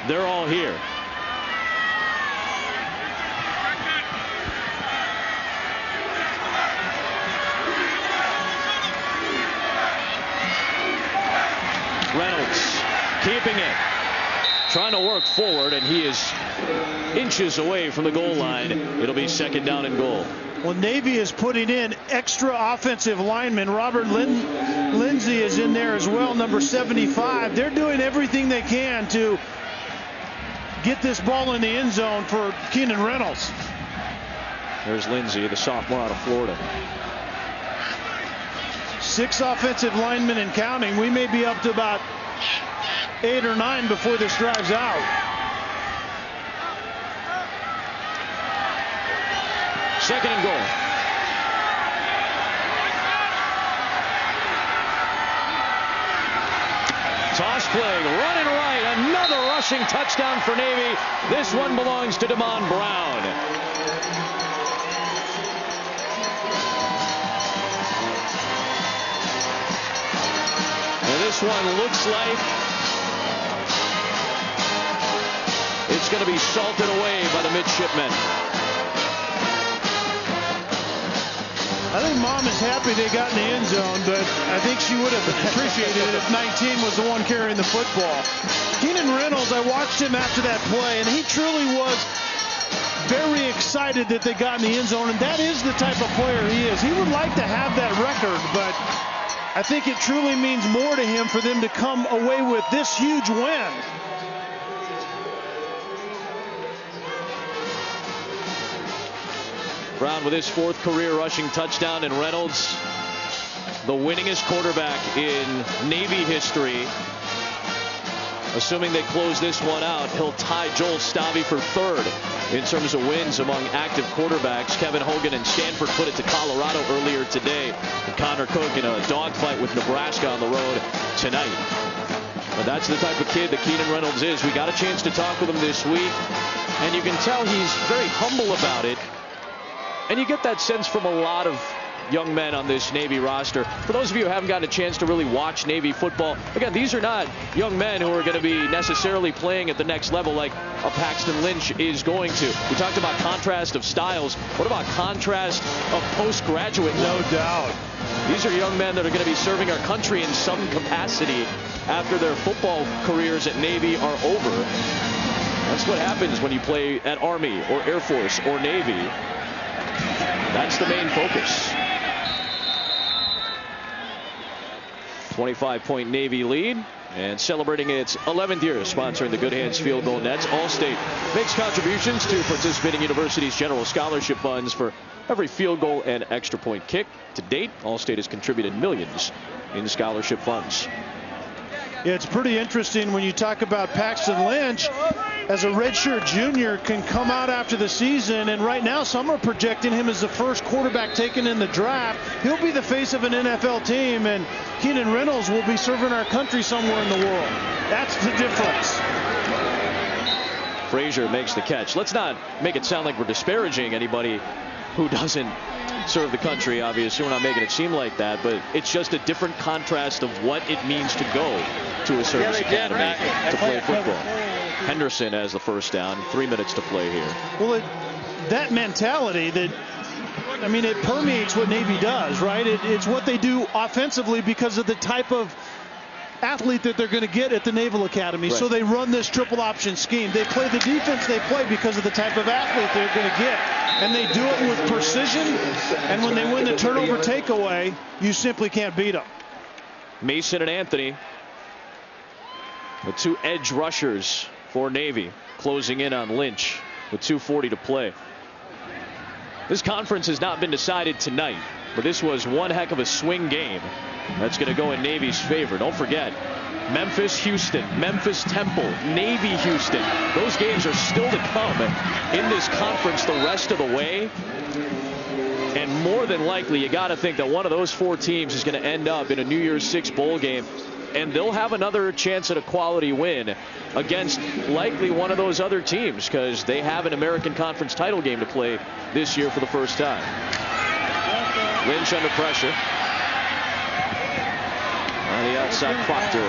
They're all here. Reynolds keeping it, trying to work forward, and he is inches away from the goal line. It'll be second down and goal. Well, Navy is putting in extra offensive linemen. Robert Lindsey is in there as well, number 75. They're doing everything they can to get this ball in the end zone for Keenan Reynolds. There's Lindsey, the sophomore out of Florida. 6 offensive linemen and counting. We may be up to about 8 or 9 before this drive's out. Second and goal. Toss play, running right, another rushing touchdown for Navy. This one belongs to Damon Brown. And this one looks like it's going to be salted away by the midshipmen. I think Mom is happy they got in the end zone, but I think she would have appreciated it if 19 was the one carrying the football. Keenan Reynolds, I watched him after that play, and he truly was very excited that they got in the end zone, and that is the type of player he is. He would like to have that record, but I think it truly means more to him for them to come away with this huge win. Brown with his 4th career rushing touchdown, and Reynolds, the winningest quarterback in Navy history. Assuming they close this one out, he'll tie Joel Stabby for 3rd in terms of wins among active quarterbacks. Kevin Hogan and Stanford put it to Colorado earlier today. And Connor Cook in a dogfight with Nebraska on the road tonight. But that's the type of kid that Keenan Reynolds is. We got a chance to talk with him this week, and you can tell he's very humble about it. And you get that sense from a lot of young men on this Navy roster. For those of you who haven't gotten a chance to really watch Navy football, again, these are not young men who are going to be necessarily playing at the next level like a Paxton Lynch is going to. We talked about contrast of styles. What about contrast of postgraduate? No doubt. These are young men that are going to be serving our country in some capacity after their football careers at Navy are over. That's what happens when you play at Army or Air Force or Navy. That's the main focus. 25-point Navy lead, and celebrating its 11th year sponsoring the Good Hands Field Goal Nets. Allstate makes contributions to participating universities' general scholarship funds for every field goal and extra point kick. To date, Allstate has contributed millions in scholarship funds. Yeah, it's pretty interesting when you talk about Paxton Lynch as a redshirt junior can come out after the season, and right now some are projecting him as the first quarterback taken in the draft. He'll be the face of an NFL team, and Keenan Reynolds will be serving our country somewhere in the world. That's the difference. Frazier makes the catch. Let's not make it sound like we're disparaging anybody who doesn't serve the country. Obviously, we're not making it seem like that, but it's just a different contrast of what it means to go to a service academy to play football. Henderson has the first down. 3 minutes to play here. Well, that mentality that, I mean, it permeates what Navy does, right? It's what they do offensively because of the type of athlete that they're going to get at the Naval Academy. Right. So they run this triple option scheme. They play the defense they play because of the type of athlete they're going to get. And they do it with precision. And when they win the turnover takeaway, you simply can't beat them. Mason and Anthony, the 2 edge rushers for Navy, closing in on Lynch with 2:40 to play. This conference has not been decided tonight, but this was one heck of a swing game. That's going to go in Navy's favor. Don't forget, Memphis, Houston, Memphis, Temple, Navy, Houston. Those games are still to come in this conference the rest of the way. And more than likely, you got to think that one of those 4 teams is going to end up in a New Year's 6 bowl game. And they'll have another chance at a quality win against likely one of those other teams because they have an American Conference title game to play this year for the first time. Lynch under pressure. On the outside, Proctor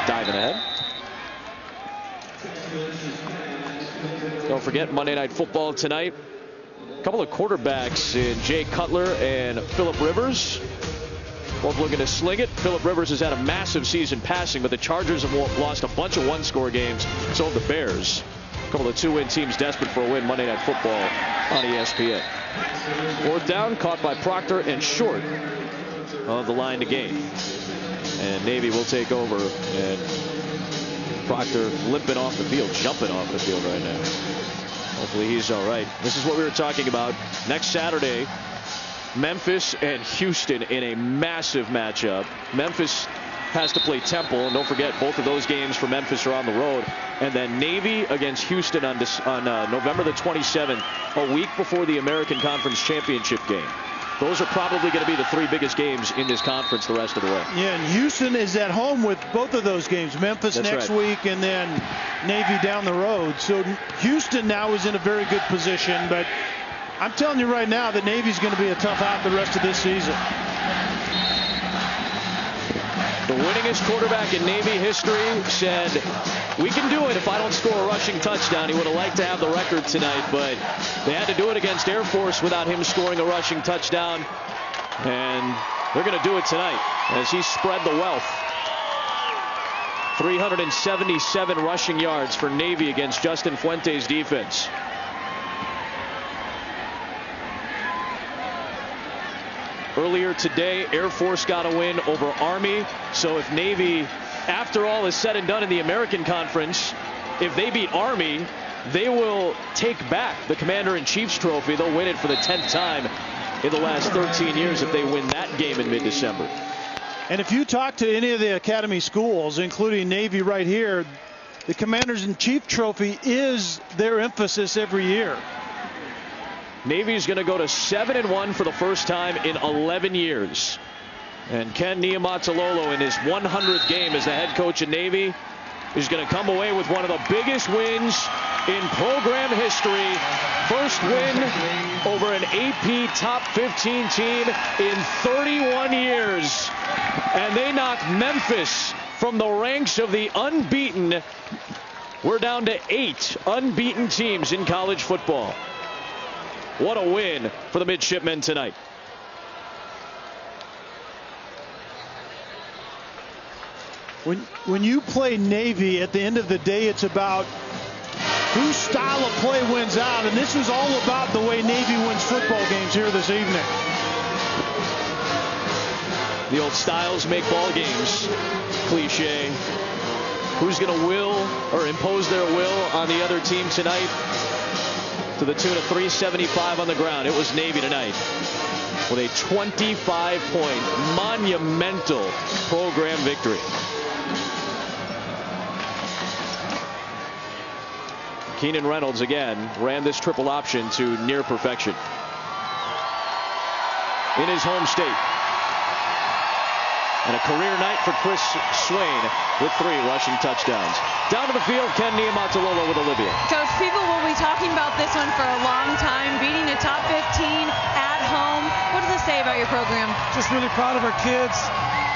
diving ahead. Don't forget, Monday Night Football tonight. A couple of quarterbacks in Jay Cutler and Phillip Rivers. Both looking to sling it. Phillip Rivers has had a massive season passing, but the Chargers have lost a bunch of one-score games. So have the Bears. A couple of 2-win teams desperate for a win. Monday Night Football on ESPN. 4th down, caught by Proctor and short of the line to gain. And Navy will take over. And Proctor limping off the field, jumping off the field right now. Hopefully he's all right. This is what we were talking about. Next Saturday, Memphis and Houston in a massive matchup. Memphis has to play Temple, and don't forget both of those games for Memphis are on the road. And then Navy against Houston on November the 27th, a week before the American Conference Championship game. Those are probably going to be the three biggest games in this conference the rest of the way. Yeah, and Houston is at home with both of those games. Memphis That's next right. week and then Navy down the road. So Houston now is in a very good position, but I'm telling you right now that Navy's going to be a tough out the rest of this season. The winningest quarterback in Navy history said, "We can do it if I don't score a rushing touchdown." He would have liked to have the record tonight, but they had to do it against Air Force without him scoring a rushing touchdown. And they're going to do it tonight as he spread the wealth. 377 rushing yards for Navy against Justin Fuente's defense. Earlier today, Air Force got a win over Army. So if Navy, after all is said and done in the American Conference, if they beat Army, they will take back the Commander-in-Chief's trophy. They'll win it for the 10th time in the last 13 years if they win that game in mid-December. And if you talk to any of the academy schools, including Navy right here, the Commanders-in-Chief trophy is their emphasis every year. Navy's going to go to 7-1 for the first time in 11 years. And Ken Niumatalolo in his 100th game as the head coach of Navy is going to come away with one of the biggest wins in program history. First win over an AP top 15 team in 31 years. And they knock Memphis from the ranks of the unbeaten. We're down to 8 unbeaten teams in college football. What a win for the midshipmen tonight. When you play Navy, at the end of the day, it's about whose style of play wins out. And this was all about the way Navy wins football games here this evening. The old styles make ball games cliche. Who's going to will or impose their will on the other team tonight? To the tune of 375 on the ground. It was Navy tonight with a 25-point monumental program victory. Keenan Reynolds again ran this triple option to near perfection in his home state. And a career night for Chris Swain with 3 rushing touchdowns. Down to the field, Ken Niumatalolo with Olivia. Coach, people will be talking about this one for a long time, beating a top 15 at home. What does it say about your program? Just really proud of our kids.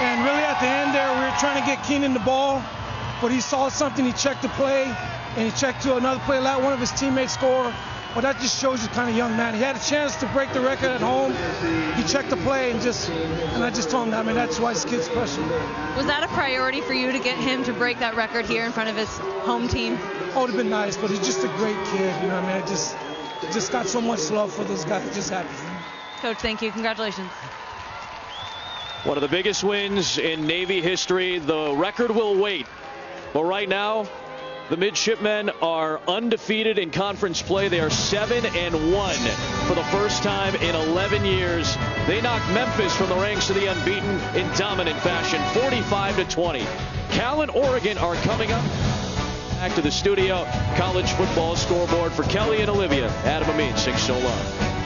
And really at the end there, we were trying to get Keenan the ball, but he saw something, he checked the play, and he checked to another play, let one of his teammates score. Well, that just shows you kind of young man. He had a chance to break the record at home. He checked the play and I just told him that, that's why this kid's special. Was that a priority for you to get him to break that record here in front of his home team? Oh, it would have been nice, but he's just a great kid. I just got so much love for this guy. Just happy for him. Coach, thank you. Congratulations. One of the biggest wins in Navy history. The record will wait. But right now, the midshipmen are undefeated in conference play. They are 7-1 for the first time in 11 years. They knocked Memphis from the ranks of the unbeaten in dominant fashion, 45-20. Cal and Oregon are coming up. Back to the studio. College football scoreboard for Kelly and Olivia. Adam Amin, sings so long.